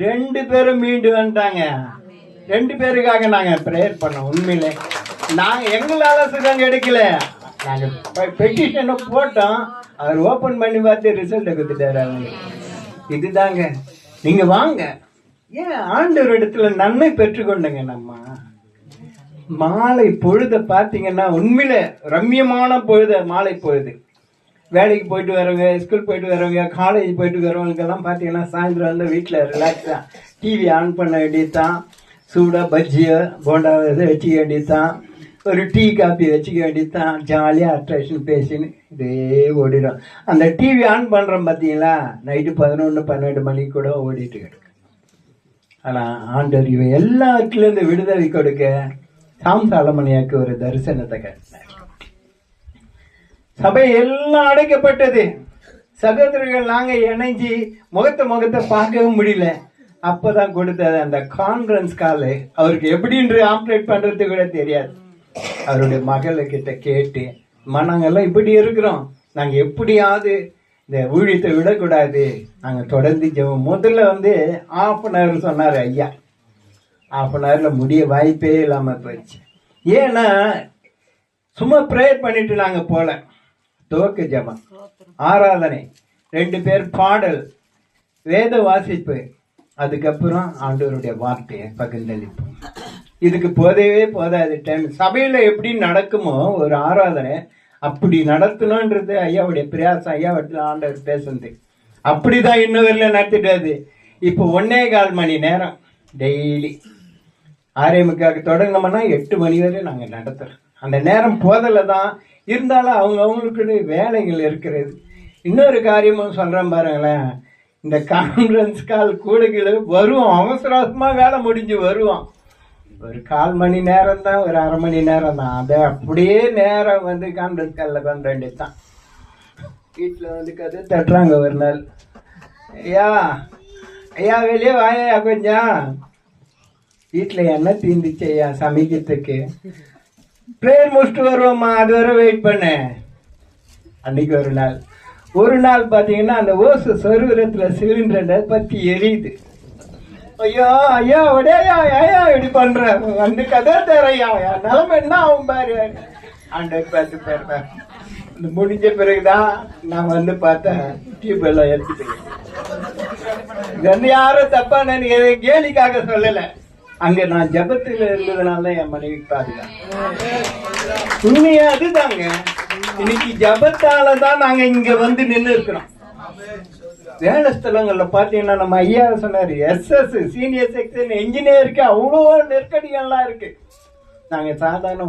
2 பேரும் மீண்டு வந்துட்டாங்க. 2 பேருக்காக நாங்க ப்ரேயர் பண்ணோம். உண்மையிலே நாங்க எங்களால சுகம் கிடைக்கல. நாங்க பெட்டிஷனை போட்டோம். அவர் ஓபன் பண்ணி பார்த்து ரிசல்ட்டை கொடுத்துட்டாரு. அவங்க இதுதாங்க, நீங்க வாங்க. ஏன் ஆண்டவர் இடத்துல நன்மை பெற்றுக்கொண்டுங்க. நம்ம மாலை பொழுத பார்த்தீங்கன்னா உண்மையில ரம்யமான பொழுது. மாலை பொழுது வேலைக்கு போயிட்டு வரவங்க, ஸ்கூல் போயிட்டு வரவங்க, காலேஜ் போயிட்டு வரவங்களுக்கெல்லாம் பார்த்தீங்கன்னா சாயந்தரம் வந்து வீட்டில் ரிலாக்ஸாக டிவி ஆன் பண்ண வேண்டியதுதான். சூடாக பஜ்ஜியோ போண்டாவோ எதோ வச்சுக்க வேண்டியதுதான். ஒரு டீ காப்பி வச்சுக்க வேண்டியதுதான். ஜாலியாக அட்ராக்ஷன் பேசின்னு இதே ஓடிடும். அந்த டிவி ஆன் பண்ணுறோம் பார்த்தீங்களா, நைட்டு 11, 12 மணிக்கு கூட ஓடிட்டு கிடக்கு. ஆனால் ஆண்டவர் இவை எல்லாத்துலேருந்து விடுதலை கொடுக்க சாலமணியாக்கு ஒரு தரிசனத்தை கட்டினார். சபை எல்லாம் அடைக்கப்பட்டது. சகோதரர்கள் நாங்க இணைஞ்சி முகத்தை பார்க்கவும் முடியல. அப்பதான் கொடுத்தது அந்த கான்ஃபரன்ஸ் கால். அவருக்கு எப்படின்று ஆப்ரேட் பண்றது கூட தெரியாது. அவருடைய மகளுக்கிட்ட கேட்டு, நாங்கெல்லாம் இப்படி இருக்கிறோம், நாங்க எப்படியாவது இந்த ஊழியத்தை விடக்கூடாது, நாங்க தொடர்ந்து ஜெபம். முதல்ல வந்து 1/2 hour சொன்னாரு ஐயா. 1/2 hourல முடிய வாய்ப்பே இல்லாம போயிடுச்சு. ஏன்னா சும்மா ப்ரேயர் பண்ணிட்டு நாங்க போல. துவக்க ஜெபம், ஆராதனை, 2 பேர் பாடல், வேத வாசிப்பு, அதுக்கப்புறம் ஆண்டவருடைய வார்த்தையை பகிர்ந்தளிப்பு. இதுக்கு போதவே போதாது டைம். சபையில எப்படி நடக்குமோ ஒரு ஆராதனை அப்படி நடத்தணும்ன்றது ஐயாவுடைய பிரயாசம். ஐயாவற்றில் ஆண்டவர் பேசுறது அப்படிதான் இன்னொருல நடத்திட்டாது. இப்போ 1.25 மணி நேரம் டெய்லி 6:45 தொடங்கினோம்னா 8 மணி வரை நாங்கள் நடத்துறோம். அந்த நேரம் போதல தான் இருந்தாலும் அவங்களுக்கு வேலைகள் இருக்கிறது. இன்னொரு காரியமும் சொல்றேன் பாருங்களேன். இந்த கான்ஃபரன்ஸ் கால் கூடுகளை வருவோம், அவசர அவசரமா வேலை முடிஞ்சு வருவோம். ஒரு 1/4 மணி நேரம் தான், ஒரு 1/2 மணி நேரம் தான். அதை அப்படியே நேரம் வந்து கான்ஃபரன்ஸ் காலில் கொண்டு வேண்டியதுதான். வீட்டில் வந்து கதை தட்டுறாங்க ஒரு நாள். ஐயா ஐயா வெளியே வாயா கொஞ்சம், வீட்டில் என்ன தீந்துச்சு ஐயா சமைக்கிறதுக்கு, ப்ரேயர் முடிச்சுட்டு வருவோம்மா, அது வரை வெயிட் பண்ண. அன்னைக்கு ஒரு நாள் பார்த்தீங்கன்னா அந்த ஓசு சொருவரத்தில் சிலிண்டரை பற்றி எரியுது. ஐயா ஐயா உடையா ஐயா இப்படி பண்ற வந்து கதை தரையா நிலைமை என்ன ஆகும் பாரு. ஆண்டவர் பார்த்து பாரு. இந்த முடிஞ்ச பிறகுதான் நான் வந்து பார்த்தேன் டியூப் எல்லாம் எடுத்துட்டு. இது வந்து யாரும் தப்பா நான் கேலிக்காக சொல்லல. அங்க நான் ஜபத்துல இருந்ததுனால என் மனைவி பாதுகாப்பு. உண்மையா அதுதாங்க. இன்னைக்கு ஜபத்தாலதான் நாங்க இங்க வந்து நின்று இருக்கிறோம். வேலை ஸ்தலங்கள்ல பாத்தீங்கன்னா நம்ம ஐயா சொன்னாரு, SS சீனியர் செக்ஷன் என்ஜினியருக்கு அவ்வளோ நெருக்கடிகள்லாம் இருக்கு. நாங்க சாதாரண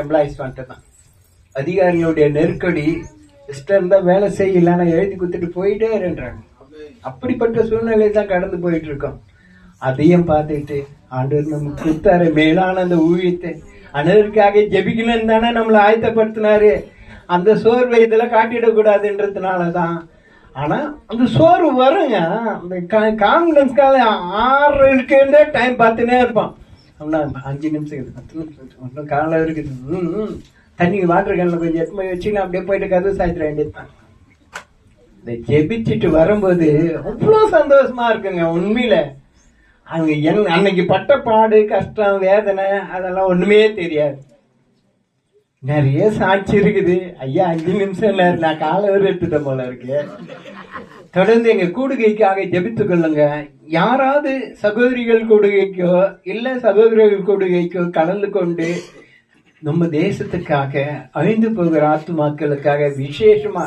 எம்ப்ளாயிஸ் வந்துட்டு தான். அதிகாரிகளுடைய நெருக்கடி இஷ்டம் தான் வேலை செய்யலாம், எழுதி கொடுத்துட்டு போயிட்டே இருன்றாங்க. அப்படிப்பட்ட சூழ்நிலை தான் கடந்து போயிட்டு இருக்கோம். அதையும் பார்த்துட்டு ஆண்டவர் நமக்கு கொடுத்தாரு மேலான அந்த ஊழியத்தை. அனைவருக்காக ஜெபிக்கணும்னு தானே நம்மளை ஆயத்தப்படுத்தினாரு. அந்த சோர்வை இதில் காட்டிடக்கூடாதுன்றதுனாலதான். ஆனா அந்த சோர்வு வருங்க. அந்த கான்ஃபிடன்ஸ் கால 6 டைம் பார்த்துனே இருப்பான். 5 நிமிஷம் 10 நிமிஷம் காலம் இருக்குது. தண்ணி வாட்டர் கேன்ல கொஞ்சம் எத்தனை வச்சுக்கலாம், அப்படியே போயிட்டு கதவு சாய்ச்சிட வேண்டியதுதான். இந்த ஜெபிச்சுட்டு வரும்போது அவ்வளோ சந்தோஷமா இருக்குங்க. உண்மையில அவங்க அன்னைக்கு பட்ட பாடு, கஷ்டம், வேதனை அதெல்லாம் ஒண்ணுமே தெரியாது. நிறைய சாட்சி இருக்குது. ஐயா 5 நிமிஷம் நான் காலை வரை எடுத்துட்டேன் போல இருக்கு. தொடர்ந்து எங்க கூடுகைக்காக ஜெபித்துக் கொள்ளுங்க. யாராவது சகோதரிகள் கூடுகைக்கோ இல்ல சகோதரர்கள் கூடுகைக்கோ கலந்து கொண்டு நம்ம தேசத்துக்காக, அழிந்து போகிற ஆத்துமாக்களுக்காக, விசேஷமா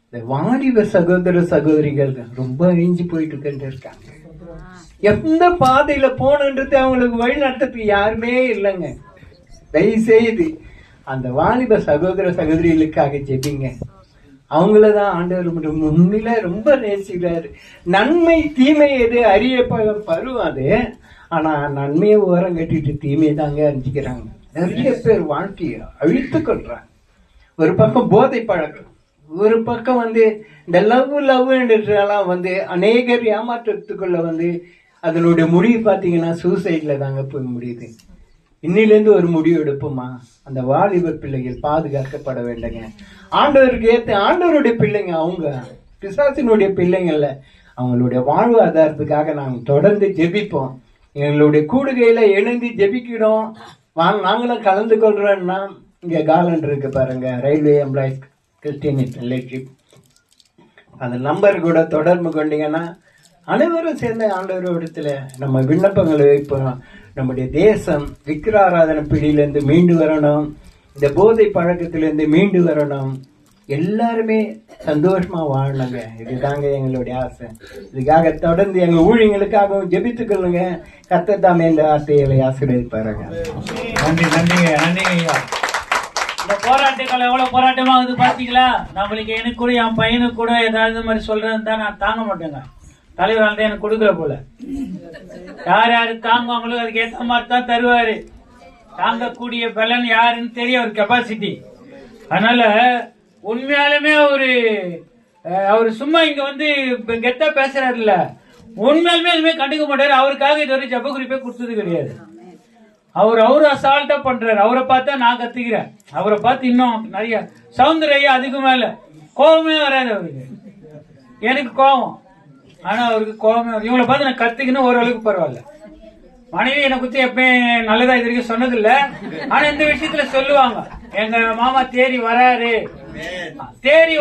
இந்த வாலிப சகோதர சகோதரிகள் ரொம்ப அழிஞ்சு போயிட்டு இருக்காங்க. எந்த பாதையில போனன்றது அவங்களுக்கு வழி நடத்துறதுக்கு யாருமே இல்லைங்க. தயவுசெய்து அந்த வாலிப சகோதர சகோதரிகளுக்காக ஜெபிங்க. அவங்களதான் ஆண்டவர் முன்னில ரொம்ப நேசிக்கிறாரு. நன்மை தீமை எது அறிய பருவம் அது. ஆனா நன்மையை ஓரம் கட்டிட்டு தீமையை தாங்க அறிஞ்சிக்கிறாங்க. நிறைய பேர் வாழ்க்கைய அழித்து கொள்றாங்க. ஒரு பக்கம் போதை பழக்கம், ஒரு பக்கம் வந்து இந்த லவ்ன்றதெல்லாம் வந்து அநேகர் ஏமாற்றத்துக்குள்ள வந்து அதனுடைய முடிவு பார்த்தீங்கன்னா சூசைட்ல தாங்க போய் முடியுது. இன்னிலேருந்து ஒரு முடிவு எடுப்போமா? அந்த வாலிப பிள்ளைகள் பாதுகாக்கப்பட வேண்டுங்க. ஆண்டவருக்கு ஏற்ற ஆண்டவருடைய பிள்ளைங்க, அவங்க பிசாசினுடைய பிள்ளைங்கள்ல அவங்களுடைய வாழ்வாதாரத்துக்காக நாங்கள் தொடர்ந்து ஜெபிப்போம். எங்களுடைய கூடுகையில இணைந்து ஜெபிக்கிறோம். நாங்களும் கலந்து கொள்றோம்னா இங்க காலன் இருக்கு பாருங்க, ரயில்வே எம்ப்ளாயிஸ் கிறிஸ்டியன் ஃபெல்லோஷிப். அந்த நம்பர் கூட தொடர்பு கொண்டீங்கன்னா அனைவரும் சேர்ந்த ஆண்டவரிடத்துல நம்ம விண்ணப்பங்களை வைப்போம். நம்முடைய தேசம் விக்கிராராதன பிடியிலேருந்து மீண்டு வரணும், இந்த போதை பழக்கத்திலேருந்து மீண்டு வரணும், எல்லாருமே சந்தோஷமா வாழணுங்க. இதுதாங்க எங்களுடைய ஆசை. இதுக்காக தொடர்ந்து எங்க ஊழியர்களுக்காகவும் ஜெபித்துக் கொள்ளுங்க. கர்த்தர் தாமே இந்த வார்த்தைகளை ஆசீர்வதிப்பாருங்க. நன்றி, நன்றிங்க, நன்றிங்க ஐயா. இந்த போராட்டங்கள் எவ்வளவு போராட்டமாகுது பாத்தீங்களா? நம்மளுக்கு எனக்கு கூட என் பையனுக்கு கூட ஏதாவது மாதிரி சொல்றதுன்னு தான் நான் தாங்க மாட்டேங்க. தலைவர் தான் எனக்கு கொடுக்கல போல. யார் யாரு தாங்குவாங்களோ அதுக்கு ஏற்ற மாதிரி தான் தருவாரு. தாங்கக்கூடிய பலன் யாருன்னு தெரியும், ஒரு கெப்பாசிட்டி. அதனால உண்மையாலுமே அவரு சும்மா இங்க வந்து கெத்தா பேசுறாரு இல்ல, உண்மையாலுமே எதுவுமே கண்டுக்க மாட்டாரு. அவருக்காக இதுவரை ஜப குறிப்பே கொடுத்தது கிடையாது. அவரு அசால்ட்டா பண்றாரு. அவரை பார்த்தா நான் கத்துக்கிறேன். அவரை பார்த்து இன்னும் நிறைய சௌந்தர்யா அதுக்கு மேல கோபமே வராது அவருக்கு. எனக்கு கோபம், ஆனா அவருக்கு கோபமே வரும். இவங்களை பார்த்து நான் கத்துக்கணும் ஓரளவுக்கு பரவாயில்ல. மனைவி என்னை குத்தி எப்பயும் நல்லதா இது வரைக்கும் சொன்னதில்ல. ஆனா இந்த விஷயத்துல சொல்லுவாங்க, எங்க மாமா தேறி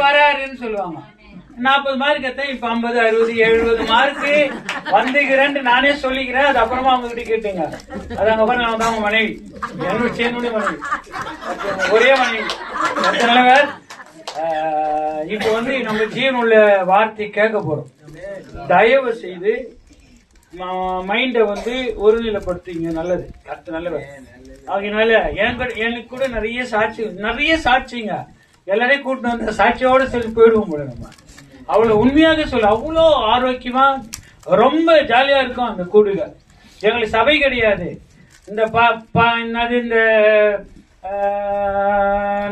வராருன்னு சொல்லுவாங்க. 40 மார்க் எடுத்தேன், இப்ப 50, 60, 70 மார்க்கு வந்துக்கிறேன்னு நானே சொல்லிக்கிறேன். அது அப்புறமா அவங்க கிட்ட கேட்டுங்க. அது அங்க பாருங்க, அவங்க தான் அவங்க மனைவி, என்னுடைய மனைவி, ஒரே மனைவி. தலைவர் இப்ப வந்து நம்ம ஜீவன் உள்ள வார்த்தை கேட்க போறோம். தயவு செய்து மைண்ட வந்து ஒருநிலைப்படுத்திங்க. நல்லது, அடுத்த நல்லவர். அதனால எனக்கு கூட நிறைய சாட்சிங்க எல்லாரையும் கூட்டிட்டு வந்து சாட்சியோட சொல்லி போயிடுவோம் போல. நம்ம அவ்வளவு உண்மையாக சொல்ல, அவ்வளோ ஆரோக்கியமா ரொம்ப ஜாலியா இருக்கும் அந்த கூடுக. எங்களுக்கு சபை கிடையாது. இந்த இந்த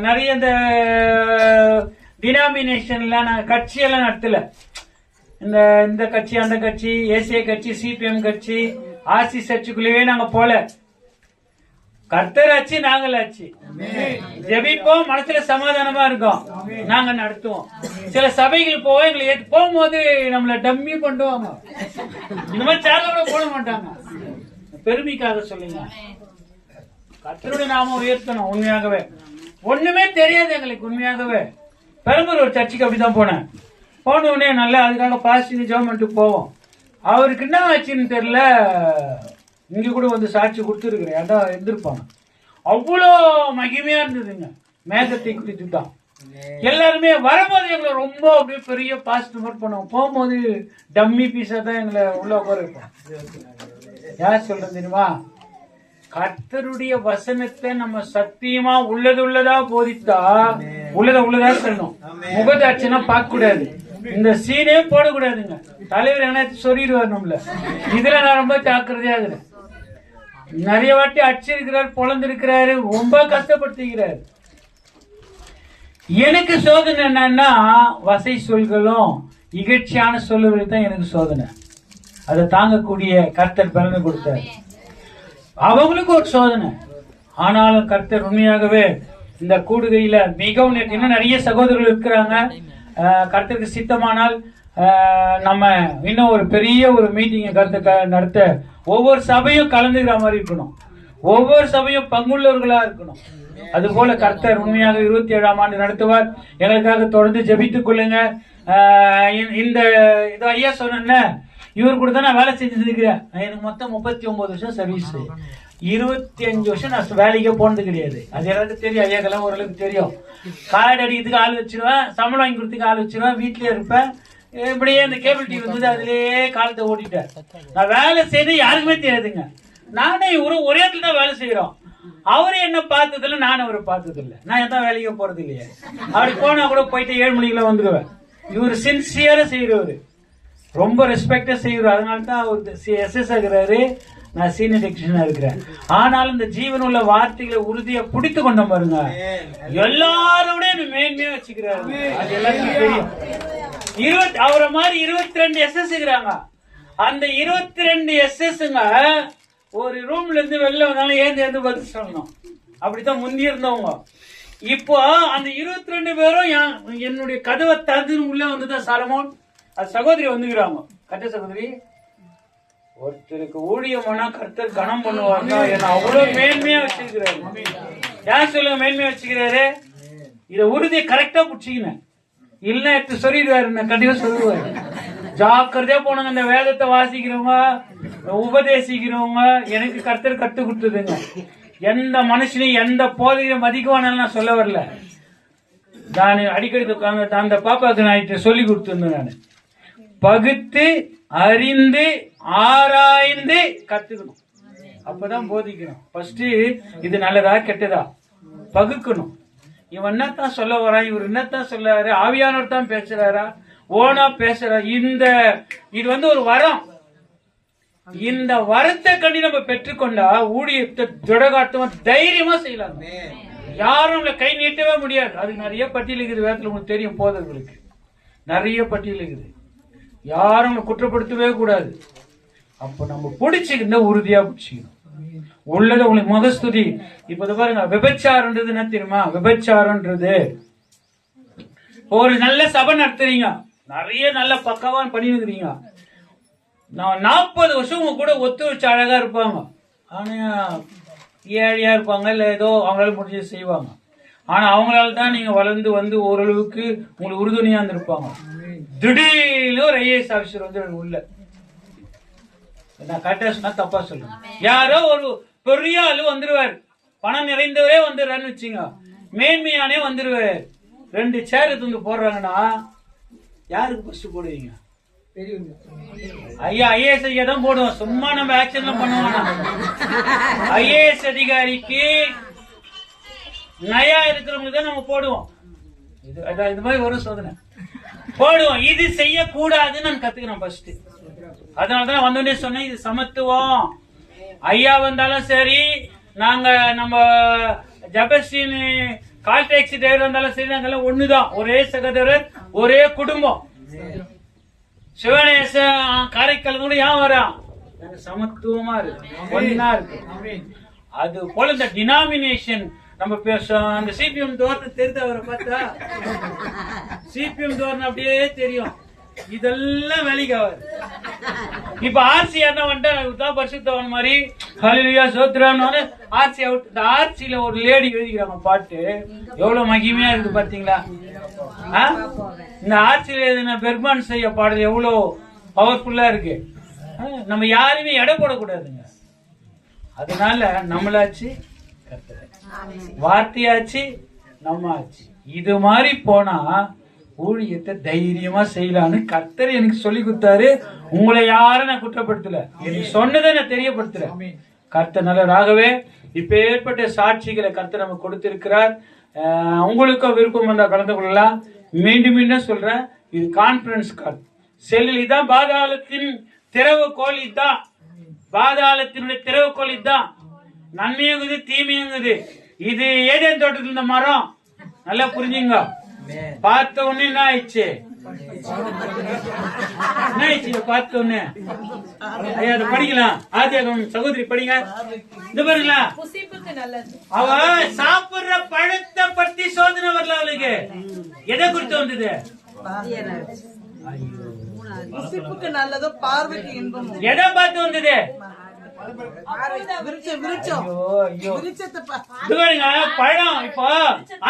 நிறைய இந்த டினாமினேஷன்லாம் நாங்க கட்சியெல்லாம் நடத்தல. இந்த கட்சி, அந்த கட்சி, ஏசிய கட்சி, சிபிஎம் கட்சி, ஆர்சி சர்ச்சுக்குள்ளேயே நாங்க போல. கர்த்தர் ஆச்சு, நாங்கள் ஆச்சு. ஜெபிப்போம், மனசுல சமாதானமா இருக்கும், நாங்க நடத்துவோம். சில சபைகள் போவோம், எங்களை போகும்போது நம்மள டம்மி பண்ணுவாங்க. இந்த மாதிரி சேர்ல கூட போட மாட்டாங்க. பெருமைக்காக சொல்லுங்க. கர்த்தருடைய நாம உயர்த்தணும். உண்மையாகவே ஒண்ணுமே தெரியாது எங்களுக்கு. உண்மையாகவே பெரம்பூர் ஒரு சர்ச்சுக்கு அப்படிதான் போனேன். போன உடனே நல்லா அதுக்காக பாசிட்டிவ் ஜெபமெண்ட்டு போவோம். அவருக்கு என்ன ஆச்சுன்னு தெரியல, இங்க கூட வந்து சாட்சி கொடுத்துருக்குறேன். அதான் இருந்திருப்பாங்க. அவ்வளோ மகிமையா இருந்ததுங்க. மேகத்தை குறித்து தான் எல்லாருமே வரும்போது எங்களை ரொம்ப அப்படியே பெரிய பாசிட்டிவ் பண்ணுவோம். போகும்போது டம்மி பீஸா தான் எங்களை உள்ள உட்கார வைப்போம். யார் சொல்றது தெரியுமா? கர்த்தருடைய வசனத்தை நம்ம சத்தியமா உள்ளதா போதித்தா உள்ளதா சொல்லணும். முகதாட்சினா பார்க்க கூடாது. இந்த சீனே போடக்கூடாதுங்க. தலைவர் என்ன சொல்லிடுவார் நம்மள. இதுல நான் ரொம்ப ஜாக்கிரதையா இருக்கிறேன். நிறைய வாட்டி அடிச்சிருக்கிறார், பொழந்திருக்கிறாரு, ரொம்ப கஷ்டப்படுத்திக்கிறாரு. எனக்கு சோதனை என்னன்னா வசை சொல்களும் இகழ்ச்சியான சொல்லுகள் தான் எனக்கு சோதனை. அதை தாங்கக்கூடிய கர்த்தர் பலனை கொடுத்தார். அவங்களுக்கு ஒரு சோதனை. ஆனாலும் கர்த்தர் உண்மையாகவே இந்த கூடுகையில மிகவும் இன்னும் நிறைய சகோதரர்கள் இருக்கிறாங்க. கர்த்தருக்கு சித்தமானால் நம்ம இன்னும் ஒரு பெரிய ஒரு மீட்டிங் நடத்த ஒவ்வொரு சபையும் கலந்துக்கிற மாதிரி இருக்கணும். ஒவ்வொரு சபையும் பங்குள்ளவர்களா இருக்கணும். அது போல கர்த்தர் உண்மையாக 27ஆம் ஆண்டு நடத்துவார். எங்களுக்காக தொடர்ந்து ஜெபித்துக் கொள்ளுங்க. இந்த இது ஐயா சொன்ன இவர் கூட தான் நான் வேலை செஞ்சிருக்கிறேன். எனக்கு மொத்தம் 39 வருஷம் சர்வீஸ். 25 வருஷம் நான் வேலைக்கே போனது கிடையாது. அது எல்லாருக்கும் தெரியும். ஐயாக்கெல்லாம் ஓரளவுக்கு தெரியும். கார்டு அடிக்கிறதுக்கு ஆள் வச்சிருவேன், சம்பளம் வாங்கி கொடுத்துக்கு ஆள் வச்சிருவேன், வீட்லயே இருப்பேன். இப்படியே இந்த கேபிள் டிவி வந்து அதுலயே காலத்தை ஓட்டிட்டேன். நான் வேலை செய்து யாருக்குமே தெரியாதுங்க. நானே இவரும் ஒரே இடத்துல தான் வேலை செய்யறோம். அவரு என்ன பார்த்ததில்ல, நானும் அவரை பார்த்ததில்லை. நான் எந்த வேலைக்கே போறது இல்லையே. அப்படி போனா கூட போயிட்டு 7 மணிக்கெல்லாம் வந்துடுவேன். இவரு சின்சியரா செய்யறவரு, ரொம்ப ரெஸ்பெக்டா செய்யறாரு. அதனால தான் அவர் எஸ்எஸ் ஆகுறாரு, நான் சீனியர் டெக்னீஷியனா இருக்கிறேன். ஆனாலும் இந்த ஜீவன் உள்ள வார்த்தைகளை உறுதியா பிடித்து கொண்ட பாருங்க, எல்லாரோட மேன்மையா வச்சுக்கிறாரு. அது எல்லாருக்கும் தெரியும். அவரை மாதிரி 22 எஸ்எஸ் இருக்கிறாங்க. அந்த 22 எஸ்எஸ்ங்க ஒரு ரூம்ல இருந்து வெளில வந்தாலும் ஏந்து பதில் சொல்லணும். அப்படித்தான் முந்தி இருந்தவங்க. இப்போ அந்த 22 பேரும் என்னுடைய கதவை தந்து உள்ள வந்துதான் சலமோன் அது சகோதரி வந்துக்கிறாங்க. கட்ட சகோதரி, ஒருத்தருக்கு ஊழியமானா கர்த்தர் கனம் பண்ணுவாங்க. என்ன அவ்வளவு மேன்மையா வச்சிருக்கிறாரு. யார் சொல்லுங்க மேன்மையா வச்சுக்கிறாரு? இத உறுதியை கரெக்டா புடிச்சிக்கினேன். இல்ல எடுத்து சொல்லிடுவாரு, நான் கண்டிப்பா சொல்லுவாரு. ஜாக்கிரதையா போனாங்க. இந்த வேதத்தை வாசிக்கிறவங்க, உபதேசிக்கிறவங்க, எனக்கு கர்த்தர் கத்து கொடுத்ததுங்க. எந்த மனுஷனையும் எந்த போதையும் மதிக்குவானாலும் நான் சொல்ல வரல. நான் அடிக்கடி அந்த பாப்பாக்கு நான் சொல்லி கொடுத்துருந்தேன். நான் பகுத்து அறிந்து ஆராய்ந்து கத்துக்கணும், அப்பதான் போதிக்கணும். ஃபர்ஸ்ட் இது நல்லதா கெட்டதா பகுக்கணும். இவன் என்னத்தான் சொல்ல வரான், இவர் என்னத்தான் சொல்றாரு, ஆவியானவர் தான் பேசுறாரா, ஓனா பேசுறா. இது ஒரு வரம். இந்த வரத்தை கண்டி நம்ம பெற்றுக்கொண்டா ஊழியத்தை திடகாட்டமா தைரியமா செய்யலாம். யாரும் நம்மள கை நீட்டவே முடியாது. அதுக்கு நிறைய பட்டியல் இருக்குது வேதத்துல, உங்களுக்கு தெரியும். போதர்களுக்கு நிறைய பட்டியல் இருக்குது. யாரும் குற்றப்படுத்தவே கூடாது. அப்ப நம்ம பிடிச்சுக்கிட்ட உறுதியா பிடிச்சிக்கணும். உள்ளத உங்களுக்கு முகஸ்துதி. இப்ப பாருங்க, விபச்சாரம்ன்றது என்ன தெரியுமா? விபச்சாரம்ன்றது ஒரு நல்ல சபை நடத்துறீங்க, நிறைய நல்ல பக்காவான் பண்ணிருக்கிறீங்க. நான் 40 வருஷம் உங்க கூட ஒத்து வச்சு அழகா இருப்பாங்க. ஆனா ஏழையா இருப்பாங்க, இல்ல ஏதோ அவங்களால முடிஞ்சது செய்வாங்க. ஆனா அவங்களால தான் நீங்க வளர்ந்து வந்து ஓரளவுக்கு உங்களுக்கு உறுதுணையா இருந்திருப்பாங்க. திடீர்னு ஒரு ஐஏஎஸ் ஆபீசர் வந்து உள்ள, நான் கரெக்டா சொன்னா தப்பா சொல்லுங்க, யாரோ ஒரு பெரிய ஆளு வந்துருவார், பணம் நிறைந்தவரே வந்துடுறாருன்னு வச்சுங்க, மேன்மையானே வந்துருவாரு. 2 சேர் எடுத்து போடுறாங்கன்னா யாருக்கு ஃபர்ஸ்ட் போடுவீங்க? ஐயா ஐஏஎஸ் ஐயா தான் போடுவோம். சும்மா நம்ம ஆக்ஷன்லாம் பண்ணுவோம். ஐஏஎஸ் அதிகாரிக்கு நயா இருக்கிறவங்களுக்கு தான் நம்ம போடுவோம். இது மாதிரி ஒரு சோதனை போடுவோம். இது செய்யக்கூடாதுன்னு நான் கத்துக்கிறேன் ஃபர்ஸ்ட். அதனாலதான் வந்தோடனே சொன்னேன், இது சமத்துவம். ஐயா வந்தாலும் சரி, நாங்க நம்ம ஜபஸ்டின் கால் டாக்ஸி டிரைவர் வந்தாலும் சரி, நாங்க ஒண்ணுதான், ஒரே சகோதரர், ஒரே குடும்பம். சிவனேச காரைக்கால் கூட ஏன் வரா? சமத்துவமா இருக்கு, ஒன்னா இருக்கு. அது போல இந்த டினாமினேஷன் நம்ம பேசுறோம். அந்த சிபிஎம் தோரணை தெரிந்து அவரை பார்த்தா சிபிஎம் தோரணை அப்படியே தெரியும். இதெல்லாம் வேலைக்கு ஆகாது. இப்ப ஆர்சி என்ன வந்துட்டா பரிசுத்தவன் மாதிரி ஹல்லேலூயா சோத்ரான்னு ஆர்சி அவுட். இந்த ஆர்சியில ஒரு லேடி எழுதிக்கிறாங்க பாட்டு, எவ்வளவு மகிமையா இருக்கு பாத்தீங்களா? இந்த ஆர்சியில எதுனா பெர்மான் செய்ய பாடல் எவ்வளவு பவர்ஃபுல்லா இருக்கு. நம்ம யாருமே எடை போடக்கூடாதுங்க. அதனால நம்மளாச்சு வார்த்தையாச்சு நம்ம ஆச்சு. இது மாதிரி போனா ஊழியத்தை தைரியமா செய்யலான்னு கர்த்தர் எனக்கு சொல்லி கொடுத்தாரு. உங்களை யாரும் நான் குற்றப்படுத்தல, எனக்கு சொன்னதை நான் தெரியப்படுத்துறேன். கர்த்தர் நல்லதாகவே இப்ப ஏற்பட்ட சாட்சிகளை கர்த்தர் நமக்கு கொடுத்திருக்கிறார். உங்களுக்கும் விருப்பம் வந்தா கலந்து கொள்ளலாம். மீண்டும் மீண்டும் சொல்றேன், இது கான்பரன்ஸ் கால். செல்லில் இதான் பாதாளத்தின் திறவுகோல். இதான் பாதாளத்தினுடைய திறவுகோல். இதான் நன்மையுங்குது தீமையுங்குது. இது ஏதேன் தோட்டத்தில் இந்த மரம். நல்லா புரிஞ்சுங்க. பார்த்த உடனே என்ன ஆயிடுச்சு? என்ன ஆயிடுச்சு பார்த்த உடனே? ஐயா அதை படிக்கலாம். ஆதியாகமம் சகோதரி படிங்க. இது பாருங்களா, அவ சாப்பிடுற பழத்தை பத்தி சோதனை வரல அவளுக்கு. எதை குறித்து வந்தது? எதை பார்த்து வந்தது? பழம். இப்போ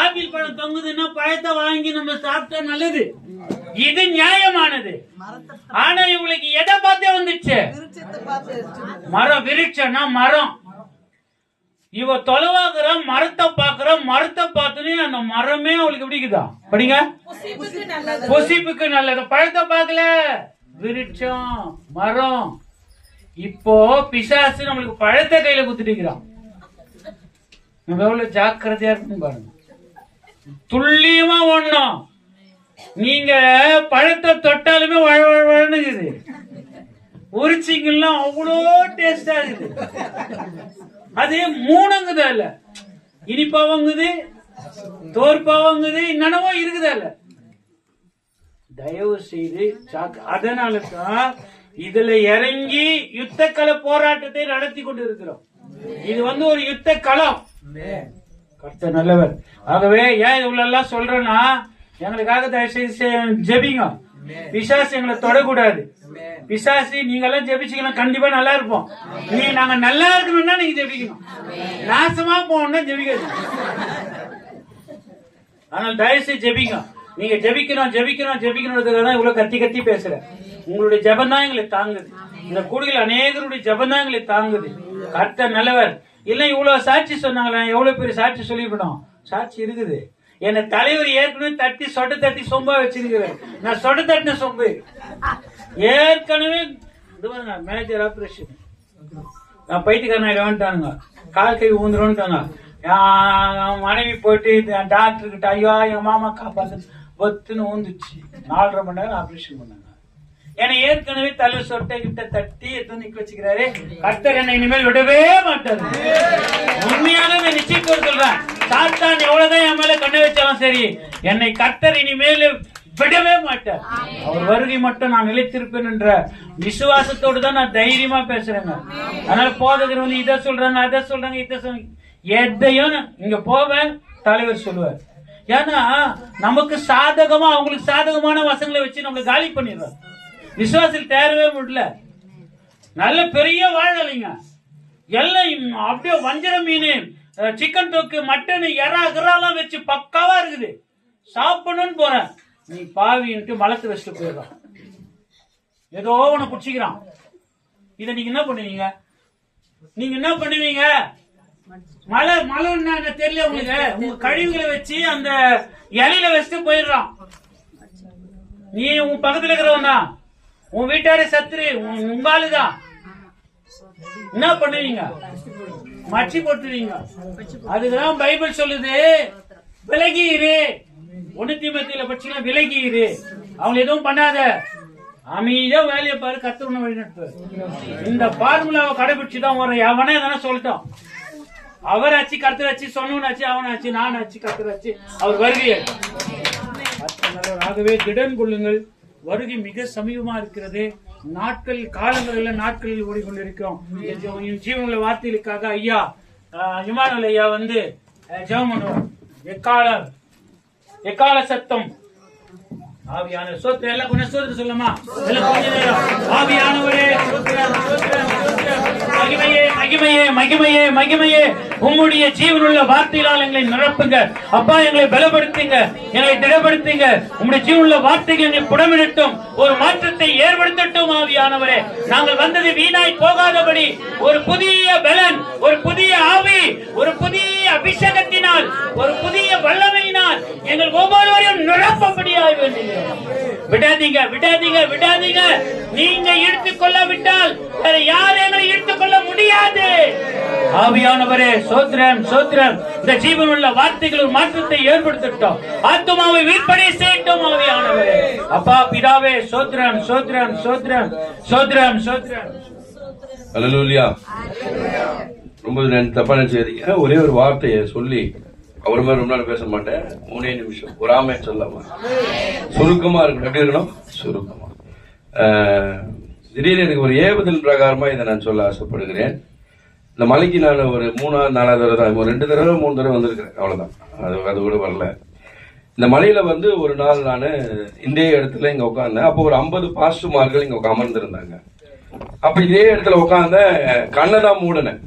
ஆப்பிள் பழம் தொங்குதுன்னா பழத்தை வாங்கி நம்ம சாப்பிட்டா நல்லது, இது நியாயமானது. ஆனா இவங்களுக்கு எதை பார்த்தே வந்துச்சு? மரம். விருட்சம்னா மரம். இவ தொலைவாக்குற மரத்தை பாக்குற, மரத்தை பார்த்துன்னு அந்த மரமே அவளுக்கு பிடிக்குதா? படிங்க. பொசிப்புக்கு நல்லது. பழத்தை பார்க்கல, விருட்சம் மரம். இப்போ பிசாசு நம்மளுக்கு பழத்தை கையில குத்துட்டுக்கிறான். நம்ம எவ்வளவு ஜாக்கிரதையா இருக்குன்னு பாருங்க. துல்லியமா ஒண்ணும். நீங்க பழத்தை தொட்டாலுமே வழங்குது. உரிச்சிங்கெல்லாம் அவ்வளோ டேஸ்டா இருக்குது. அது மூணுங்குதா இல்ல, இனிப்பா வாங்குது, தோற்பா வாங்குது, என்னென்னவோ இருக்குதா இல்ல. தயவு செய்து அதனாலதான் இதுல இறங்கி யுத்த கள போராட்டத்தை நடத்தி கொண்டு இருக்கிறோம். இது ஒரு யுத்த களம். கர்த்தர் நல்லவர். ஆகவே ஏன் இவ்வளவு எல்லாம் சொல்றேன்னா, எங்களுக்காக தயவு செய்து ஜெபிங்க. பிசாசு எங்களை தொடக்கூடாது. பிசாசு நீங்க எல்லாம் ஜெபிச்சீங்கன்னா கண்டிப்பா நல்லா இருப்போம். நீங்க நாங்க நல்லா இருக்கணும்னா நீங்க ஜெபிக்கணும், நாசமா போகணும்னா ஜெபிக்கணும். ஆனால் தயவுசெய்து ஜெபிங்க. நீங்க ஜெபிக்கணும் ஜெபிக்கணும் ஜெபிக்கணுன்றதுக்காக தான் இவ்வளவு கத்தி கத்தி பேசுறேன். உங்களுடைய ஜெபம் தான் எங்களை தாங்குது. இந்த கூடுதல் அநேகருடைய ஜெபம் தான் எங்களை தாங்குது. கர்த்தர் நல்லவர். இல்ல இவ்வளவு சாட்சி சொன்னாங்களே, எவ்வளவு பெரிய சாட்சி சொல்லிவிடும். சாட்சி இருக்குது. என்ன தலைவர் ஏற்கனவே தட்டி சொட்ட தட்டி சொம்பா வச்சிருக்கிறேன். நான் சொட்ட தட்டின சொம்பு ஏற்கனவே மேனேஜர் ஆபரேஷன். நான் பைத்தியக்காரன் ஆயிடுவான்ட்டானுங்க, கால் கை ஊந்துருவான்ட்டாங்க. மனைவி போயிட்டு டாக்டர் கிட்ட ஐயோ எங்க மாமா காப்பாத்து ஒத்துன்னு ஊந்துச்சு. 4.5 மணி நேரம் ஆபரேஷன் பண்ணாங்க. ஏன்னா ஏற்கனவே தலை சொட்டை கிட்ட தட்டி எடுத்து நிக்க வச்சுக்கிறாரு. கர்த்தர் என்னை இனிமேல் விடவே மாட்டாரு. உண்மையாக நிச்சயத்தோடு சொல்றேன், சாத்தான் எவ்வளவுதான் என் மேல கண்ணு வச்சாலும் சரி, என்னை கர்த்தர் இனிமேல் விடவே மாட்டார். அவர் வருகை மட்டும் நான் நிலைத்திருப்பேன் என்ற விசுவாசத்தோடு தான் நான் தைரியமா பேசுறேங்க. அதனால போதகர் வந்து இதை சொல்றாங்க அதை சொல்றாங்க இதை சொல்றாங்க, எதையும் இங்க போவேன் தலைவர் சொல்லுவார். ஏன்னா நமக்கு சாதகமா அவங்களுக்கு சாதகமான வசங்களை வச்சு நம்மளை காலி பண்ணிடுறாங்க. விசுவாசத்தில் தேரவே முடியல. நல்ல பெரிய வாழலைங்க எல்லாம் அப்படியே வஞ்சர மீன், சிக்கன் தொக்கு, மட்டன், எறா கிராலாம் வச்சு பக்காவா இருக்குது. சாப்பிடணும்னு போறேன், நீ பாவின்ட்டு மலத்து வச்சுட்டு போயிடுறான். ஏதோ ஒண்ணு குடிச்சிக்கிறான். இதை நீங்க என்ன பண்ணுவீங்க? நீங்க என்ன பண்ணுவீங்க? மழை மழைன்னு தெரியல உங்களுக்கு. உங்க கழிவுகளை வச்சு அந்த இலையில வச்சுட்டு போயிடுறான். நீ உன் பக்கத்துல இருக்கிறவன் தான், உன் வீட்டாரே சத்துரு, உங்க ஆளுதான். என்ன பண்ணுவீங்க? மச்சி போட்டுவீங்க. அதுக்குதான் பைபிள் சொல்லுது, விலகி இரு. 1 தீமோத்தேயுல படிச்சீங்கன்னா விலகி இரு, அவங்க எதுவும் பண்ணாத, அமைதியா வேலையை பாரு, கர்த்தர் வழி நடத்துவார். இந்த பார்முலாவை கடைபிடிச்சுதான் வர எவனே தானே சொல்லிட்டோம். அவர் ஆச்சு கர்த்தர் ஆச்சு, சொன்னவனாச்சு அவனாச்சு நானாச்சு கர்த்தர் ஆச்சு. அவர் வருகையை ஆகவே திடன் கொள்ளுங்கள், வருகை மிக சமீபமா இருக்கிறது. நாட்கள் காலங்களில் நாட்களில் ஓடிக்கொண்டிருக்கிறோம். ஜீவனுள்ள வார்த்தைகளுக்காக ஐயா இமானுவேல் ஐயா வந்து ஜெபம் பண்ணுவோம். எக்கால சத்தம் ஆவியான சோத்திரம் எல்லாம் கொஞ்சம் சோத்திரம் சொல்லுமா, எல்லாம் கொஞ்ச நேரம். ஆவியானவரே மகிமையே மகிமையே மகிமையே மகிமையே, உம்முடைய ஜீவனுள்ள வார்த்தைகளால் எங்களை நிரப்புங்க அப்பா. எங்களை பலப்படுத்துங்க, எங்களை திடப்படுத்துங்க. உம்முடைய ஜீவனுள்ள வார்த்தைகள் எங்களை புடமிடட்டும், ஒரு மாற்றத்தை ஏற்படுத்தட்டும். ஆவியானவரே, நாங்கள் வந்தது வீணாய் போகாதபடி ஒரு புதிய பலன், ஒரு புதிய ஆவி, ஒரு புதிய அபிஷேகத்தினால், ஒரு புதிய வல்லமையினால் எங்கள் ஒவ்வொருவரையும் நிரப்பபடியாய் வேண்டுகிறோம். விடாதீங்க விடாதீங்க விடாதீங்க. நீங்க எடுத்துக் கொள்ளாவிட்டால் வேற யாரும் எங்களை எடுத்துக் கொள்ள முடியாது. ஆவியானவரே சோத்திரம் சோத்திரம். இந்த ஜீவனுள்ள வார்த்தைகள் ஒரு மாற்றத்தை ஏற்படுத்தட்டும், ஆத்துமாவை விற்பனை செய்யட்டும். ஆவியானவரே அப்பா பிதாவே சோத்திரம் சோத்திரம் சோத்திரம் சோத்திரம் சோத்திரம். அல்லேலூயா. ரொம்ப தப்பா நினைச்சுக்கிறீங்க. ஒரே ஒரு வார்த்தையை சொல்லி அவர் மாதிரி ரொம்ப நாள் பேச மாட்டேன். 3 நிமிஷம் ஒரு ஆமே சொல்லாமா, சுருக்கமா இருக்கணும். எப்படி இருக்கணும்? சுருக்கமா. திடீர்னு எனக்கு ஒரு ஏவுதல் பிரகாரமா இதை நான் சொல்ல ஆசைப்படுகிறேன். இந்த மலைக்கு நான் ஒரு 3-4 தடவை தான், ஒரு 2 தடவை 3 தடவை வந்திருக்கிறேன், அவ்வளவுதான். அது கூட வரல. இந்த மலையில வந்து ஒரு நாள் நான் இந்த இடத்துல இங்க உட்கார்ந்தேன். அப்போ ஒரு 50 பாஸ்டர்மார்கள் இங்க அமர்ந்திருந்தாங்க. அப்ப இதே இடத்துல உட்கார்ந்த கண்ணை தான் மூடினேன்.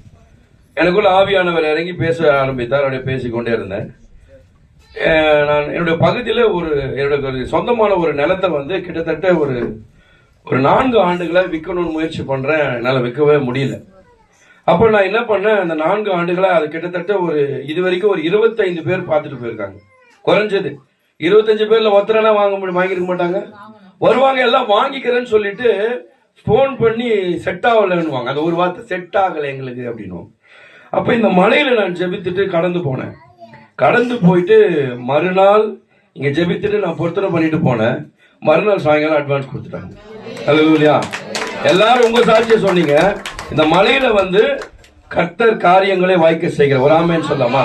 எனக்குள்ள ஆவியானவர் இறங்கி பேச ஆரம்பித்தார். அப்படியே பேசிக்கொண்டே இருந்தேன். நான் என்னுடைய பகுதியில என்னுடைய சொந்தமான ஒரு நிலத்தை வந்து கிட்டத்தட்ட ஒரு 4 ஆண்டுகளா விற்கணும்னு முயற்சி பண்றேன். என்னால விற்கவே முடியல. அப்ப நான் என்ன பண்ணேன், அந்த 4 ஆண்டுகளா அது கிட்டத்தட்ட இது வரைக்கும் ஒரு 25 பேர் பார்த்துட்டு போயிருக்காங்க. குறைஞ்சது 25 பேர்ல ஒருத்தரெல்லாம் வாங்கிருக்க மாட்டாங்க. வருவாங்க, எல்லாம் வாங்கிக்கிறேன்னு சொல்லிட்டு போன் பண்ணி செட் ஆகலன்னு. அந்த ஒரு வார்த்தை, செட் ஆகல எங்களுக்கு அப்படின்னு. அப்ப இந்த மலையில நான் ஜெபித்துட்டு கடந்து போனேன். கடந்து போயிட்டு மறுநாள் இங்க ஜெபித்துட்டு நான் பொருத்தனை பண்ணிட்டு போனேன். மறுநாள் சாயங்காலம் அட்வான்ஸ் கொடுத்துட்டாங்க. அல்லேலூயா. எல்லாரும் உங்க சாட்சியை சொன்னீங்க. இந்த மலையில வந்து கர்த்தர் காரியங்களை வாய்க்க செய்கிற. ஒரு ஆமேன் சொல்லாமா,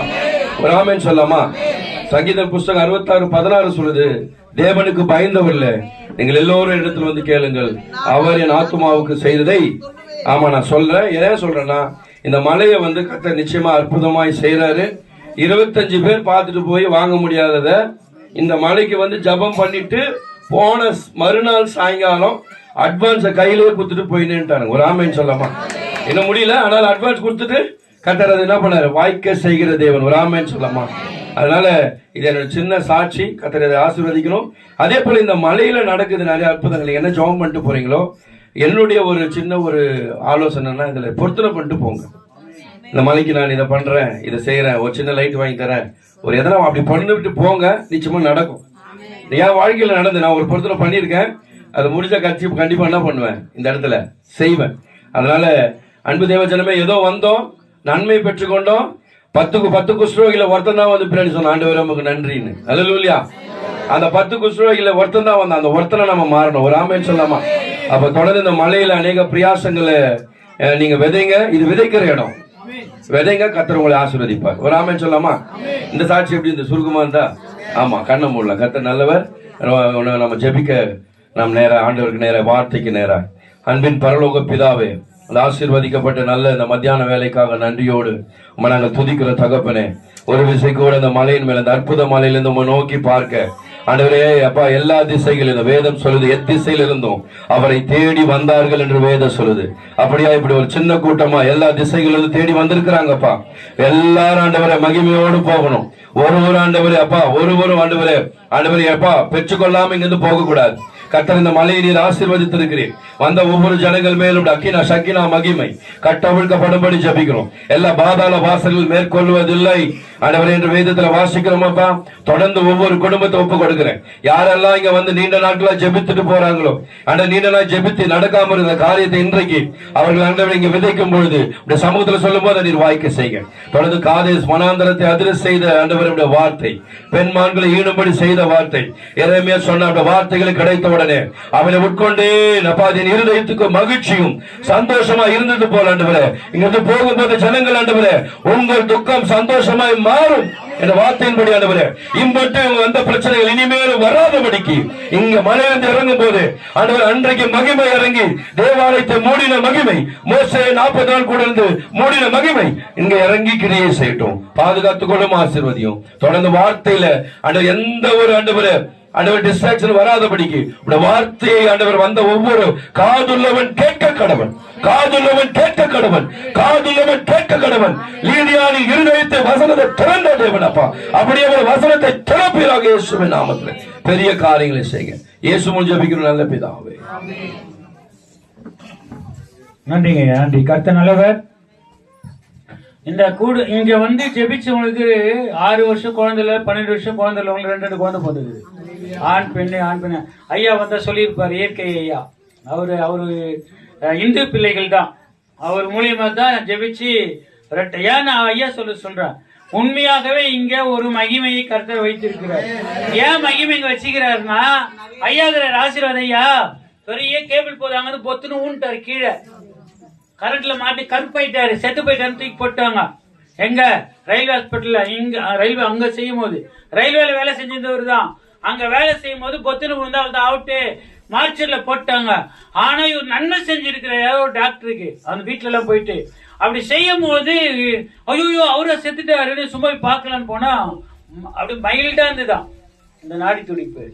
ஒரு ஆமேன் சொல்லாமா. சங்கீத புஸ்தகம் 66:16 சொல்லுது, தேவனுக்கு பயந்தவர்ல நீங்கள் எல்லோரும் இடத்துல வந்து கேளுங்கள், அவர் என் ஆத்துமாவுக்கு செய்ததை. ஆமா, நான் சொல்றேன். ஏன் சொல்றேன்னா, இந்த மலையை வந்து கர்த்தர் நிச்சயமா அற்புதமாய் செய்யறாரு. 25 பேர் பார்த்துட்டு போய் வாங்க முடியாதத இந்த மலைக்கு வந்து ஜபம் பண்ணிட்டு போன மறுநாள் சாயங்காலம் அட்வான்ஸ கையிலேயே கொடுத்துட்டு போயின்னு ஒரு ஆமேன்னு சொல்லாமா. என்ன முடியல, ஆனால் அட்வான்ஸ் கொடுத்துட்டு கர்த்தர் அது என்ன பண்ணாரு, வாய்க்க செய்கிற தேவன். ஒரு ஆமேன்னு சொல்லாமா. அதனால இது என்னோட சின்ன சாட்சி. கர்த்தர் அதை ஆசீர்வதிக்கணும். அதே போல இந்த மலையில நடக்குது நிறைய அற்புதங்கள். என்ன ஜெபம் பண்ணிட்டு போறீங்களோ, என்னுடைய ஒரு சின்ன ஒரு ஆலோசனைன்னா இதுல பொருத்தனை பண்ணிட்டு போங்க. இந்த மலைக்கு நான் இதை பண்றேன், இதை செய்யறேன், ஒரு சின்ன லைட் வாங்கி தரேன், ஒரு எதனா அப்படி பண்ணிவிட்டு போங்க, நிச்சயமா நடக்கும். என் வாழ்க்கையில நடந்து நான் ஒரு பொருத்தனை பண்ணியிருக்கேன். அது முடிஞ்ச கண்டிப்பா என்ன பண்ணுவேன், இந்த இடத்துல செய்வேன். அதனால அன்பு தேவஜனமே, ஏதோ வந்தோம், நன்மை பெற்றுக்கொண்டோம். 10க்கு 10 குஷ்ரோகில ஒருத்தன் தான் வந்து பின்னாடி சொன்ன ஆண்டவரே நமக்கு நன்றின்னு. அல்லேலூயா. அந்த 10 குஷ்ரோகில ஒருத்தன் தான் வந்தான். அந்த ஒருத்தனை நம்ம மாறணும். ஒரு ஆமேன்னு சொல்லாமா. அப்ப தொடர்ந்து இந்த மலையில அநேக பிரயாசங்களை நீங்க விதைங்க. இது விதைக்கிற இடம். விதைங்க, கர்த்தர் உங்களை ஆசீர்வதிப்பார். ஒரு ஆமேன்னு சொல்லாமா. இந்த சாட்சி எப்படி இந்த சுருக்கமா இருந்தா, ஆமா, கண்ண மூடலாம். கர்த்தர் நல்லவர். நம்ம ஜெபிக்க நாம் நேரா ஆண்டவருக்கு நேர, வார்த்தைக்கு நேரா. அன்பின் பரலோக பிதாவே, அந்த ஆசீர்வதிக்கப்பட்ட நல்ல இந்த மத்தியான வேலைக்காக நன்றியோடு நாங்கள் துதிக்கிற தகப்பனே, ஒரு விசை கூட இந்த மலையின் மேல, இந்த அற்புத மலையிலிருந்து நம்ம நோக்கி பார்க்க ஆண்டவரே அப்பா, எல்லா திசைகளிலும் வேதம் சொல்லுது, எத்திசையில் இருந்தும் அவரை தேடி வந்தார்கள் என்று வேதம் சொல்லுது. அப்படியா இப்படி ஒரு சின்ன கூட்டமா எல்லா திசைகளிலும் தேடி வந்திருக்கிறாங்கப்பா. எல்லாரும் ஆண்டவரை மகிமையோடு போகணும். ஒரு ஆண்டவரே அப்பா, ஒரு ஆண்டவரே அப்பா பெற்றுக்கொள்ளாம இங்கிருந்து போக கூடாது. கர்த்தர் இந்த மலையை நீர் ஆசீர்வதித்திருக்கிறீர். வந்த ஒவ்வொரு ஜனங்கள் மேலும் அக்கினா சக்கினா மகிமை கட்டவிழ்க்கப்படும்படி ஜபிக்கிறோம். எல்லா பாதாள வாசல்கள் மேற்கொள்வதில்லை ஆண்டவரே என்று வேதத்துல வாசிக்கிறோமாப்பா. தொடர்ந்து ஒவ்வொரு குடும்பத்தை ஒப்பு கொடுக்கிறேன். யாரெல்லாம் இங்க வந்து நீண்ட நாட்களா ஜெபித்துட்டு போறாங்களோ, அந்த நீண்ட நாள் ஜெபித்து நடக்காம இருந்த காரியத்தை இன்றைக்கு அவர்கள் ஆண்டவரை இங்க விதைக்கும் பொழுது இந்த சமூகத்துல சொல்லும் போது நீர் வாய்க்க செய்ய. தொடர்ந்து காதேஸ் மனாந்தரத்தை அதிர செய்த ஆண்டவருடைய வார்த்தை, பெண்மான்களை ஈடுபடி செய்த வார்த்தை, எரேமியா சொன்ன அந்த வார்த்தைகளை கிடைத்த உடனே அவனை உட்கொண்டே நபாதின் இருதயத்துக்கு மகிழ்ச்சியும் சந்தோஷமா இருந்தது போல ஆண்டவரே, இங்கிருந்து போகும்போது ஜனங்கள் ஆண்டவரே உங்கள் துக்கம் சந்தோஷமாய் மாறும் என்ற வார்த்தையின்படி ஆண்டவரே, இம்பட்டு வந்த பிரச்சனைகள் இனிமேலும் வராதபடிக்கு இங்க மலையிலிருந்து இறங்கும் போது ஆண்டவர் அன்றைக்கு மகிமை இறங்கி தேவாலயத்தை மூடின மகிமை, மோசே 40 நாள் கூட இருந்து மூடின மகிமை இங்க இறங்கி கிரியை செய்யட்டும். பாதுகாத்துக் கொள்ளும், ஆசீர்வதியும். தொடர்ந்து வார்த்தையில ஆண்டவர் எந்த ஒரு ஆண்டவர் டிஸ்ட்ராக்ஷன் வராதபடிக்கு வார்த்தையை ஆண்டவர் வந்த ஒவ்வொரு காதுள்ளவன் கேட்க கடவன், காதுள்ளவன் கேட்க கடவன், காதுள்ளவன் கேட்க கடவன். லீதியானின் இருதயத்தை வசனத்தை திறந்த தேவன் அப்பா, அப்படியே வசனத்தை திறப்பீராக இயேசுவின் நாமத்தில் பெரிய காரியங்களை செய்ய. இயேசு மூலம் ஜெபிக்கிறோம் நல்ல பிதாவே. நன்றிங்க, நன்றி. கர்த்தர் நல்லவர். இந்த கூடு இங்க வந்து ஜெபிச்சவங்களுக்கு 6 வருஷம் குழந்தைல, 12 வருஷம் குழந்தைல, 2 குழந்தை போகுது. ஆண் பெண்ணு. ஐயா வந்தா சொல்லியிருப்பார், இயற்கை ஐயா. அவரு இந்து பிள்ளைகள் தான். அவர் மூலியமா தான் ஜெபிச்சு ஏன் நான் ஐயா சொல்றேன், உண்மையாகவே இங்க ஒரு மகிமையை கர்த்தர் வைத்திருக்கிறார். ஏன் மகிமை இங்க வச்சுக்கிறாருன்னா, ஐயா ஆசீர்வாதம். ஐயா பெரிய கேபிள் போதாங்க பொத்துன்னு ஊன்ட்டாரு, கீழே கரண்ட்ல மாட்டி கருப்பாயிட்டாரு, செத்து போயிட்டாரு, தூக்கி போட்டாங்க. எங்க ரயில்வே ஹாஸ்பிட்டல்ல, இங்க ரயில்வே அங்க செய்யும் போது, ரயில்வேல வேலை செஞ்சிருந்தவர் தான். அங்க வேலை செய்யும் போது பொத்துன்னு விழுந்தா அவள் அவுட்டு மார்ச்சர்ல போட்டாங்க. ஆனா இவர் நன்மை செஞ்சிருக்கிற யாரோ டாக்டருக்கு அந்த வீட்டுல எல்லாம் போயிட்டு அப்படி செய்யும் போது, ஐயோ அவரை செத்துட்டாரு, சும்மா பார்க்கலான்னு போனா அப்படி மைல்டா இருந்துதான் இந்த நாடி துடிப்பு.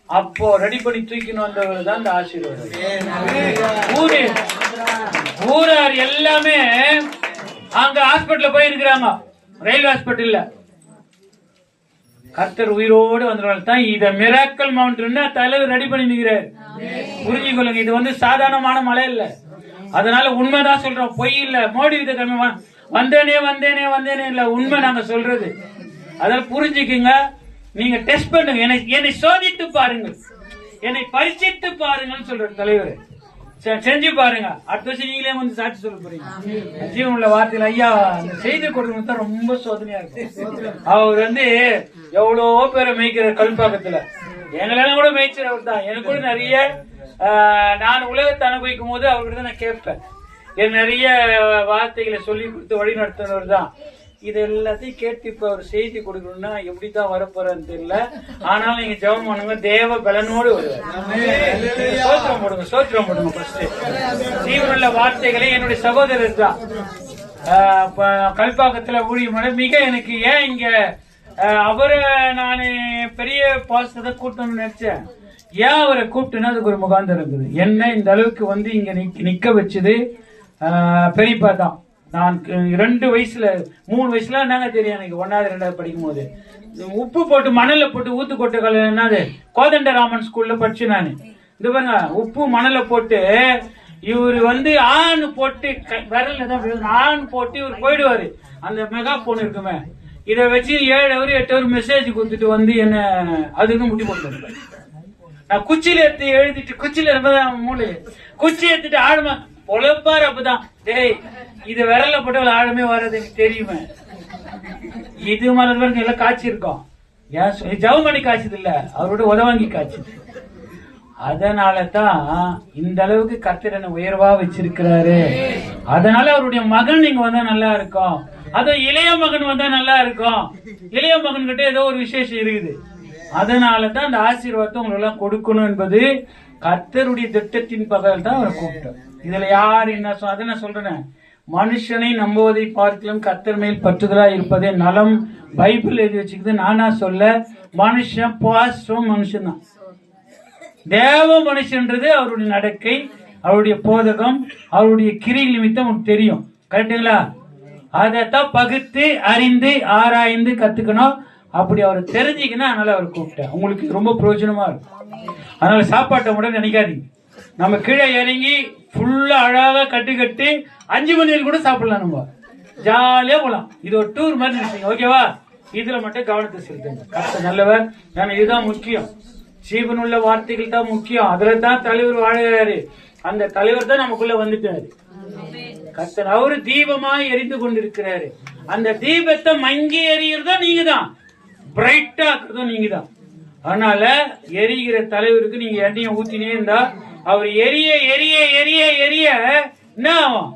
அப்போ ரெடி பண்ணி தூக்கின்னு வந்தவர் தான் இந்த ஆசீர்வாதம். ஊரார் எல்லாமே அங்க ஹாஸ்பிட்டல் போயிருக்கிறாங்க, ரயில்வே ஹாஸ்பிட்டல்ல. கர்த்தர் உயிரோடு வந்தவர்கள் தான் இத மிராக்கல் மவுண்டன் தலைவர் ரெடி பண்ணி நிற்கிறார். புரிஞ்சுக்கொள்ளுங்க, இது வந்து சாதாரணமான மலை இல்ல. அதனால உண்மைதான் சொல்றோம், பொய் இல்ல. மோடி வித கம்மி வந்தேனே இல்ல, உண்மை நாங்க சொல்றது. அதனால புரிஞ்சுக்குங்க. நீங்க டெஸ்ட் பண்ணுங்க, என்னை சோதித்து பாருங்கள், என்னை பரிசித்து பாருங்கன்னு சொல்ற தலைவர். செஞ்சு பாருங்க, அடுத்த வருஷம் நீங்களே வந்து சாட்சி சொல்ல போறீங்க. ஜீவன் உள்ள வார்த்தையில் ஐயா செய்தி கொடுக்கணும் தான் ரொம்ப சோதனையா இருக்கு. அவர் வந்து எவ்வளோ பேரை மேய்க்கிற கல்பாக்கத்துல, எங்களெல்லாம் கூட மேய்ச்சவர் தான். எனக்கு கூட நிறைய நான் உலகத்தை அனுபவிக்கும் போது அவர்கிட்ட நான் கேட்பேன். எனக்கு நிறைய வார்த்தைகளை சொல்லி கொடுத்து வழி நடத்தினவர் தான். இது எல்லாத்தையும் கேட்டு இப்ப ஒரு செய்தி கொடுக்கணும்னா எப்படித்தான் வரப்போறன்னு தெரியல. ஆனாலும் நீங்க ஜெபம் பண்ணுங்க, தேவ பலனோடு வருவார். சோத்திரம் போடுங்க. ஃபர்ஸ்ட் ஜீவனுள்ள வார்த்தைகளை என்னுடைய சகோதரர் தான் கல்பாக்கத்துல ஊழியம் மிக எனக்கு ஏன் இங்க அவரை நான் பெரிய பாஸ்டரை கூட்டணும்னு நினைச்சேன். ஏன் அவரை கூப்பிட்டுன்னா அதுக்கு ஒரு முகாந்தரம் இருக்குது. என்ன இந்த அளவுக்கு வந்து இங்க நிக்க வச்சது பெரியப்பா தான். நான் 3 வயசுல என்னங்க தெரியும் எனக்கு, 1வது 2வது படிக்கும் போது உப்பு போட்டு மணல்ல போட்டு ஊத்து கொட்ட என்னது கோதண்டராமன் ஸ்கூல்ல படிச்சு நான். இந்த பாருங்க, உப்பு மணல்ல போட்டு இவரு வந்து ஆண் போட்டு விரல்ல தான் ஆண் போட்டு இவர் போயிடுவாரு. அந்த மெகா போன் இருக்குமே, இதை வச்சு 7 hour 8 hour மெசேஜ் கொடுத்துட்டு வந்து என்ன அதுக்கு முட்டி போட்டு நான் குச்சியில எடுத்து எழுதிட்டு குச்சியில இருப்பதான் மூளை குச்சி எடுத்துட்டு ஆடுமா பொழப்பாரு. அப்பதான் டேய் இது விரல்ல போட்டு ஆழமே வர்றது எனக்கு தெரியுமே. இது மாதிரி எல்லாம் காய்ச்சி இருக்கோம். ஏன் ஜவுமணி காய்ச்சது இல்ல, அவரோட உதவாங்கி காய்ச்சது. அதனாலதான் இந்த அளவுக்கு கர்த்தர் என்ன உயர்வா வச்சிருக்கிறாரு. அதனால அவருடைய மகன் இங்க வந்தா நல்லா இருக்கும். அதுவும் இளைய மகன் வந்தா நல்லா இருக்கும். இளைய மகன் கிட்ட ஏதோ ஒரு விசேஷம் இருக்குது. அதனாலதான் அந்த ஆசீர்வாதத்தை உங்களுக்கு எல்லாம் கொடுக்கணும் என்பது கர்த்தருடைய திட்டத்தின் பகல் தான் அவரை கூப்பிட்டோம். இதுல யாரு என்ன அதை நான் சொல்றேன், மனுஷனை நம்புவதை பார்க்கலாம் கர்த்தர் மேல் பற்றுதலா இருப்பதே நலம். பைபிள் எழுதி வச்சுக்குது, நானா சொல்ல. மனுஷன் பாஸ்டும் மனுஷன் தான். தேவ மனுஷன்றது அவருடைய நடக்கை, அவருடைய போதகம், அவருடைய கிரி நிமித்தம் உங்களுக்கு தெரியும். கரெக்டுங்களா? அதைத்தான் பகுத்து அறிந்து ஆராய்ந்து கத்துக்கணும். அப்படி அவரை தெரிஞ்சுக்கணும். அதனால அவர் கூப்பிட்டேன். உங்களுக்கு ரொம்ப பிரயோஜனமா இருக்கும். அதனால சாப்பாட்டை கூட நினைக்காதீங்க. நம்ம கீழே இறங்கி ஃபுல்லா அழகா கட்டி 5 மணியில் கூட சாப்பிடலாம். நம்ம ஜாலியா போலாம். இது ஒரு டூர் மாதிரி நினைச்சீங்க. ஓகேவா? இதுல மட்டும் கவனத்தை செலுத்துங்க. கர்த்தர் நல்லவர். ஏன்னா இதுதான் முக்கியம். ஜீவனுள்ள வார்த்தைகள் தான் முக்கியம். அதுல தான் தலைவர் வாழுகிறாரு. அந்த தலைவர் தான் நமக்குள்ள வந்துட்டாரு. கர்த்தர் அவரு தீபமாய் எரிந்து கொண்டிருக்கிறாரு. அந்த தீபத்தை மங்கி எரிகிறதோ நீங்க தான், பிரைட்டா இருக்கிறதும் நீங்க தான். அதனால எரிகிற தலைவருக்கு நீங்க எண்ணெயை ஊத்தினே இருந்தா அவர் எரிய எரிய எரிய எரிய என்ன ஆகும்?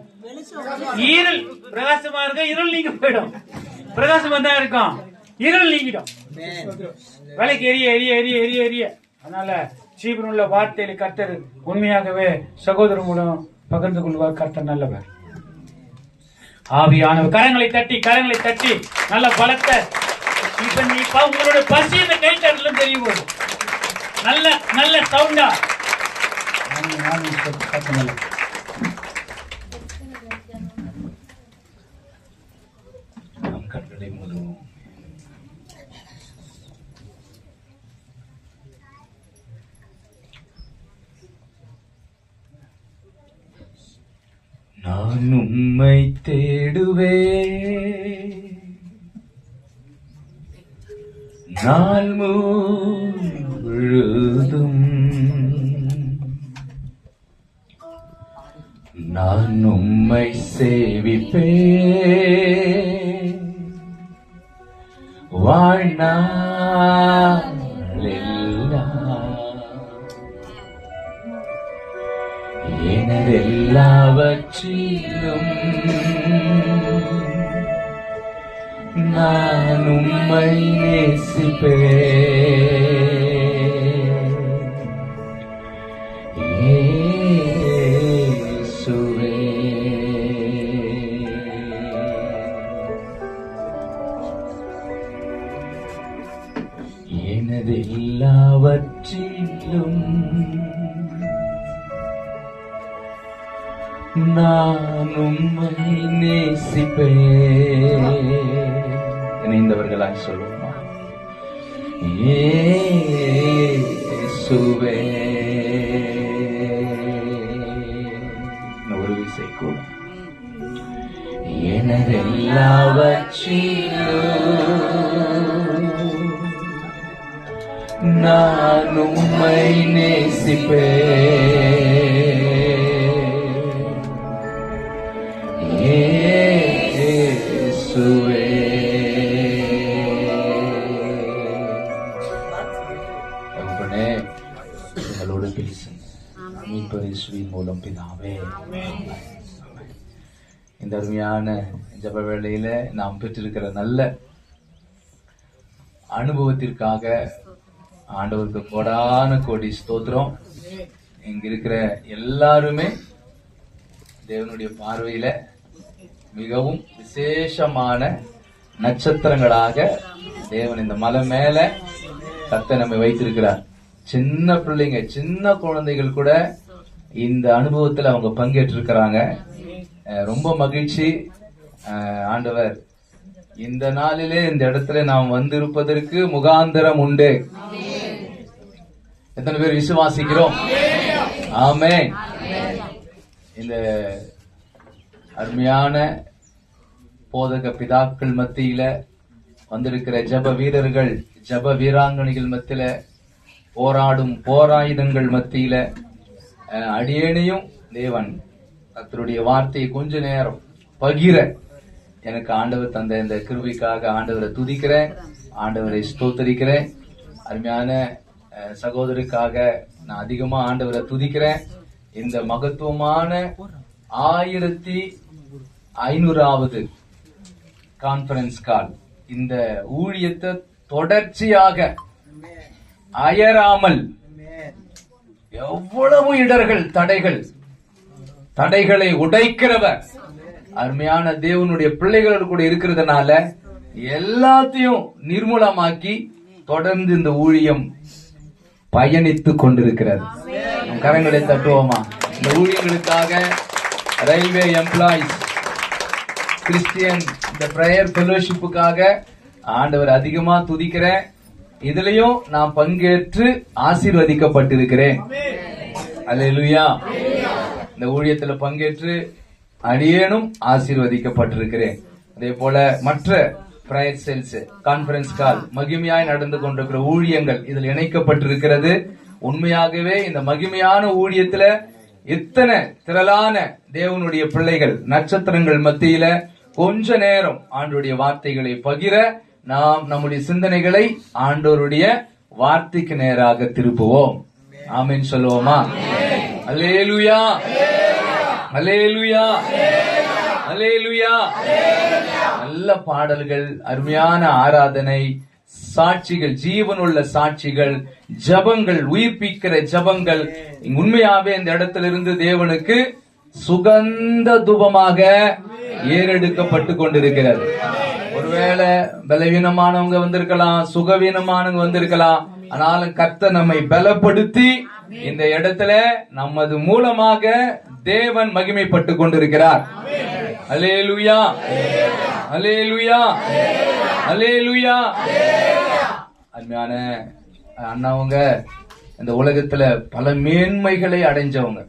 இருள் பிரகாசமா இருக்க இருள் நீங்க போயிடும். பிரகாசமா தான் இருக்கும், இருள் நீங்கிடும். வேலைக்கு எரிய எரிய எரிய எரிய எரிய. அதனால ஜீவனுள்ள வார்த்தையில கர்த்தர் உண்மையாகவே சகோதரர் மூலம் பகிர்ந்து கொள்வார். கர்த்தர் நல்லவர். ஆவியானவர் கரங்களை தட்டி நல்ல பலத்தை இப்ப நீ உங்களோட பசி இந்த கை தட்டல தெரியும் போது நல்ல நல்ல சவுண்டா கட்டளை மூலம் நான் உம்மை தேடுவே நாள் முழுதும், நான் உம்மை சேவிப்பே வாழ்நாளெல்லாம், எனதெல்லாவற்றிலும் நான் உம்மை நேசிப்பே. இயேசுவே எனதெல்லாவற்றிலும் நான் உம்மை நேசிப்பே. இணைந்தவர்களாய் சொல்லுமா? இயேசுவே. ஒரு விசை கூட எனதெல்லாவற்றிலும் நான் உம்மை நேசிப்பே. இயேசுவே. தகப்பனே, எங்களோடு பேசுங்க. மீட்பர் இயேசுவின் மூலம் பிதாவே. இந்த அருமையான ஜெப வேளையில நாம் பெற்றிருக்கிற நல்ல அனுபவத்திற்காக ஆண்டவருக்கு கோடான கோடி ஸ்தோத்திரம். இங்க இருக்கிற எல்லாருமே தேவனுடைய பார்வையில மிகவும் விசேஷமான நட்சத்திரங்களாக தேவன் இந்த மலை மேல கர்த்தர் நம்மை வைத்திருக்கிறார். சின்ன பிள்ளைங்க, சின்ன குழந்தைகள் கூட இந்த அனுபவத்துல அவங்க பங்கேற்று இருக்கிறாங்க. ரொம்ப மகிழ்ச்சி. ஆண்டவர் இந்த நாளிலே இந்த இடத்துல நாம் வந்திருப்பதற்கு முகாந்திரம் உண்டு. எத்தனை பேர் விசுவாசிக்கிறோம்? ஆமென். இந்த அருமையான போதக பிதாக்கள் மத்தியில வந்திருக்கிற ஜப வீரர்கள், ஜப வீராங்கனைகள் மத்தியில, போராடும் போராயுதங்கள் மத்தியில அடியேனையும் தேவன் கர்த்தருடைய வார்த்தையை கொஞ்ச நேரம் பகிர எனக்கு ஆண்டவர் தந்த இந்த கிருபைக்காக ஆண்டவரை துதிக்கிறேன், ஆண்டவரை ஸ்தோத்தரிக்கிறேன். அருமையான சகோதரிக்காக நான் அதிகமா ஆண்டவரை துதிக்கிறேன். இந்த மகத்துவமான 1500வது கான்பரன்ஸ் கால், இந்த ஊழியத்தை தொடர்ச்சியாக அயராமல் எவ்வளவு இடர்கள், தடைகளை உடைக்கிறவர் அருமையான தேவனுடைய பிள்ளைகளோடு கூட இருக்கிறதுனால எல்லாத்தையும் நிர்மூலமாக்கி தொடர்ந்து இந்த ஊழியம் பயணித்துக் கொண்டிருக்கிறது. கரங்களை தட்டுவோமா? இந்த ஊழியர்களுக்காக ரயில்வே எம்ப்ளாயிஸ், கிறிஸ்டியன் இந்த பிரேயர் ஃபெலோஷிப்புக்காக ஆண்டவர் அதிகமா துதிக்கிறேன். இதுலயும் நான் பங்கேற்று ஆசீர்வதிக்கப்பட்டிருக்கிறேன். அல்லேலூயா. இந்த ஊழியத்துல பங்கேற்று அடியேனும் ஆசீர்வதிக்கப்பட்டிருக்கிறேன். அதே போல மற்ற பிரேயர் செல்ஸ், கான்பரன்ஸ் கால், மகிமையாய் நடந்து கொண்டிருக்கிற ஊழியங்கள் இதில் இணைக்கப்பட்டிருக்கிறது. உண்மையாகவே இந்த மகிமையான ஊழியத்துல இத்தனை திரளான தேவனுடைய பிள்ளைகள் நட்சத்திரங்கள் மத்தியில கொஞ்ச நேரம் ஆண்டவருடைய வார்த்தைகளை பகிர நாம் நம்முடைய சிந்தனைகளை ஆண்டவருடைய வார்த்தைக்கு நேராக திருப்புவோம். ஆமென் சொல்லுவோமா? அல்லேலூயா, அல்லேலூயா, அல்லேலூயா. நல்ல பாடல்கள், அருமையான ஆராதனை, சாட்சிகள், ஜீவனுள்ள சாட்சிகள், ஜபங்கள், உயிர்ப்பிக்கிற ஜபங்கள் உண்மையாவே இந்த இடத்திலிருந்து தேவனுக்கு சுகந்த தூபமாக ஏறெடுக்கப்பட்டு கொண்டிருக்கிறது. ஒருவேளை பலவீனமானவங்க வந்திருக்கலாம், சுகவீனமானவங்க வந்திருக்கலாம். ஆனாலும் கர்த்தர் நம்மை பலப்படுத்தி இந்த இடத்துல நமது மூலமாக தேவன் மகிமைப்பட்டு கொண்டிருக்கிறார். அல்லேலூயா, அல்லேலூயா, அல்லேலூயா. அருமையான அண்ணாவங்க இந்த உலகத்துல பல மேன்மைகளை அடைஞ்சவங்க.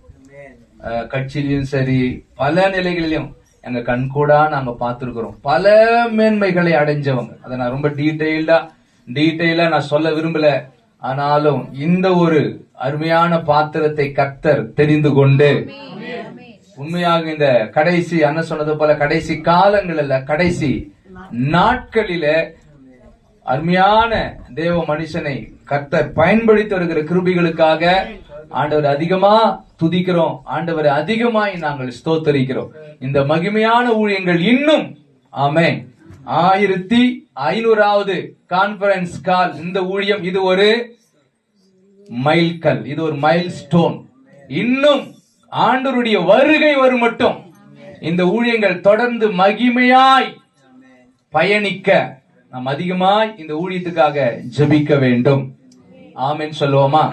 கட்சியிலும் சரி, பல நிலைகளிலும் எங்க கண்கூடா நாங்க பார்த்திருக்கிறோம். பல மேன்மைகளை அடைஞ்சவங்க. அதை நான் ரொம்ப டீட்டெயிலா நான் சொல்ல விரும்பல. ஆனாலும் இந்த ஒரு அருமையான பாத்திரத்தை கர்த்தர் தெரிந்து கொண்டு உண்மையாக இந்த கடைசி அண்ணன் சொன்னது போல கடைசி காலங்களில், கடைசி நாட்களில அருமையான தேவ மனுஷனை கர்த்தர் பயன்படுத்தி வருகிற கிருபைகளுக்காக ஆண்டவர் அதிகமா துதிக்கிறோம். ஆண்டவரை அதிகமாய் நாங்கள் ஸ்தோத்தரிக்கிறோம். இந்த மகிமையான ஊழியங்கள் இன்னும் ஆமென் 1500வது கான்பரன்ஸ் கால், இந்த ஊழியம் இது ஒரு மைல்கல், இது ஒரு மைல் ஸ்டோன். இன்னும் ஆண்டவருடைய வருகை வரும் மட்டும் இந்த ஊழியங்கள் தொடர்ந்து மகிமையாய் பயணிக்க நாம் அதிகமாய் இந்த ஊழியத்துக்காக ஜெபிக்க வேண்டும். ஆமென் சொல்லுவோமா?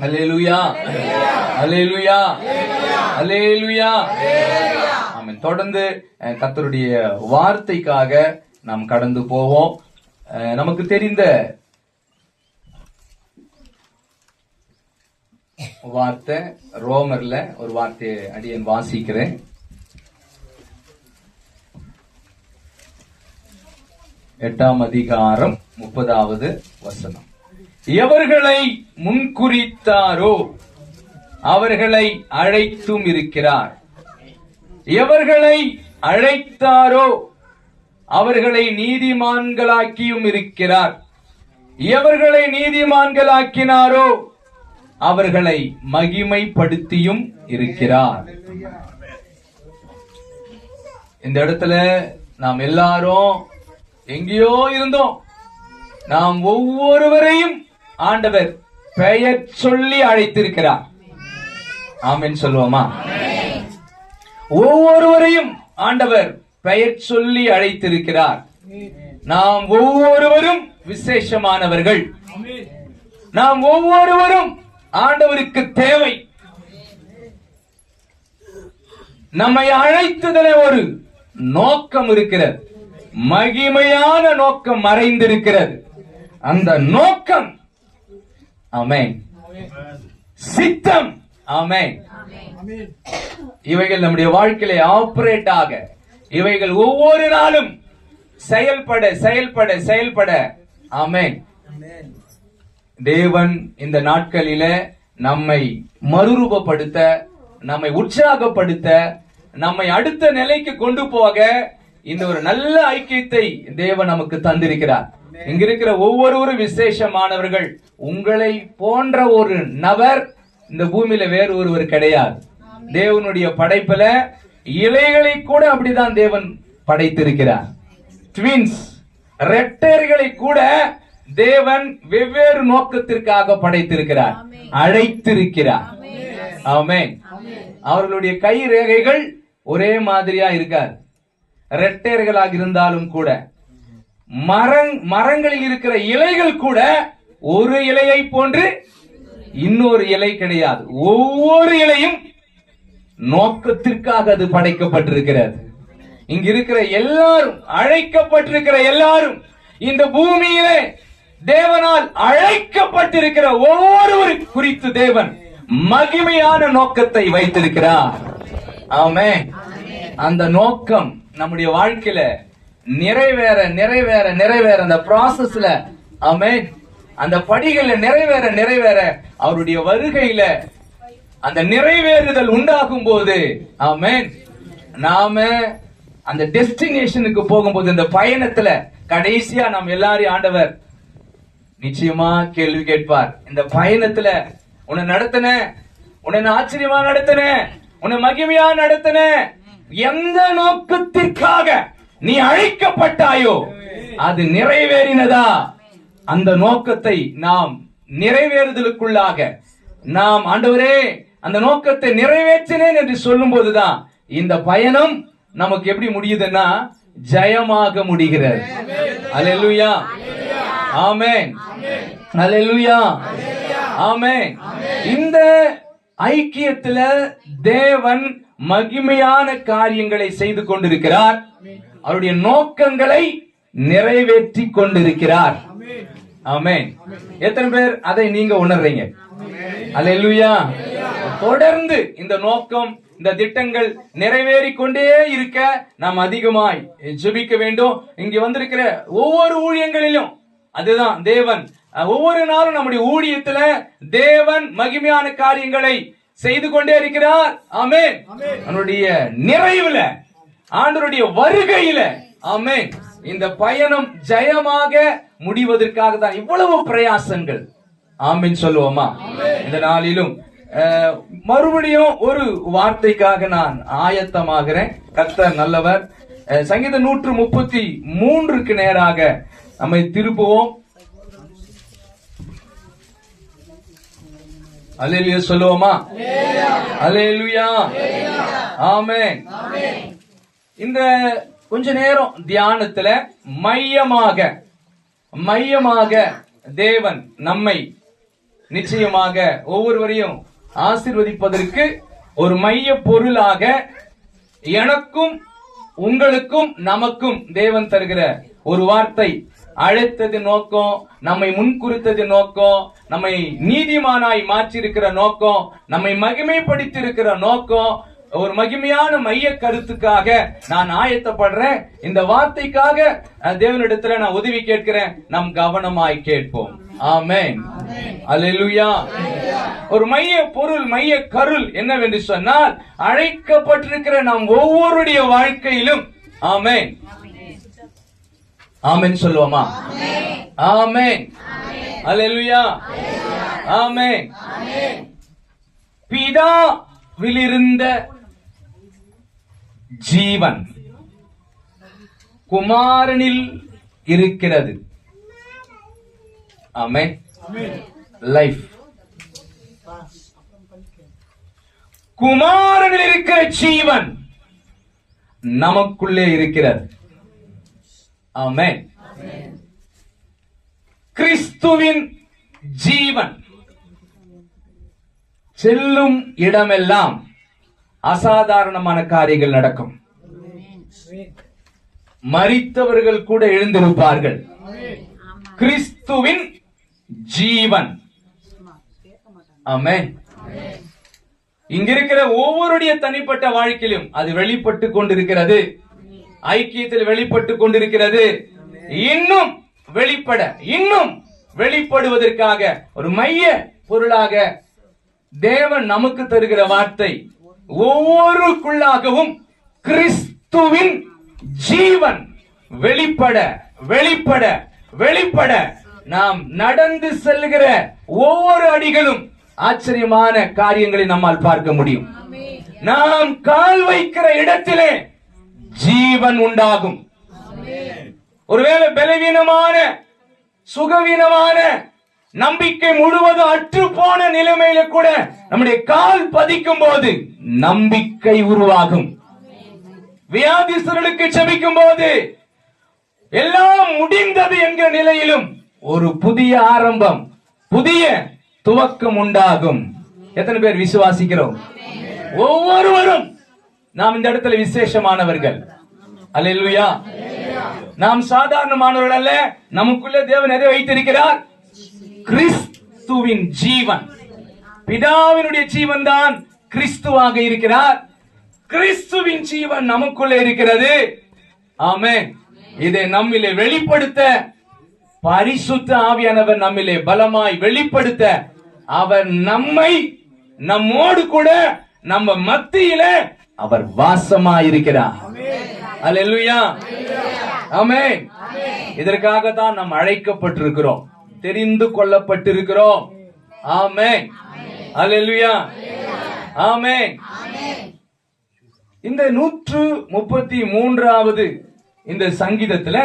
அல்லேலூயா, அல்லேலூயா, அல்லேலூயா. ஆமென். தொடர்ந்து கர்த்தருடைய வார்த்தைக்காக நாம் கடந்து போவோம். நமக்கு தெரிந்த வார்த்தை ரோமர்ல ஒரு வார்த்தையை அடியேன் வாசிக்கிறேன். 8ஆம் அதிகாரம் 30வது வசனம். எவர்களை முன்குறித்தாரோ அவர்களை அழைத்தும் இருக்கிறார், எவர்களை அழைத்தாரோ அவர்களை நீதிமான்களாக்கியும் இருக்கிறார், எவர்களை நீதிமான்களாக்கினாரோ அவர்களை மகிமைப்படுத்தியும் இருக்கிறார். இந்த இடத்துல நாம் எல்லாரும் எங்கேயோ இருந்தோம். நாம் ஒவ்வொருவரையும் ஆண்டவர் பெயர் சொல்லி அழைத்திருக்கிறார். ஆமென் சொல்லுவோமா? ஒவ்வொருவரையும் ஆண்டவர் பெயர் சொல்லி அழைத்திருக்கிறார். நாம் ஒவ்வொருவரும் விசேஷமானவர்கள். நாம் ஒவ்வொருவரும் ஆண்டவருக்கு தேவை. நம்மை அழைத்ததில் ஒரு நோக்கம் இருக்கிறது. மகிமையான நோக்கம் மறைந்திருக்கிறது. அந்த நோக்கம் ஆமென், சித்தம் ஆமென். இவைகள் நம்முடைய வாழ்க்கையில ஆபரேட் ஆக, இவைகள் ஒவ்வொரு நாளும் செயல்பட செயல்பட செயல்பட ஆமென். தேவன் இந்த நாட்களில நம்மை மறுரூபப்படுத்த, நம்மை உற்சாகப்படுத்த, நம்மை அடுத்த நிலைக்கு கொண்டு போக இந்த ஒரு நல்ல ஐக்கியத்தை தேவன் நமக்கு தந்திருக்கிறார். இங்க இருக்கிற ஒவ்வொருவரும் விசேஷமானவர்கள். உங்களை போன்ற ஒரு நபர் இந்த பூமியில வேறு ஒருவர் கிடையாது. தேவனுடைய படைப்புல இலைகளை கூட அப்படிதான் தேவன் படைத்திருக்கிறார். ட்வின்ஸ், ரெட்டையர்களை கூட தேவன் வெவ்வேறு நோக்கத்திற்காக படைத்திருக்கிறார், அழைத்திருக்கிறார். ஆமென். அவர்களுடைய கை ரேகைகள் ஒரே மாதிரியா இருக்காது. ரெட்டையர்களாக இருந்தாலும் கூட மரங்களில் இருக்கிற இலைகள் கூட ஒரு இலையை போன்று இன்னொரு இலை கிடையாது. ஒவ்வொரு இலையும் நோக்கத்திற்காக அது படைக்கப்பட்டிருக்கிறது. இங்க இருக்கிற எல்லாரும், அழைக்கப்பட்டிருக்கிற எல்லாரும், இந்த பூமியிலே தேவனால் அழைக்கப்பட்டிருக்கிற ஒவ்வொருவரு குறித்து தேவன் மகிமையான நோக்கத்தை வைத்திருக்கிறார். ஆமென். அந்த நோக்கம் நம்முடைய வாழ்க்கையில நிறைவேற நிறைவேற நிறைவேற, அந்த ப்ராசஸ்ல ஆமென், அந்த படிகளை நிறைவேற நிறைவேற, அவருடைய வருகையில அந்த நிறைவேறுதல் உண்டாகும் போது ஆமென், நாம அந்த டெஸ்டினேஷனுக்கு போகும்போது, இந்த பயணத்துல கடைசியா நாம் எல்லாரையும் ஆண்டவர் நிச்சயமா கேள்வி கேட்பார். இந்த பயணத்துல உன்னை நடத்தின, உன்னை ஆச்சரியமா நடத்தின, உன்னை மகிமையா நடத்தின, எந்த நோக்கத்திற்காக நீ அழைக்கப்பட்டாயோ அது நிறைவேறினதா? அந்த நோக்கத்தை நாம் நிறைவேறுதலுக்குள்ளாக நாம் ஆண்டவரே அந்த நோக்கத்தை நிறைவேற்றினேன் என்று சொல்லும் போதுதான் இந்த பயணம் நமக்கு எப்படி முடியுதுன்னா ஜெயமாக முடிகிறது. அல்லேலூயா, ஆமென், அல்லேலூயா, ஆமென். இந்த ஐக்கியத்துல தேவன் மகிமையான காரியங்களை செய்து கொண்டிருக்கிறார். அவருடைய நோக்கங்களை நிறைவேற்றி கொண்டிருக்கிறார். ஆமென். எத்தனை பேர் அதை நீங்க உணர்றீங்க? அல்லேலூயா. தொடர்ந்து இந்த நோக்கம், இந்த திட்டங்கள் நிறைவேறிக் கொண்டே இருக்க நாம் அதிகமாய் ஜெபிக்க வேண்டும். இங்க வந்திருக்கிற ஒவ்வொரு ஊழியங்களிலும் அதுதான் தேவன் ஒவ்வொரு நாளும் நம்முடைய ஊழியத்துல தேவன் மகிமையான காரியங்களை செய்து கொண்டே இருக்கிறார். ஆமென். அவருடைய நிறைவுல, ஆண்டவருடைய வருகையில ஆமென், இந்த பயணம் ஜெயமாக முடிவதற்காக தான் இவ்வளவு பிரயாசங்கள். ஆமென் சொல்லுவோமா? இந்த நாளிலும் மறுபடியும் ஒரு வார்த்தைக்காக நான் ஆயத்தமாகிறேன். கர்த்தர் நல்லவர். சங்கீதம் 133க்கு நேராக நம்மை திருப்புவோம். அல்லேலூயா சொல்லுவோமா? அல்லேலூயா, ஆமென். இந்த கொஞ்ச நேரம் தியானத்துல மையமாக தேவன் நம்மை நிச்சயமாக ஒவ்வொருவரையும் ஆசீர்வதிப்பதற்கு ஒரு மைய பொருளாக எனக்கும் உங்களுக்கும் நமக்கும் தேவன் தருகிற ஒரு வார்த்தை. அழைத்தது நோக்கம், நம்மை முன்குறித்தது நோக்கம், நம்மை நீதிமானாய் மாற்றிருக்கிற நோக்கம், நம்மை மகிமைப்படுத்தியிருக்கிற நோக்கம், ஒரு மகிமையான மைய கருத்துக்காக நான் ஆயத்தப்படுறேன். இந்த வார்த்தைக்காக தேவனிடத்துல நான் உதவி கேட்கிறேன். நாம் கவனமாய் கேட்போம். ஆமென், அல்லேலூயா. ஒரு மைய பொருள், மைய கருள் என்னவென்று சொன்னால், அழைக்கப்பட்டிருக்கிற நாம் ஒவ்வொருடைய வாழ்க்கையிலும் ஆமென், ஆமென் சொல்லுவோமா? ஆமென், அல்லேலூயா, ஆமென். பிதாவிலிருந்த ஜீவன் குமாரனில் இருக்கிறது. ஆமென். லைஃப் குமாரனில் இருக்கிற ஜீவன் நமக்குள்ளே இருக்கிறது. ஆமென். கிறிஸ்துவின் ஜீவன் செல்லும் இடமெல்லாம் அசாதாரணமான காரியங்கள் நடக்கும். மரித்தவர்கள் கூட எழுந்திருப்பார்கள். கிறிஸ்துவின் ஜீவன். ஆமென். இங்கிருக்கிற ஒவ்வொருடைய தனிப்பட்ட வாழ்க்கையிலும் அது வெளிப்பட்டு கொண்டிருக்கிறது. ஐக்கியத்தில் வெளிப்பட்டு கொண்டிருக்கிறது. இன்னும் வெளிப்படுவதற்காக ஒரு மைய பொருளாக தேவன் நமக்கு தருகிற வார்த்தை, ஒவ்வொருக்குள்ளாகவும் கிறிஸ்துவின் ஜீவன் வெளிப்பட வெளிப்பட வெளிப்பட நாம் நடந்து செல்கிற ஒவ்வொரு அடிகளும் ஆச்சரியமான காரியங்களை நம்மால் பார்க்க முடியும். நாம் கால் வைக்கிற இடத்திலே ஜீவன் உண்டாகும். ஒருவேளை பலவீனமான, சுகவீனமான, நம்பிக்கை முழுவதும் அற்று போன நிலைமையில கூட நம்முடைய கால் பதிக்கும் போது நம்பிக்கை உருவாகும். வியாதிஸ்தர்களுக்கு ஜெபிக்கும் போது எல்லாம் முடிந்தது என்கிற நிலையிலும் ஒரு புதிய ஆரம்பம், புதிய துவக்கம் உண்டாகும். எத்தனை பேர் விசுவாசிக்கிறோம்? ஒவ்வொருவரும் நாம் இந்த இடத்துல விசேஷமானவர்கள். அல்லேலூயா. நாம் சாதாரணமானவர்கள் அல்ல. நமக்குள்ளே தேவன் எதை வைத்திருக்கிறார்? கிறிஸ்துவின் ஜீவன். பிதாவினுடைய ஜீவன் தான் கிறிஸ்துவாக இருக்கிறார். கிறிஸ்துவின் ஜீவன் நமக்குள்ளே இருக்கிறது. ஆமென். இதை நம்மிலே வெளிப்படுத்த பரிசுத்த ஆவியானவர் நம்மிலே பலமாய் வெளிப்படுத்த அவர் நம்மோடு கூட நம்ம மத்தியில அவர் வாசமாயிருக்கிறார். அல்லேலூயா. ஆமென். இதற்காக தான் நாம் அழைக்கப்பட்டிருக்கிறோம், தெரிந்து கொள்ளப்பட்டிருக்கிறோம். ஆமென். அல்லேலூயா. ஆமென். இந்த 133வது இந்த சங்கீதத்துல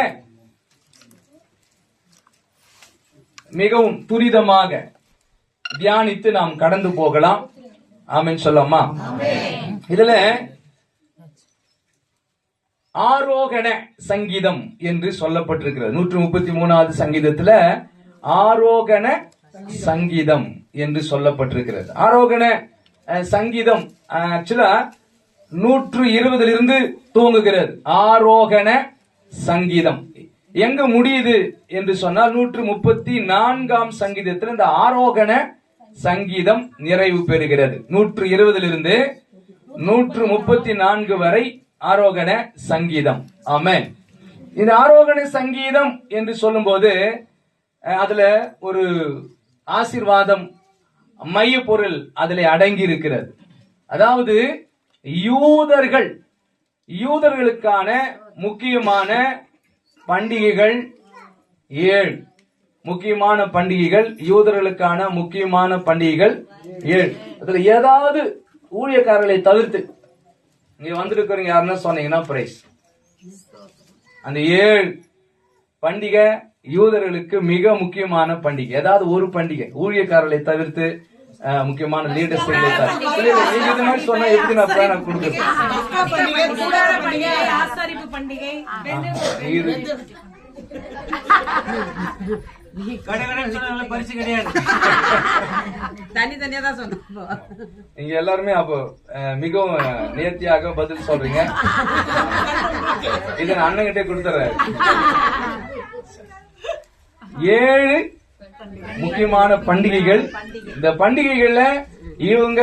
மிகவும் துரிதமாக தியானித்து நாம் கடந்து போகலாம். ஆமென் சொல்லமா? இதுல ஆரோகண சங்கீதம் என்று சொல்லப்பட்டிருக்கிறது. 133வது சங்கீதத்துல ஆரோகண சங்கீதம் என்று சொல்லப்பட்டிருக்கிறது. ஆரோகண சங்கீதம் ஆக்சுவலா 120 துவங்குகிறது. ஆரோகண சங்கீதம் எங்க முடியுது என்று சொன்னால் 134ஆம் சங்கீதத்தில் இந்த ஆரோகண சங்கீதம் நிறைவு பெறுகிறது. 120 134 வரை ஆரோகண சங்கீதம். ஆமென். இந்த ஆரோகண சங்கீதம் என்று சொல்லும் போது அதுல ஒரு ஆசீர்வாதம், மைய பொருள் அதில் அடங்கி இருக்கிறது. அதாவது யூதர்களுக்கான முக்கியமான பண்டிகைகள் 7. முக்கியமான பண்டிகைகள், யூதர்களுக்கான முக்கியமான பண்டிகைகள் 7. அதுல ஏதாவது ஊழியக்காரர்களை தவிர்த்து இங்க வந்திருக்கிறவங்க யாருன்னா சொன்னீங்கன்னா பிரைஸ். அந்த 7 பண்டிகை யூதர்களுக்கு மிக முக்கியமான பண்டிகை. ஏதாவது ஒரு பண்டிகை ஊழியக்காரர்களை தவிர்த்து முக்கியமான லீடர்ஸ் சொன்னா எப்படி நான் கொடுக்குறேன். பரிசு கிடையாது, தனித்தனியா தான் சொன்னோம். நீங்க எல்லாருமே அப்போ மிகவும் நேர்த்தியாக பதில் சொல்றீங்க. இதை அண்ணன் கிட்டே கொடுத்துறேன். 7 முக்கியமான பண்டிகைகள். இந்த பண்டிகைகள்ல இவங்க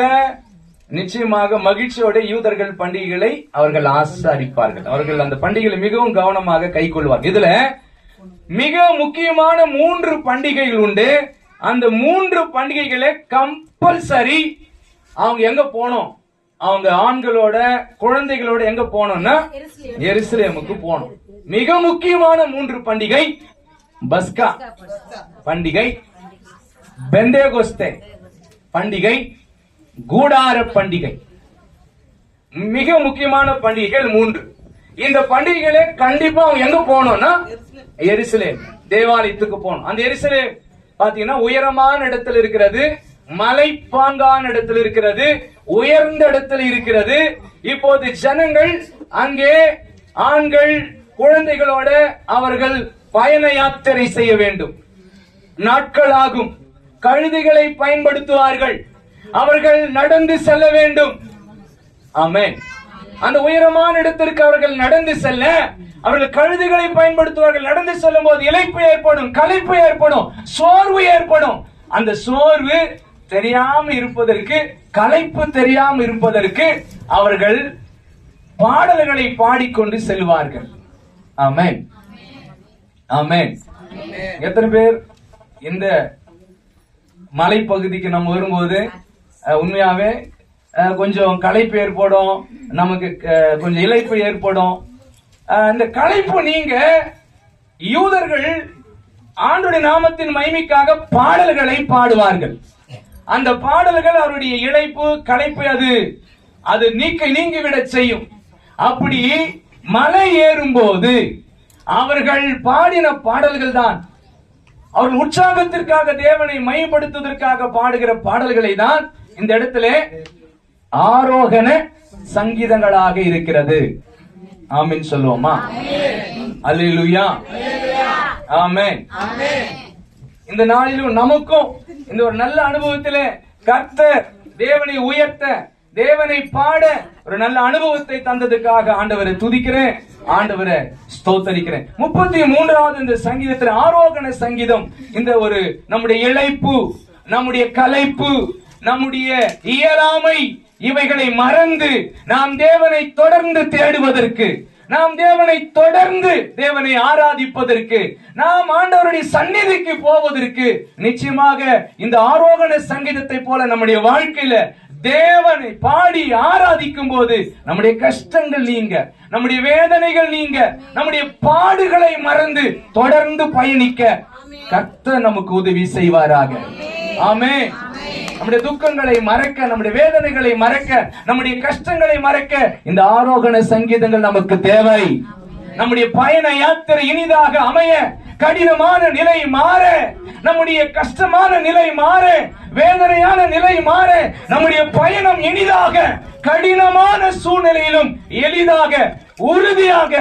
நிச்சயமாக மகிழ்ச்சியோட யூதர்கள் பண்டிகைகளை அவர்கள் ஆசரிப்பார்கள். அவர்கள் அந்த பண்டிகைகளை மிகவும் கவனமாக கை கொள்வார்கள். இதுல மிக முக்கியமான 3 பண்டிகைகள் உண்டு. அந்த 3 பண்டிகைகளை கம்பல்சரி அவங்க எங்க போனோம்? அவங்க ஆண்களோட குழந்தைகளோட எங்க போனோம்னா எருசலேமுக்கு போனோம். மிக முக்கியமான 3 பண்டிகை பஸ்கா பண்டிகை, பெந்தேகோஸ்தே பண்டிகை, கூடார பண்டிகை. மிக முக்கியமான பண்டிகைகள் 3. இந்த பண்டிகைகளை கண்டிப்பா அவங்க எங்க போனோம்னா எருசலேம் தேவாலயத்துக்கு போனோம். அந்த எருசலேம் பாத்தீங்கன்னா உயரமான இடத்துல இருக்கிறது, மலைப்பாங்கான இடத்துல இருக்கிறது, உயர்ந்த இடத்துல இருக்கிறது. இப்போது ஜனங்கள் அங்கே ஆண்கள் குழந்தைகளோட அவர்கள் பயண யாத்திரை செய்ய வேண்டும். நாட்களாகும். கழுதைகளை பயன்படுத்துவார்கள். அவர்கள் நடந்து செல்ல வேண்டும். ஆமென். அந்த உயரமான இடத்திற்கு அவர்கள் நடந்து செல்ல அவர்கள் கழுதைகளை பயன்படுத்துவார்கள். நடந்து செல்லும் போது இளைப்பு ஏற்படும், களைப்பு ஏற்படும், சோர்வு ஏற்படும். அந்த சோர்வு தெரியாம இருப்பதற்கு, களைப்பு தெரியாம இருப்பதற்கு அவர்கள் பாடல்களை பாடிக்கொண்டு செல்வார்கள். ஆமென், ஆமென். எத்தனை பேர் இந்த மலைப்பகுதிக்கு நம்ம வரும்போது உண்மையாவே கொஞ்சம் களைப்பு ஏற்படும், நமக்கு கொஞ்சம் இளைப்பு ஏற்படும். இந்த களைப்பு நீங்க யூதர்கள் ஆண்டுடைய நாமத்தின் மகிமைக்காக பாடல்களை பாடுவார்கள். அந்த பாடல்கள் அவருடைய இளைப்பு களைப்பு அது நீங்கிவிட செய்யும். அப்படி மலை ஏறும்போது அவர்கள் பாடின பாடல்கள் தான், அவர்கள் உற்சாகத்திற்காக தேவனை மையப்படுத்துவதற்காக பாடுகிற பாடல்களை தான் இந்த இடத்துல ஆரோகண சங்கீதங்களாக இருக்கிறது. ஆமென் சொல்லுவோமா? அல்லேலூயா, ஆமென். இந்த நாளிலும் நமக்கும் இந்த ஒரு நல்ல அனுபவத்திலே கர்த்தர் தேவனை உயர்த்த, தேவனை பாட ஒரு நல்ல அனுபவத்தை தந்ததுக்காக ஆண்டவரை துதிக்கிறேன், ஆண்டவரை ஸ்தோத்தரிக்கிறேன். 33வது இந்த சங்கீதத்தில் ஆரோகண சங்கீதம். இந்த ஒரு நம்முடைய இளைப்பு, நம்முடைய களைப்பு, நம்முடைய இயலாமை இவைகளை மறந்து நாம் தேவனை தொடர்ந்து தேடுவதற்கு, நாம் தேவனை தொடர்ந்து தேவனை ஆராதிப்பதற்கு, நாம் ஆண்டவருடைய சந்நிதிக்கு போவதற்கு நிச்சயமாக இந்த ஆரோகண சங்கீதத்தை போல நம்முடைய வாழ்க்கையில தேவனை பாடி ஆராதிக்கும் போது நம்முடைய கஷ்டங்கள் நீங்க, நம்முடைய வேதனைகள் நீங்க, நம்முடைய பாடுகளை மறந்து தொடர்ந்து பயணிக்க கர்த்தர் நமக்கு உதவி செய்வாராக. ஆமென். நம்முடைய துக்கங்களை மறக்க, நம்முடைய வேதனைகளை மறக்க, நம்முடைய கஷ்டங்களை மறக்க இந்த ஆரோகண சங்கீதங்கள் நமக்கு தேவை. நம்முடைய பயண யாத்திரை இனிதாக அமைய, கடினமான நிலை மாற, நம்முடைய கஷ்டமான நிலை மாற, வேதனையான நிலை மாற, நம்முடைய பயணம் இனிதாக, கடினமான சூழ்நிலையிலும் எளிதாக, உறுதியாக,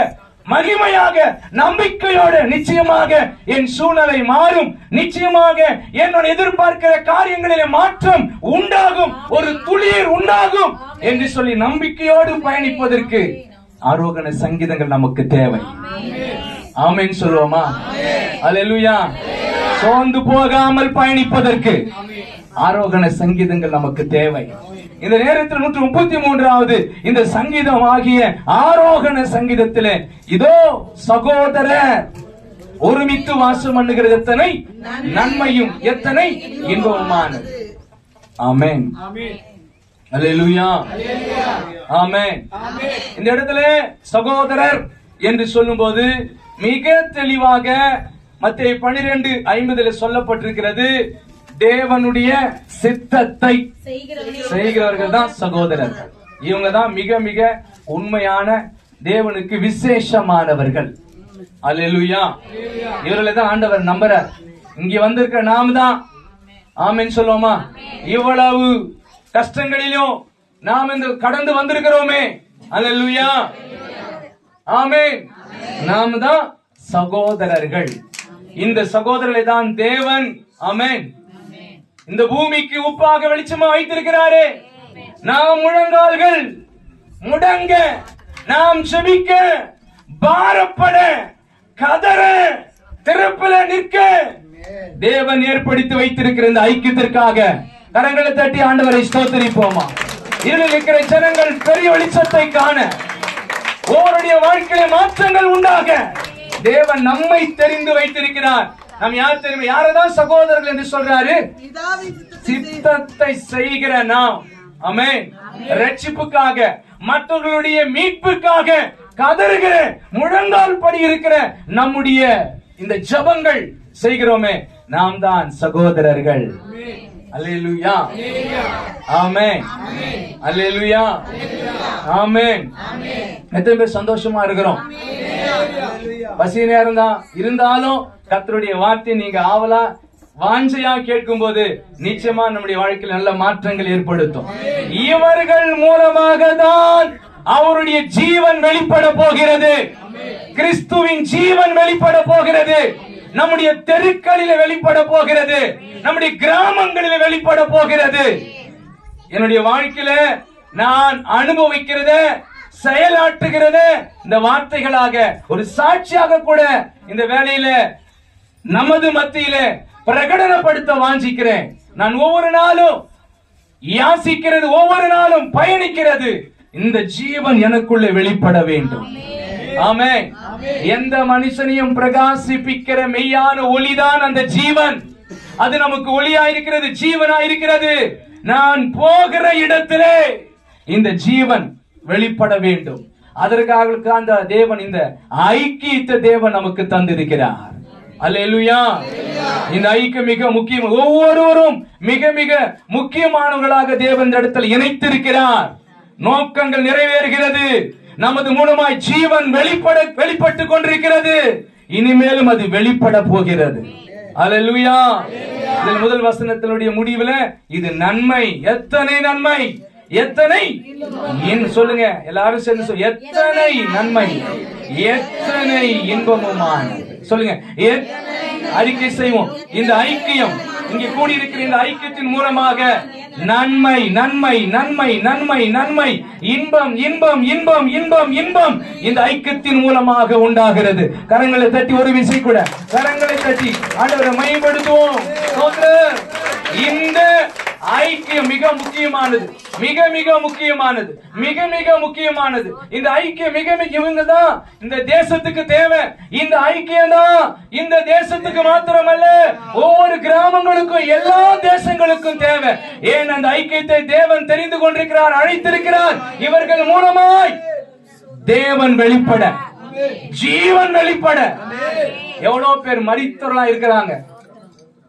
மகிமையாக, நம்பிக்கையோடு நிச்சயமாக என் சூழ்நிலை மாறும், நிச்சயமாக என்னோட எதிர்பார்க்கிற காரியங்களிலே மாற்றம் உண்டாகும், ஒரு துளிர் உண்டாகும் என்று சொல்லி நம்பிக்கையோடு பயணிப்பதற்கு ஆரோகண சங்கீதங்கள் நமக்கு தேவை. ஆமென் சொல்லுவோமா? அல்லேலூயா. சோர்ந்து போகாமல் பயணிப்பதற்கு ஆரோகண சங்கீதங்கள் நமக்கு தேவை. இந்த நேரத்தில் 133வது இந்த சங்கீதம் ஆகிய ஆரோகண சங்கீதத்திலே இதோ சகோதரர் ஒருமித்து வாசம் பண்ணுகிறது எத்தனை நன்மையும் எத்தனை இன்பமுமானது. ஆமென், அல்லேலூயா, ஆமென். இந்த இடத்துல சகோதரர் என்று சொல்லும் போது மிக தெளிவாக மத்தேயு 12:50 சொல்லப்பட்டிருக்கிறது, தேவனுடைய சித்தத்தை செய்கிறவர்கள் தான் சகோதரர்கள். இவங்க தான் மிக மிக உண்மையான தேவனுக்கு விசேஷமானவர்கள். அல்லேலூயா. இவர்களை தான் ஆண்டவர் நம்புறார். இங்க வந்திருக்க நாம தான் ஆமென் சொல்லுவோமா? இவ்வளவு கஷ்டங்களிலும் நாம் இந்த கடந்து வந்திருக்கிறோமே. அல்லேலூயா, ஆமென். நாம தான் சகோதரர்கள். இந்த சகோதரர்களை தான் தேவன் ஆமென் இந்த பூமிக்கு உப்பாக வெளிச்சமா வைத்திருக்கிறாரே. நாம் முழங்கால்கள் முடங்க, நாம் செபிக்க, பாரப்பட, கதற, திறப்பில நிற்க தேவன் ஏற்படுத்தி வைத்திருக்கிற இந்த ஐக்கியத்திற்காக கரங்களை தட்டி ஆண்டவரை ஸ்தோத்திரிப்போமா? இருளில் இருக்கிற ஜனங்கள் பெரிய வெளிச்சத்தை காண, ஒவ்வொருடைய வாழ்க்கையில மாற்றங்கள் உண்டாக தேவன் நம்மை தெரிந்து வைத்திருக்கிறார். நாம் யார் தெரியுமா? யாரதான் சகோதரர்கள் என்று சொல்றாரு? சித்தத்தை செய்கிற நாம். ஆமென். ரட்சிப்புக்காக, மற்றவர்களுடைய மீட்புக்காக கதறுகிற, முழங்கால் படி இருக்கிற நம்முடைய இந்த ஜெபங்கள் செய்கிறோமே, நாம் தான் சகோதரர்கள். அல்லேலூயா, ஆமென், அல்லேலூயா, ஆமென். எத்தனை பேர் சந்தோஷமா இருக்கிறோம்? பசி நேரம் தான் இருந்தாலும் கர்த்தருடைய வார்த்தை நீங்க ஆவலா வாஞ்சையா கேட்கும் போது நிச்சயமா நம்முடைய வாழ்க்கையில் நல்ல மாற்றங்கள் ஏற்படுத்தும். இவர்கள் மூலமாக தான் அவருடைய ஜீவன் வெளிப்பட போகிறது. கிறிஸ்துவின் ஜீவன் வெளிப்பட போகிறது. நம்முடைய தெருக்களில வெளிப்பட போகிறது. நம்முடைய கிராமங்களில வெளிப்பட போகிறது. என்னுடைய வாழ்க்கையில நான் அனுபவிக்கிறத, செயலாற்றுகிறத இந்த வார்த்தைகளாக ஒரு சாட்சியாக கூட இந்த வேளையில நமது மத்தியில பிரகடனப்படுத்த வாஞ்சிக்கிறேன். நான் ஒவ்வொரு நாளும் யாசிக்கிறது, ஒவ்வொரு நாளும் பயணிக்கிறது, இந்த ஜீவன் எனக்குள்ளே வெளிப்பட வேண்டும். ஆமென். எந்த மனுஷனையும் பிரகாசிப்பிக்கிற மெய்யான ஒளிதான் அந்த ஜீவன். அது நமக்கு ஒளியாயிருக்கிறது, ஜீவனாயிருக்கிறது. நான் போகிற இடத்திலே இந்த ஜீவன் வெளிப்பட வேண்டும். அதற்காக அந்த தேவன் இந்த ஐக்கியத்தை தேவன் நமக்கு தந்திருக்கிறார். அல்லேலூயா. இந்த ஐக்கியம் மிக முக்கியம். ஒவ்வொருவரும் மிக மிக முக்கியமானவர்களாக தேவன் இந்த இடத்தில் இணைத்திருக்கிறார். நோக்கங்கள் நிறைவேறுகிறது. நமது மூலமாய் ஜீவன் வெளிப்பட்டு கொண்டிருக்கிறது. இனிமேலும் அது வெளிப்பட போகிறது. அல்லேலூயா. இதில் முதல் வசனத்தினுடைய முடிவுல இது நன்மை. எத்தனை நன்மை, எத்தனை சொல்லுங்க எல்லாரும் சேர்ந்து எத்தனை நன்மை, எத்தனை இன்பமுமான சொல்லுங்க. அறிக்கை செய்வோம். இந்த ஐக்கியம், இங்கே கூடியிருக்கிற இந்த ஐக்கியத்தின் மூலமாக நன்மை நன்மை நன்மை நன்மை நன்மை, இன்பம் இன்பம் இன்பம் இன்பம் இன்பம் இந்த ஐக்கியத்தின் மூலமாக உண்டாகிறது. கரங்களை தட்டி ஒரு விசை கூட கரங்களை தட்டி ஆண்டவரை மையப்படுத்துவோம். இந்த ஐக்கியம் மிக முக்கியமானது, மிக மிக முக்கியமானது, மிக மிக முக்கியமானது. இந்த ஐக்கியம் மிக மிக இவங்க தான் இந்த தேசத்துக்கு தேவை. இந்த ஐக்கியம் தான் இந்த தேசத்துக்கு மாத்திரமல்ல, ஒவ்வொரு கிராமங்களுக்கும் எல்லா தேசங்களுக்கும் தேவை. ஏன் அந்த ஐக்கியத்தை தேவன் தெரிந்து கொண்டிருக்கிறார், அழைத்திருக்கிறார். இவர்கள் மூலமாய் தேவன் வெளிப்பட, ஜீவன் வெளிப்பட. எவ்வளவு பேர் மரித்தவர்களா இருக்கிறாங்க,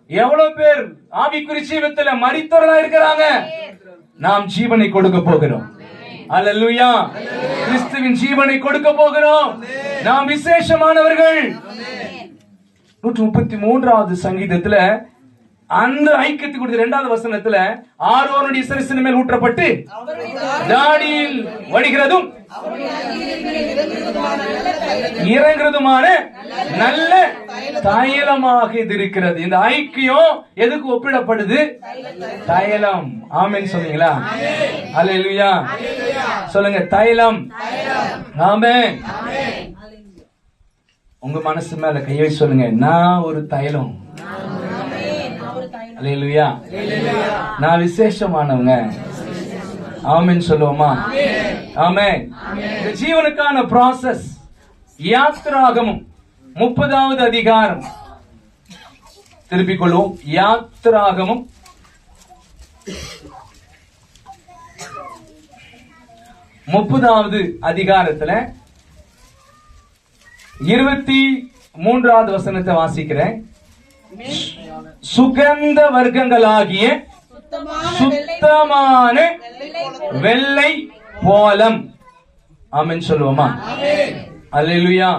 எவ்வளவு பேர் ஆவிக்குரிய ஜீவத்துல மரித்தவர்களா இருக்கிறாங்க. நாம் ஜீவனை கொடுக்க போகிறோம். அல்லேலூயா. கிறிஸ்துவின் ஜீவனை கொடுக்க போகிறோம். நாம் விசேஷமானவர்கள். 133வது சங்கீதத்துல அந்த ஐக்கியத்தை கொடுத்த 2வது வசனத்துல ஆரோனுடைய சிரசின் மேல் ஊற்றப்பட்டு தாடியில் வடிகிறதும் இறங்குறதுமான நல்ல தைலமாக இது இருக்கிறது. இந்த ஐக்கியம் எதுக்கு ஒப்பிடப்படுது? தைலம். ஆமென் சொல்லுங்களா? அல்லேலூயா. சொல்லுங்க தைலம். ஆமென். உங்க மனசு மேல கையை சொல்லுங்க, நான் ஒரு தைலம். அல்லேலூயா. நான் விசேஷமானவங்க. ஆமென் சொல்லுவோமா? ஆமென். இந்த ஜீவனுக்கான process யாத்திராகமம் 30வது அதிகாரம் திருப்பிக் கொள்வோம். யாத்திராகமம் 30வது அதிகாரத்துல 23வது வசனத்தை வாசிக்கிறேன். சுகந்த வர்க்கங்களாகிய சுத்தமான வெள்ளை போலம். ஆமென் சொல்லுவோமா? அல்லேலூயா.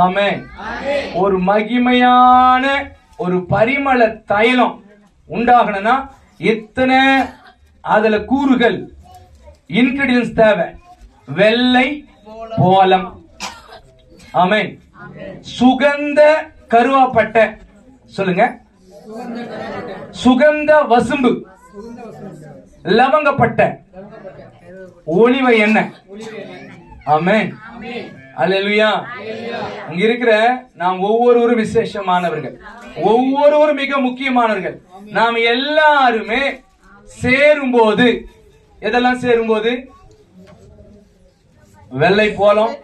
ஆமென். ஒரு மகிமையான ஒரு பரிமள தைலம் உண்டாகணும்னா எத்தனை அதுல கூறுகள், இன்கிரிடியன்ஸ் தேவை. வெள்ளை போலம். ஆமென். சுகந்த கருவாப்பட்டை சொல்லுங்க, சுகந்த வசும்பு, லவங்கப்பட்டை, ஒலிவ எண்ணெய். ஆமென். அல்லேலூயா. இங்க இருக்கிற நாம் ஒவ்வொருவரும் விசேஷமானவர்கள், ஒவ்வொருவரும் மிக முக்கியமானவர்கள். நாம் எல்லாருமே சேரும்போது எதெல்லாம் சேரும்போது? வெள்ளை போலம்,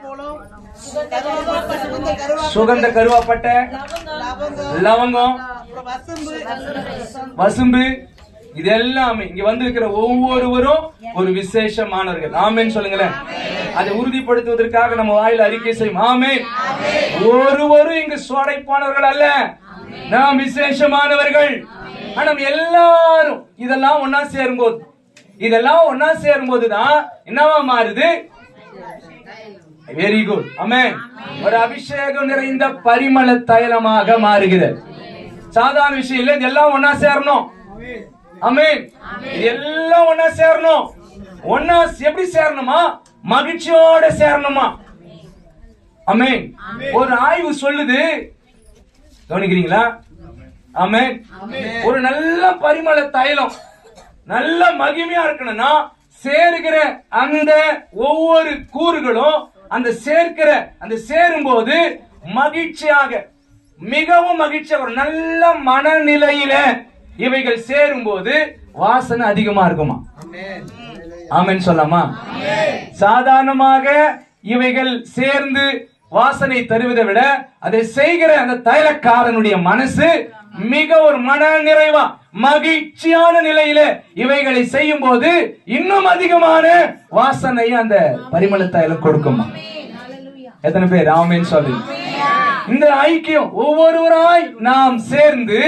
சுகந்த கருவாப்பட்டை, லவங்கம், வசும்பு, இது எல்லாமே இங்க வந்திருக்கிற ஒவ்வொருவரும் ஒரு விசேஷமானவர்கள். ஆமென் சொல்லுங்களேன். அதை உறுதிப்படுத்துவதற்காக நம்ம வாயில அறிக்கை செய்யும். ஆமென். ஒருவரும் இங்கு சோடைப்பானவர்கள் அல்ல, நாம் விசேஷமானவர்கள். ஆனா எல்லாரும் இதெல்லாம் ஒன்னா சேரும்போது, இதெல்லாம் ஒன்னா சேரும்போதுதான் என்னவா மாறுது? Very good. ஆமென். ஒரு அபிஷேகம் நிறைந்த பரிமள தைலமாக மாறுகிறது. சாதாரண விஷயம் இல்ல, இதெல்லாம் ஒன்னா சேரணும். ஆமென். இதெல்லாம் ஒன்னா சேரணும். ஒன்னா எப்படி சேரணுமா? மகிழ்ச்சியோட சேரணுமா? ஆமென். ஒரு ஆய்வு சொல்லுது, கவனிக்கிறீங்களா? ஆமென். ஒரு நல்ல பரிமள தைலம் நல்ல மகிமையா இருக்கணும்னா சேர்க்கிற அந்த ஒவ்வொரு கூறுகளும் அந்த சேரும் போது மகிழ்ச்சியாக, மிகவும் மகிழ்ச்சியா, ஒரு நல்ல மனநிலையில இவைகள் சேரும் போது வாசனை அதிகமா இருக்குமா? ஆமென் சொல்லாமா? சாதாரணமாக இவைகள் சேர்ந்து வாசனை தருவதை விட அதை செய்கிற அந்த தைலக்காரனுடைய மனசு மிக ஒரு மன நிறைவா மகிழ்ச்சியான நிலையில இவைகளை செய்யும் போது இன்னும் அதிகமான வாசனையை அந்த பரிமள தைலம் கொடுக்குமா? எத்தனை பேர் ஆமென் சொல்லி? இந்த ஐக்கியம் ஒவ்வொருவராய் நாம் சேர்ந்து,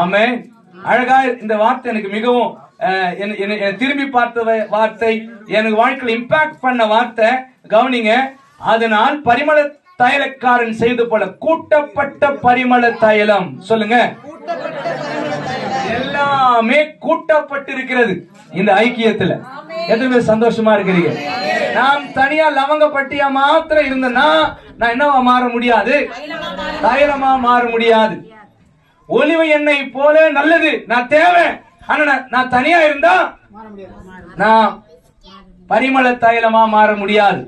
ஆமென். அழகா இந்த வார்த்தை எனக்கு மிகவும் திரும்பி பார்த்த வார்த்தை, எனக்கு வாழ்க்கையில் இம்பாக்ட் பண்ண வார்த்தை. கவனிங்க. அதனால் பரிமள தைலக்காரன் செய்து போல கூட்டப்பட்ட பரிமள தைலம். சொல்லுங்க. எல்லாமே கூட்டப்பட்டிருக்கிறது இந்த ஐக்கியத்துல. எதுவுமே சந்தோஷமா இருக்கிறீங்க? நாம் தனியா லவங்கப்பட்டியா மாத்திரம் இருந்தனா நான் என்னவா மாற முடியாது? தைலமா மாற முடியாது. ஒலிவ எண்ணெய் போல நல்லது நான் தேவை. ஆனா நான் தனியா இருந்தா நான் பரிமள தைலமா மாற முடியாது.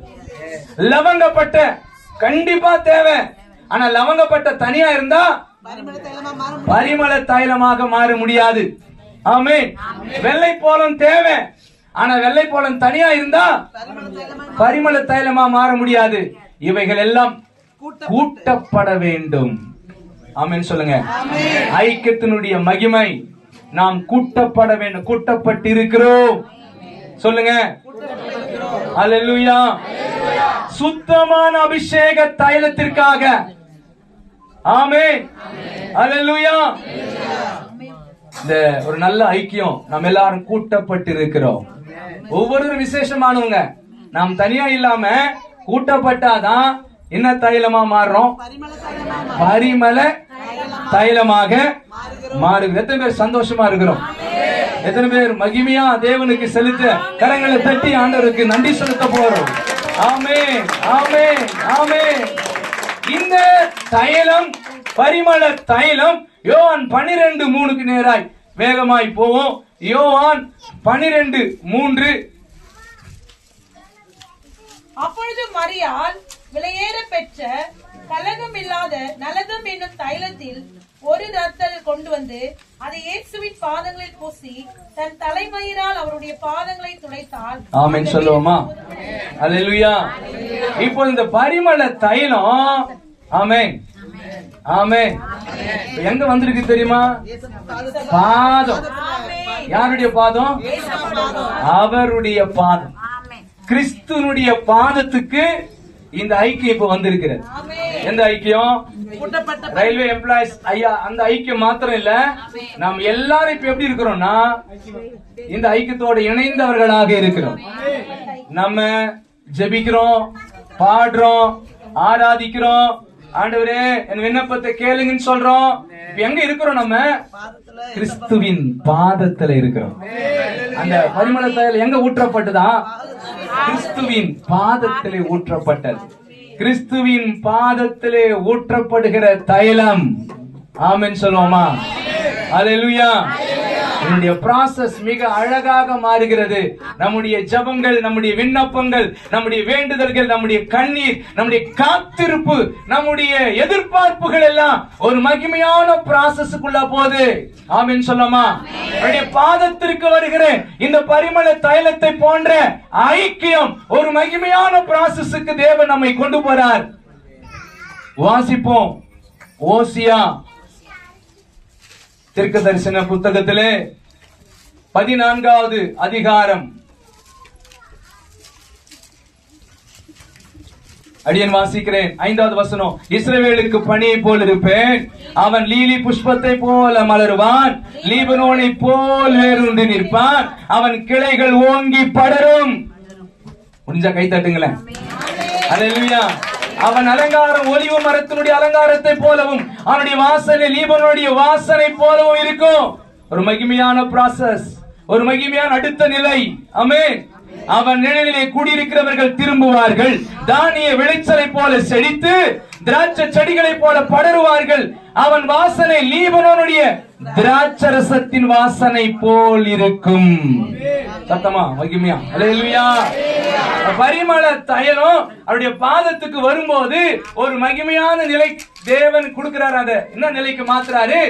லவங்கப்பட்ட கண்டிப்பா தேவை. ஆனா லவங்கப்பட்ட தனியா இருந்தா பரிமள தைலமாக மாற முடியாது. ஆமென். வெள்ளை போலம் தேவை. ஆனா வெள்ளை போலம் தனியா இருந்தா பரிமள தைலமா மாற முடியாது. இவைகள் எல்லாம் கூட்டப்பட வேண்டும். ஆமென் சொல்லுங்க. ஐக்கியத்தினுடைய மகிமை நாம் கூட்டப்பட வேண்டும். கூட்டப்பட்டு இருக்கிறோம். சொல்லுங்க. அல்லேலூயா. சுத்தமான அபிஷேக தைலத்திற்காக. ஆமென். அல்லேலூயா. இந்த ஒரு நல்ல ஐக்கியம், நாம் எல்லாரும் கூட்டப்பட்டு இருக்கிறோம். ஒவ்வொருவரும் விசேஷமானவங்க. நாம் தனியா இல்லாம கூட்டப்பட்டாதான் என்ன தைலமா மாறுறோம்? பரிமள தைலமாக மாறுகிறோம். எத்தனை பேர் சந்தோஷமா இருக்கிறோம்? எத்தனை பேர் மகிமையா தேவனுக்கு செலுத்த கரங்களை தட்டி ஆண்டவருக்கு நன்றி செலுத்த போறோம்? ஆமென், ஆமென், ஆமென். இந்த தைலம், பரிமள தைலம், யோவான் 12:3 நேராய் வேகமாய் போவோம். யோவான் 12:3. அப்பொழுது மரியாள் விலையேற பெற்ற கலகம் இல்லாத நலதம் என்னும் தைலத்தில் ஒரு ரத்தல் கொண்டு வந்து அதை இயேசுவின் பாதங்களில் பூசி தன் தலைமயிரால் அவருடைய பாதங்களை துடைத்தாள். ஆமென் சொல்லுவோமா? அல்லேலூயா. இப்போ இந்த பரிமள தைலம், ஆமென், ஆமென், எங்க வந்திருக்கு தெரியுமா? பாதம். யாருடைய பாதம்? அவருடைய பாதம். கிறிஸ்துனுடைய பாதத்துக்கு இந்த ஐக்கியம் இப்ப வந்திருக்கிறது. எந்த ஐக்கியம்? ரயில்வே எம்ப்ளாயிஸ் ஐயா. அந்த ஐக்கியம் மாத்திரம் இல்ல, நாம் எல்லாரும் இப்ப எப்படி இருக்கிறோம்னா இந்த ஐக்கியத்தோடு இணைந்தவர்களாக இருக்கிறோம். நம்ம ஜெபிக்கிறோம், பாடுறோம், ஆராதிக்கிறோம். ஆண்டவரே என் விண்ணப்பத்தை கேளுங்கன்னு சொல்றோம். இப்ப எங்க இருக்கிறோம்? நம்ம கிறிஸ்துவின் பாதத்துல இருக்கிறோம். அந்த பரிமள தைலம் எங்க ஊற்றப்பட்டதா? கிறிஸ்துவின் பாதத்திலே ஊற்றப்பட்டது. கிறிஸ்துவின் பாதத்திலே ஊற்றப்படுகிற தைலம். ஆமென் சொல்லுவோமா? அல்லேலூயா. என்னுடைய process மிக அழகாக மாறுகிறது. நம்முடைய ஜெபங்கள், நம்முடைய விண்ணப்பங்கள், நம்முடைய வேண்டுதல்கள், நம்முடைய கண்ணீர், நம்முடைய காத்திருப்பு, நம்முடைய எதிர்பார்ப்புகள் எல்லாம் ஒரு மகிமையான processக்குள்ள போகுது. ஆமென் சொல்லமா? அவருடைய பாதத்திற்கு வருகிற இந்த பரிமள தைலத்தை போன்ற ஐக்கியம் ஒரு மகிமையான processக்கு தேவன் நம்மை கொண்டு போறார். வாசிப்போம். ஓசியா தீர்க்க தரிசன புத்தகத்திலே 14வது அதிகாரம். அடியன் வாசிக்கிறேன். 5வது வசனம். இஸ்ரவேலுக்கு பனியை போல் இருப்பேன், அவன் லீலி புஷ்பத்தை போல மலருவான், லீபனோனை போல் வேரூன்றி நிற்பான், அவன் கிளைகள் ஓங்கி படரும். முடிஞ்சா கை தட்டுங்களேன். அல்லேலூயா. அவன் அலங்காரம் ஒலிவ மரத்தினுடைய அலங்காரத்தை போலவும் அவனுடைய வாசனை லீபனுடைய வாசனை போலவும் இருக்கும். ஒரு மகிமையான process, ஒரு மகிமையான அடுத்த நிலை. ஆமென். அவன் நிழலிலே கூடியிருக்கிறவர்கள் திரும்புவார்கள். தானிய விளைச்சலை போல செழித்து திராட்சை செடிகளை போல படருவார்கள். அவன் வாசனை லீபனோனுடைய திராட்சரசத்தின் வாசனை போல் இருக்கும். சத்தமா மகிமையா அல்லேலூயா. பரிமள தைலம் அவருடைய பாதத்துக்கு வரும்போது ஒரு மகிமையான நிலை தேவன் கொடுக்கிறார். அத என்ன நிலைக்கு மாத்துறாரு?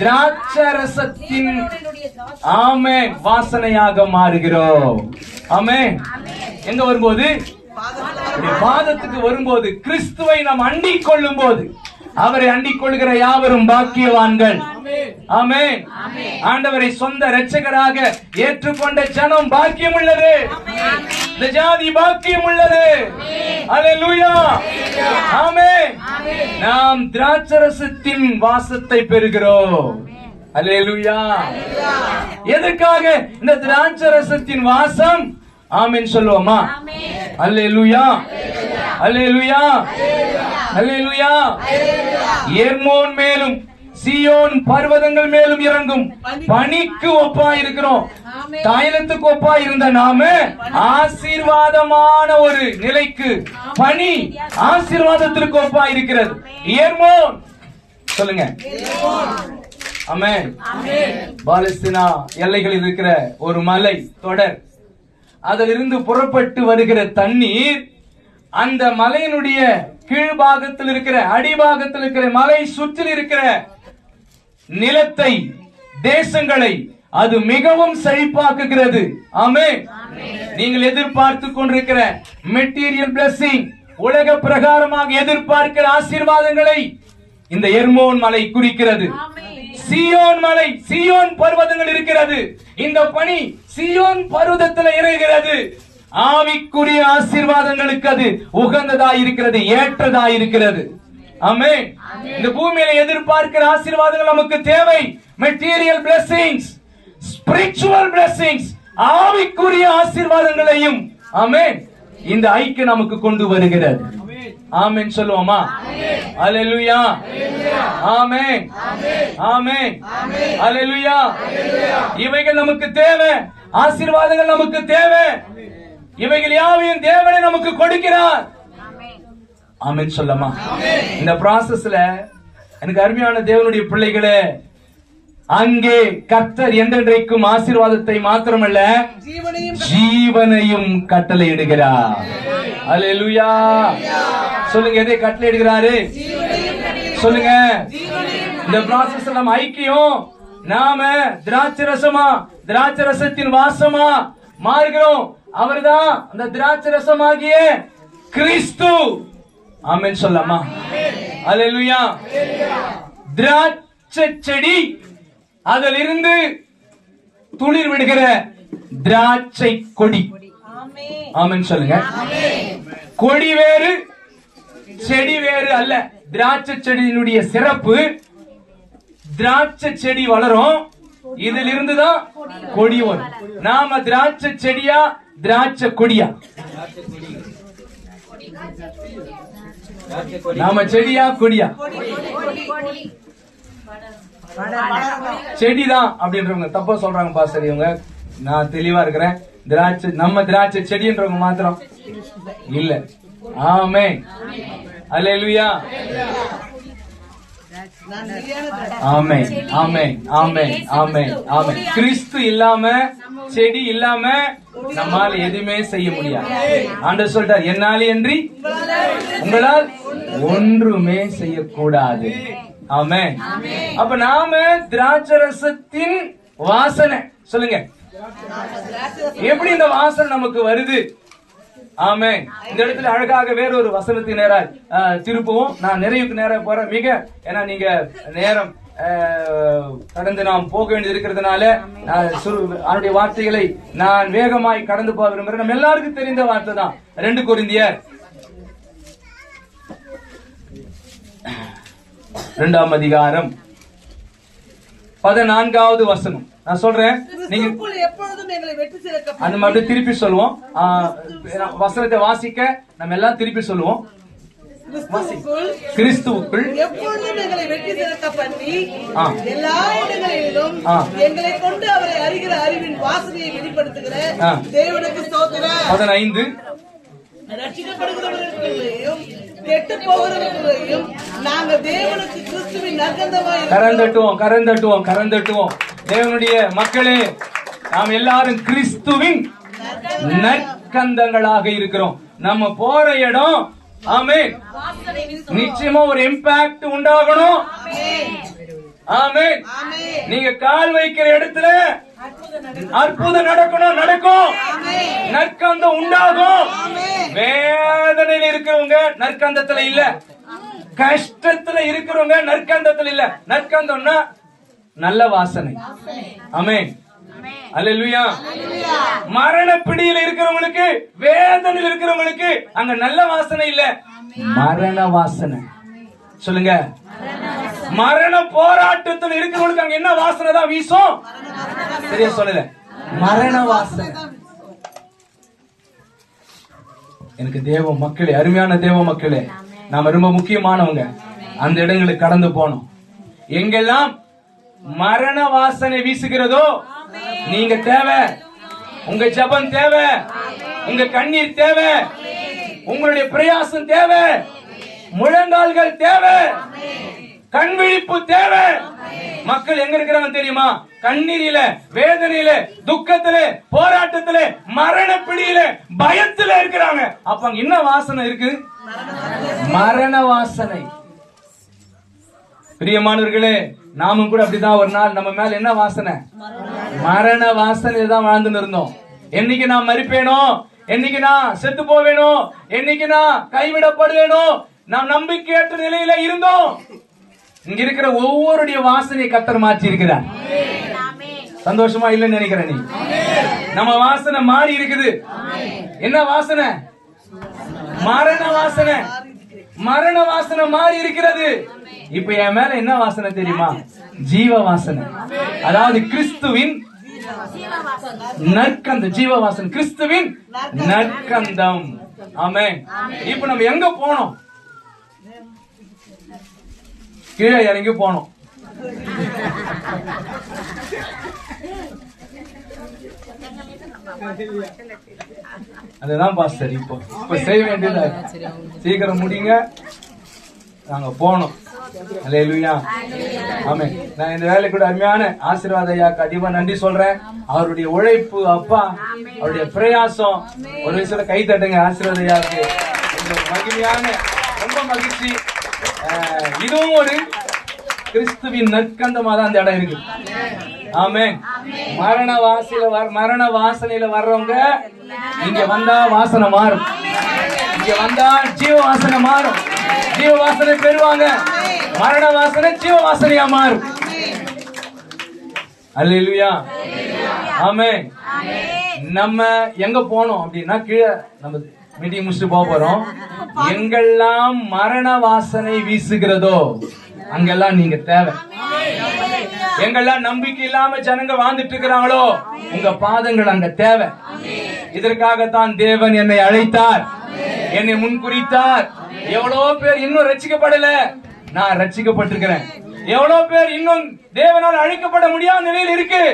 திராட்சரசத்தின் ஆமென் வாசனையாக மாறுகிறோம். ஆமென். எங்க வரும்போது? பாதத்துக்கு வரும்போது, கிறிஸ்துவை நாம் அண்டிக் கொள்ளும் போது, அவரை அண்டிக் கொள்கிற யாவரும் பாக்கியவான்கள். ஆமென். ஆண்டவரை சொந்த இரட்சகராக ஏற்றுக்கொண்ட ஜனம் பாக்கியம் உள்ளது. இந்த ஜாதி பாக்கியம் உள்ளது. அல்லேலூயா. ஆமென். நாம் திராட்சரசத்தின் வாசத்தை பெறுகிறோம். அல்லேலூயா. எதற்காக இந்த திராட்சரசத்தின் வாசம்? ஆமென் சொல்லுவோமா? அல்லேலூயா. அல்லேலூயா. அல்லேலூயா. எர்மோன் மேலும் சீயோன் பர்வதங்கள் மேலும் இறங்கும் பனிக்கு ஒப்பா இருக்கிறோம். தைலத்துக்கு ஒப்பா இருந்த நாம ஆசீர்வாதமான ஒரு நிலைக்கு, பனி ஆசீர்வாதத்திற்கு ஒப்பா இருக்கிறது. எர்மோன் சொல்லுங்க. ஆமென். பாலஸ்தீனா எல்லைகளில் இருக்கிற ஒரு மலை தொடர், அதிலிருந்து புறப்பட்டு வருகிற தண்ணீர் அந்த மலையினுடைய கீழ்பாகத்தில் இருக்கிற, அடிபாகத்தில் இருக்கிற, மலை சுற்றில் இருக்கிற நிலத்தை, தேசங்களை அது மிகவும் செழிப்பாக்குகிறது. ஆமென். நீங்கள் எதிர்பார்த்து கொண்டிருக்கிற மெட்டீரியல் பிளெஸிங், உலக பிரகாரமாக எதிர்பார்க்கிற ஆசீர்வாதங்களை இந்த எர்மோன் மலை குறிக்கிறது. சீயோன் மலை, சீயோன் பர்வதங்கள் இருக்கிறது. இந்த பனி சீயோன் பர்வதத்தில் இறங்குகிறது. ஆவிக்குரிய ஆசீர்வாதங்களுக்கு அது உகந்ததாய் இருக்கிறது, ஏற்றதாய் இருக்கிறது. ஆமென். இந்த பூமியில எதிர்பார்க்கிற ஆசீர்வாதங்கள் நமக்கு தேவை. மெட்டீரியல் பிளெஸிங்ஸ், ஸ்பிரிச்சுவல் பிளெஸிங்ஸ், ஆவிக்குரிய ஆசீர்வாதங்களையும் ஆமென் இந்த ஐக்கியம் நமக்கு கொண்டு வருகிறது. ஆமென் சொல்லுவோமா? அல்லேலூயா. ஆமென். ஆமென். அல்லேலூயா. இவைகள் நமக்கு தேவை. ஆசீர்வாதங்கள் நமக்கு தேவை. இவைகள் யாவையும் தேவனை நமக்கு கொடுக்கிறார். ஆமென் சொல்லமா? இந்த ப்ராசஸ்ல எனக்கு அருமையான தேவனுடைய பிள்ளைகளே, அங்கே கர்த்தர் என்றென்றைக்கும் ஆசீர்வாதத்தை மாத்திரமல்ல ஜீவனையும் கட்டளையிடுகிறார். அல்லேலூயா. சொல்லுங்க, எதை கட்டளையிடுகிறாரு? சொல்லுங்க. இந்த ப்ராசஸ்ல நம்ம ஐக்கியம், நாம திராட்சரசமா, திராட்சரசத்தின் வாசமா மாறுகிறோம். அவர்தான் அந்த திராட்சரசமாகிய கிறிஸ்து. ஆமென் சொல்லமா? அல்லேலூயா. திராட்சை செடி, அதிலிருந்து துளிர் விடுகிற திராட்சை கொடி. ஆமென் சொல்லுங்க. கொடி வேறு, செடி வேறு அல்ல. திராட்சை செடியினுடைய சிறப்பு, திராட்சை செடி வளரும், இதில் இருந்துதான் கொடி வரும். நாம திராட்சை செடியா, திராட்சை கொடியா? நாம செடியா, கொடியா? செடிதான் அப்படின்றவங்க தப்பா சொல்றாங்க பாஸ்டர். இவங்க நான் தெளிவா இருக்கிறேன். திராட்சை, நம்ம திராட்சை செடின்றவங்க மாத்திரம் இல்ல. ஆமென். அல்லேலூயா. ஆமென். ஆமென். ஆமென். ஆமென். ஆமென். கிறிஸ்து இல்லாம, செடி இல்லாம நம்மால எதுவுமே செய்ய முடியாது. ஆண்டவர் சொல்றார், என்னாலே அன்றி உங்களால் ஒன்றுமே செய்யக்கூடாது. ஆமென். அப்ப நாம திராட்சரசத்தின் வாசனை. சொல்லுங்க, எப்படி இந்த வாசனை நமக்கு வருது? ஆமென். இந்த இடத்துல அழகாக வேறொரு வசனத்தின் நேராக திருப்புவோம். நான் நிறைவுக்கு நேரம் போறேன். மிக ஏன்னா நீங்க நேரம் கடந்து நாம் போக வேண்டியது இருக்கிறதுனால அவருடைய வார்த்தைகளை நான் வேகமாய் கடந்து போக விரும்புகிறேன். நம்ம எல்லாருக்கும் தெரிந்த வார்த்தை தான். 2 கொரிந்தியர் 2ஆம் அதிகாரம் 14வது வசனம். நான் சொல்றேன், நீங்க அந்த மாதிரி திருப்பி சொல்லுவோம். வசனத்தை வாசிக்க நம்ம எல்லாம் திருப்பி சொல்லுவோம். கிறிஸ்துவுக்குள் எப்பொழுதும் எங்களை வெற்றி சிறக்க பண்ணி ஆ. எல்லா இடங்களிலும் ஆ. எங்களை கொண்டு அவரை அறிகிற அறிவின் வாசனையை வெளிப்படுத்துகிற ஆ. தேவனுக்கு ஸ்தோத்திரம். 15 ரட்சிக்கப்படுகிறவர்களையும் கெட்டு போகிறவர்களையும் நாங்கள் தேவனுக்கு கிறிஸ்துவின் நற்கந்தமாய் கரந்தட்டுவோம். தேவனுடைய மக்களே, நாம் எல்லாரும் கிறிஸ்துவின் நற்கந்தங்களாக இருக்கிறோம். நம்ம போற இடம் ஆமென் நிச்சயமா ஒரு இம்பாக்ட் உண்டாகணும். ஆமென். நீங்க கால் வைக்கிற இடத்துல அற்புதம் நடக்கும். நற்கந்தம் உண்டாகும். வேதனையில இருக்கிறவங்க நற்கந்தத்துல இல்ல, கஷ்டத்துல இருக்கிறவங்க நற்கந்தத்துல இல்ல. நற்கந்தம்னா நல்ல வாசனை. ஆமென். அல்லேலூயா. மரண பிடியில இருக்கிறவங்களுக்கு, வேதனையில் இருக்கிறவங்களுக்கு அங்க நல்ல வாசனை இல்ல, மரண வாசனை. சொல்லுங்க. மரண போராட்டத்தில் இருக்கிறவங்களுக்கு அங்க என்ன வாசனை தான் வீசும்? சரியா சொல்லல, மரண வாசனை. எனக்கு தேவ மக்களே, அருமையான தேவ மக்களே, நாம ரொம்ப முக்கியமானவங்க. அந்த இடங்களுக்கு கடந்து போனோம். எங்கெல்லாம் மரண வாசனை வீசுகிறதோ நீங்க தேவை, உங்க ஜெபம் தேவை, உங்க கண்ணீர் தேவை, உங்களுடைய பிரயாசம் தேவை, முழங்கால்கள் தேவை, கண் விழிப்பு தேவை. மக்கள் எங்க இருக்கிறாங்க தெரியுமா? கண்ணீரில, வேதனையில, துக்கத்தில, போராட்டத்தில, மரண பிடியில, பயத்துல இருக்கிறாங்க. அப்ப அங்க என்ன வாசனை இருக்கு? மரண வாசனை. பிரியமானவர்களே, நாமும் கூட அப்படிதான் ஒரு நாள் நம்ம மேல என்ன வாசனை? மரண வாசனை தான் வாழ்ந்து இருந்தோம். என்னைக்கு நான் மரிப்பேனோ, என்னைக்கு நான் செத்து போவேனோ, என்னைக்கு நான் கைவிடப்படுவேனோ, நாம் நம்பிக்கையற்ற நிலையில இருந்தோம். இங்க இருக்கிற ஒவ்வொருடைய வாசனையை கர்த்தர் மாற்றி இருக்கிறார். சந்தோஷமா இல்லைன்னு நினைக்கிறேன். நீ நம்ம வாசனை மாறி இருக்குது. என்ன வாசனை? மரண வாசனை. மரண வாசனை மாறி இருக்கிறது. இப்ப என் மேல என்ன வாசனை தெரியுமா? ஜீவ வாசனை. அதாவது கிறிஸ்துவின் நற்கந்தம். ஜீவ வாசனை, கிறிஸ்துவின் நற்கந்தம். ஆமென். இப்ப நம்ம எங்க போனோம்? கீழே இறங்கி போனோம். அதுதான் பாஸ்டர். இப்ப செய்ய வேண்டியது சீக்கிரம் முடிங்க, நாங்க போனோம். அல்லேலூயா. ஆமென். நான் இந்த வேலை கூட அருமையான ஆசீர்வாத ஐயாக்கு அதிகமா நன்றி சொல்றேன். அவருடைய உழைப்பு, அப்பா அவருடைய பிரயாசம், ஒரு விஷயத்துல கை தட்டுங்க ஆசீர்வாத ஐயாக்கு. மகிழ்ச்சியான, ரொம்ப மகிழ்ச்சி. இதுவும் ஒரு கிறிஸ்துவின் நற்கந்தமா தான் அந்த இடம் இருக்கு. ஆமென். மரண வாசனையில வர்றவங்க இங்க வந்தா வாசனை மாறும். இங்க வந்தா ஜீவ வாசனை மாறும். ஜீவ வாசனை பெறுவாங்க. மரண வாசனை ஜீவ வாசனையா மாறும். அல்லேலூயா. ஆமென். நம்ம எங்க போனோம் அப்படின்னா, கீழே நம்ம மீட்டிங் முடிச்சுட்டு போறோம். எங்கெல்லாம் மரண வாசனை வீசுகிறதோ அங்கெல்லாம் நீங்க தேவை. எங்கெல்லாம் நம்பிக்கை இல்லாம ஜனங்க வாழ்ந்துட்டு இருக்கிறாங்களோ உங்க பாதங்கள் அங்க தேவை. இதற்காகத்தான் தேவன் என்னை அழைத்தார், என்னை முன்குறித்தார். எவ்வளவு பேர் இன்னும் ரட்சிக்கப்படல, நான் ரட்சிக்கப்பட்டிருக்கிறேன். எவ்வளவு பேர் இன்னும் தேவனால் அழைக்கப்பட முடியாத நிலையில் இருக்கு.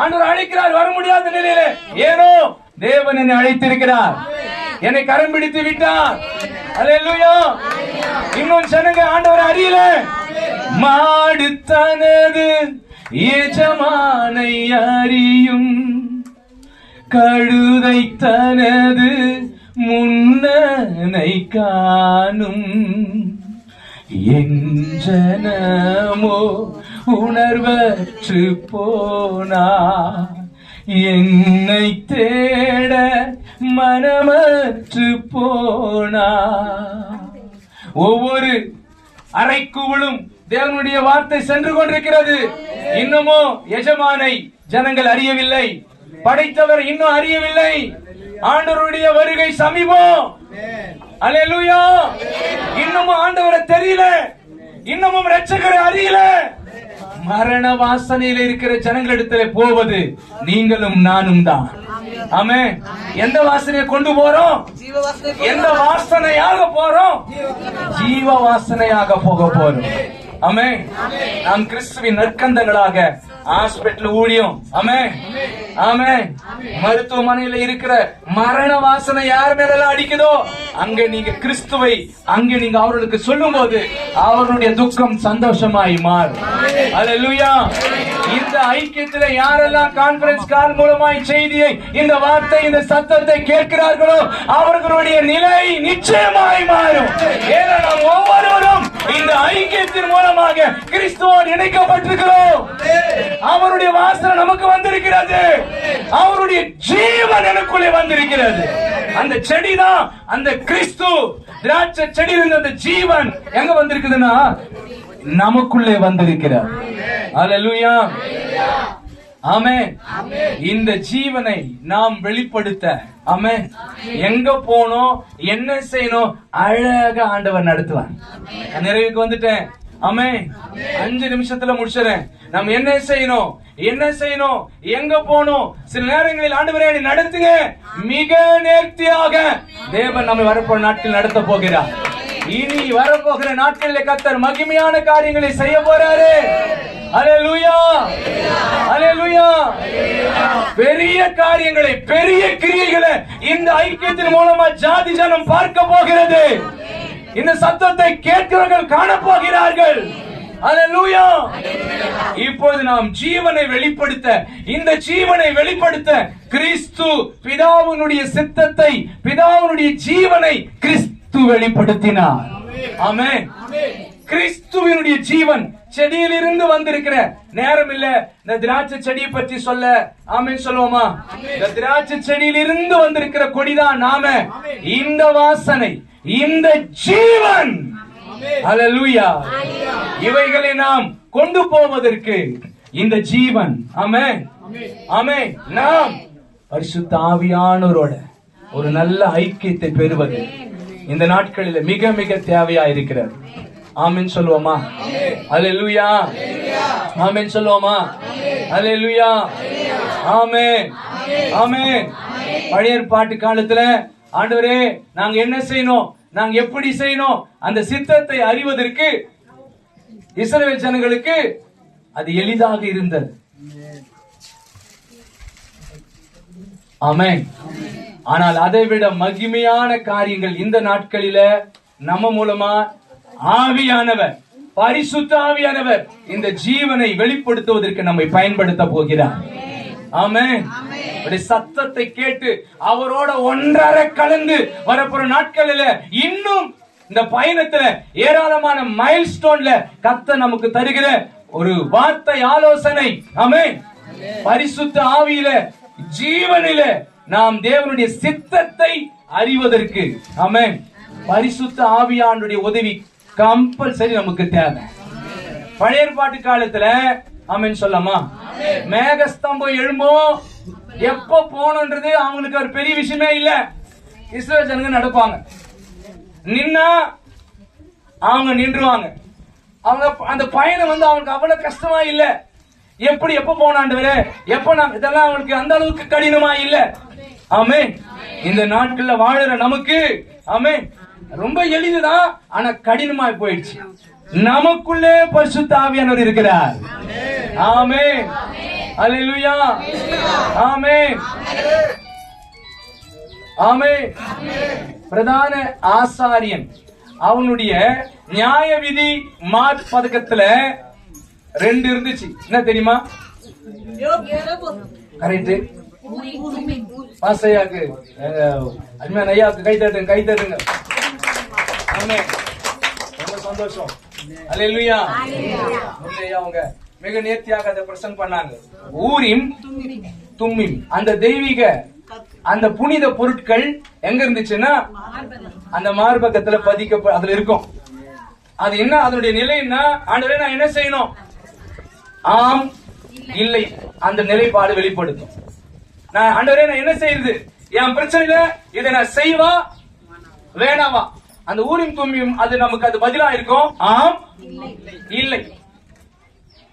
ஆண்டவர் அழைக்கிறார், வர முடியாத நிலையில. ஏனோ தேவன் என்னை அழைத்திருக்கிறார், என்னை கரம் பிடித்து விட்டார். அல்லேலூயா. இன்னும் ஜனங்க ஆண்டவர் அறியல. மாடு தனது எஜமானை அறியும், கழுதை தனது முன்னனை காணும். எஞ்சனமோ உணர்வற்று போனா, என்னை தேட மனமற்று போனா. ஒவ்வொரு அறைக்குவளும் தேவனுடைய வார்த்தை சென்று கொண்டிருக்கிறது. இன்னமும் எஜமானை ஜனங்கள் அறியவில்லை, படைத்தவர் இன்னும் அறியவில்லை. ஆண்டவருடைய வருகை சமீபம். அல்லேலூயா. இன்னமும் ஆண்டவரை தெரியல, இன்னமும் இரட்சகரை அறியல. மரண வாசனையில் இருக்கிற ஜனங்களிடத்தில் போவது நீங்களும் நானும் தான். ஆமென். எந்த வாசனையை கொண்டு போறோம்? எந்த வாசனையாக போறோம்? ஜீவ வாசனையாக போக போறோம். ஆமென். நாம் கிறிஸ்துவின் நற்கந்தங்களாக ஹாஸ்பிட்டல் ஊழியம், ஆமென் ஆமென், மருத்துவமனையில இருக்கிற மரண வாசனை யார் மேலெல்லாம் அடிக்குதோ அங்க நீங்க கிறிஸ்துவை அங்க நீங்க அவர்களுக்கு சொல்லும் போது அவர்களுடைய துக்கம் சந்தோஷமாய் மாறும். அல்லேலூயா. இந்த ஐக்கியத்துல யாரெல்லாம் கான்ஃபரன்ஸ் கால் மூலமாய் செய்தியை, இந்த வார்த்தை, இந்த சத்தத்தை கேட்கிறார்களோ அவர்களுடைய நிலை நிச்சயமாய் மாறும். ஏன்னா நாம் ஒவ்வொருவரும் இந்த ஐக்கியத்தின் மூலமாக கிறிஸ்துவோடு இணைக்கப்பட்டிருக்கிறோம். அவருடைய வாசனை நமக்கு வந்திருக்கிறது. அவருடைய ஜீவன் எனக்குள்ளே வந்திருக்கிறது. அந்த செடிதான் அந்த கிறிஸ்து. திராட்சை செடி இருந்த அந்த ஜீவன் எங்க வந்திருக்குதுன்னா நமக்குள்ளே வந்திருக்கிறார். அல்லேலூயா. ஆமென். இந்த ஜீவனை நாம் வெளிப்படுத்த, ஆமென், எங்க போனோம், என்ன செய்யணும், அழகா ஆண்டவர் நடத்துவார். நிறைவுக்கு வந்துட்டேன். ஆமென். 5 நிமிஷத்துல முடிச்சிடறேன். நம்ம என்ன செய்யணும், என்ன செய்யணும், எங்க போகணும். சில நேரங்களில் ஆண்டவரே நடத்துங்க. மிக நேர்த்தியாக தேவன் நம்மை வரப்போற நாட்கள் நடத்த போகிறார். இனி வரப்போகிற நாட்களில் கர்த்தர் மகிமையான காரியங்களை செய்ய போறாரு. அல்லேலூயா, அல்லேலூயா. பெரிய காரியங்களை, பெரிய கிரியைகளை இந்த ஐக்கியத்தின் மூலமா ஜாதி ஜனம் பார்க்க போகிறது. இந்த சத்தத்தை கேட்கிறவர்கள் காண போகிறார்கள். அல்லேலூயா. இப்போது நாம் ஜீவனை வெளிப்படுத்த, இந்த ஜீவனை வெளிப்படுத்த கிறிஸ்து பிதாவினுடைய சித்தத்தை, பிதாவினுடைய ஜீவனை கிறிஸ்து வெளிப்படுத்தினார். ஆமென். கிறிஸ்துவினுடைய ஜீவன் செடியிலிருந்து வந்திருக்கிற நேரம் இல்ல இந்த திராட்சை செடியை பற்றி சொல்ல. ஆமென் சொல்லுவோமா? இந்த திராட்சை செடியிலிருந்து வந்திருக்கிற கொடிதான் நாம. இந்த வாசனை, இந்த ஜீவன், அல்லேலூயா, இவைகளை நாம் கொண்டு போவதற்கு இந்த ஜீவன், ஆமென் ஆமென், நாம் பரிசுத்த ஆவியானவரோட ஒரு நல்ல ஐக்கியத்தை பெறுவது இந்த நாட்களில் மிக மிக தேவையா இருக்கிறது. ஆமென் சொல்லுவோமா? அல்லேலூயா. ஆமென் சொல்லுவோமா? அல்லேலூயா. ஆமென் ஆமென். பழைய ஏற்பாட்டு காலத்துல ஆண்டவரே நாங்க என்ன செய்யணும், நாங்க எப்படி செய்யணும், அந்த சித்தத்தை அறிவதற்கு இஸ்ரவேல் ஜனங்களுக்கு அது எளிதாக இருந்தது. ஆமென். ஆனால் அதை விட மகிமையான காரியங்கள் இந்த நாட்களில நம்ம மூலமா ஆவியானவர், பரிசுத்த ஆவியானவர் இந்த ஜீவனை வெளிப்படுத்துவதற்கு நம்மை பயன்படுத்த போகிறார். ஆமென். சத்தத்தை கேட்டு அவரோட ஒன்றரை கலந்து வரப்போற நாட்களில இன்னும் இந்த பயணத்துல ஏராளமான மைல் ஸ்டோன்ல கர்த்தர் நமக்கு தருகிற ஒரு வார்த்தை, ஆலோசனை. ஆமென். பரிசுத்த ஆவியில, ஜீவனில நாம் தேவனுடைய சித்தத்தை அறிவதற்கு, ஆமென், பரிசுத்த ஆவியானுடைய உதவி கம்பல்சரி நமக்கு தேவை. பழைய ஏற்பாட்டு காலத்துல, ஆமென் சொல்லாமா, மேகஸ்தம்பம் எழும்பும், எப்ப போனன்றது அவங்களுக்கு ஒரு பெரிய விஷயமே இல்ல. இஸ்ரவேல் ஜனங்க நடப்பாங்க, நின்னா அவங்க நின்றுவாங்க. அவங்க அந்த பயணம் வந்து அவங்களுக்கு அவ்வளவு கஷ்டமா இல்ல. எப்படி எப்ப போனாண்டவரே, எப்ப நான், இதெல்லாம் அவங்களுக்கு அந்த அளவுக்கு கடினமா இல்ல. ஆமென். இந்த நாட்கள்ல வாழுற நமக்கு, ஆமென், ரொம்ப எளிதுதான், ஆனா கடினமா போயிடுச்சு. நமக்குள்ளே பரிசுத்த ஆவியானவர் இருக்கிறார். ஆமென். அல்லேலூயா. ஆமென் ஆமென். பிரதான ஆசாரியன் அவனுடைய நியாய விதி மார்க் பதக்கத்துல 2 இருந்துச்சு. என்ன தெரியுமா? கரெக்ட். பாசையாக்கு, அருமையான ஐயாவுக்கு கை தட்டுங்க, கை தட்டுங்க. ஆமென். ரொம்ப சந்தோஷம். அல்லேலூயா. முல்லையா அவங்க மிக நேர்த்தியாக அதை பிரசன்ட் பண்ணாங்க. ஊரிம் தும்மிம், அந்த தெய்வீக, அந்த புனித பொருட்கள் எங்க இருந்துச்சுன்னா அந்த மார்பகத்துல பதிக்க அதுல இருக்கும். அது என்ன, அதனுடைய நிலை என்ன? ஆண்டவரே நான் என்ன செய்யணும்? ஆம் இல்லை, அந்த நிலைப்பாடு வெளிப்படுத்தும். நான் ஆண்டவரே நான் என்ன செய்யறது, என் பிரச்சனையில இதை நான் செய்வா வேணாவா? அந்த ஊரின் தும்மியும் அது நமக்கு அது பதிலா இருக்கும், ஆம் இல்லை.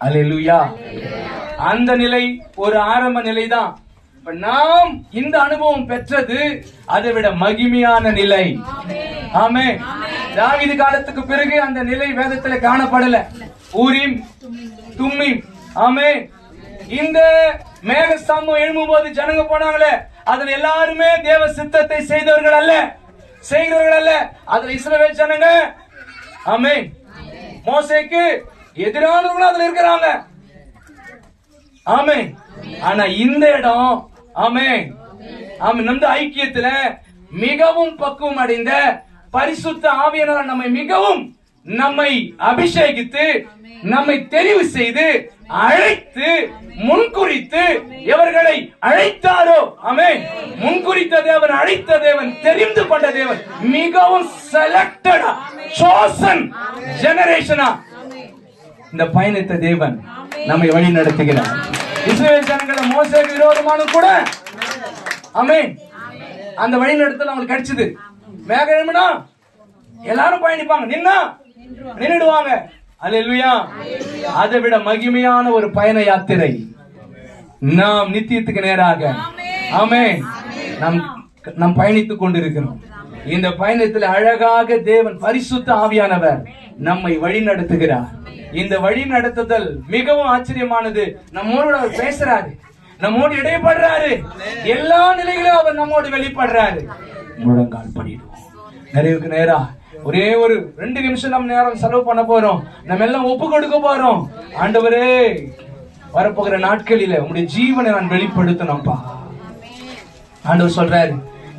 அல்லேலூயா. அந்த நிலை ஒரு ஆரம்ப நிலைதான். நாம் இந்த அனுபவம் பெற்றது அதை விட மகிமையான நிலை. ஆமென். தாவீது காலத்துக்கு பிறகு அந்த நிலை வேதத்துல காணப்படல. Urim Thummim. ஆமென். இந்த மேக ஸ்தம்பம் எழும்பும்போது ஜனங்க போனாங்களே, அதுல எல்லாருமே தேவ சித்தத்தை செய்தவர்கள் அல்ல, செய்கிறவர்கள் அல்ல. அதுல இஸ்ரவேல் ஜனங்க ஆமென் மோசேக்கு எதிரானவர்களும் அதுல இருக்கிறாங்க. ஆமென். ஆனா இந்த இடம் ஆமென் ஆமென் நம்ம ஐக்கியத்துல மிகவும் பக்குவம் அடைந்த பரிசுத்த ஆவியானவர் நம்மை அபிஷேகித்து நம்மை தெரிவு செய்து அழைத்து முன்குறித்து எவர்களை அழைத்தாரோ, ஆமென், முன்குறித்த தேவன், அழைத்த தேவன், தெரிந்து கொண்ட தேவன், மிகவும் செலக்டடா chosen ஜெனரேஷனா இந்த பயணத்தை தேவன் நம்மை வழி நடத்துகிறார். இஸ்ரவேல் ஜனங்கள மோசேக்கு விரோதமான கூட ஆமென் அந்த வழி நடத்தல் அவங்களுக்கு கிடைச்சது. மேகம் எழும்பினா எல்லாரும் பயணிப்பாங்க, நின்னுடுவாங்க. அல்லேலூயா. அதை விட மகிமையான ஒரு பயண யாத்திரை நாம் நித்தியத்துக்கு நேராக ஆமென் நாம் பயணித்துக் கொண்டிருக்கிறோம். இந்த பயணத்தில் அழகாக தேவன் பரிசுத்த ஆவியானவர் நம்மை வழி நடத்துகிறார். இந்த வழி நடத்துதல் மிகவும் ஆச்சரியமானது. நம்மோடு அவர் பேசுறாரு, நம்மோடு இடைப்படுறாரு, எல்லா நிலைகளிலும் அவர் நம்மோடு வெளிப்படுறாரு. முழங்கால் படிடுவோம். நிறைவுக்கு நேரா ஒரே ஒரு 2 நிமிஷம் நம்ம நேரம் செலவு பண்ண போறோம். நம்ம எல்லாம் ஒப்பு கொடுக்க போறோம். ஆண்டவரே, வரப்போகிற நாட்களில உங்களுடைய ஜீவனை நான் வெளிப்படுத்தணும்ப்பா. ஆண்டவர் சொல்றாரு,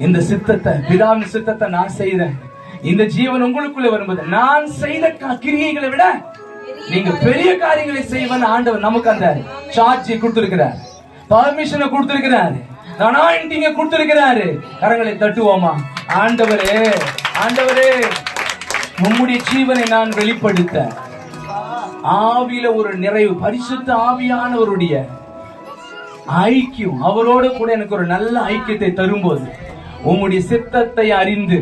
இந்த சித்தத்தை, பிதாவின் சித்தத்தை நான் செய்தேன். இந்த ஜீவன் உங்களுக்குள்ள வரும்போது நான் செய்த கிரியைகளை விட நீங்க பெரிய காரியங்களை செய்வன்னு ஆண்டவர் நமக்கு அந்த சார்ஜை கொடுத்திருக்கிறார், பர்மிஷனை கொடுத்திருக்கிறாரு, அனாயிண்டிங்க கொடுத்திருக்கிறாரு. கரங்களை தட்டுவோமா? ஆண்டவரே, ஆண்டவரே, உம்முடைய ஜீவனை நான் வெளிப்படுத்த ஆவியில ஒரு நிறைவு, பரிசுத்த ஆவியானவருடைய ஐக்கியம், அவரோடு கூட எனக்கு ஒரு நல்ல ஐக்கியத்தை தரும்போது உம்முடைய சித்தத்தை அறிந்து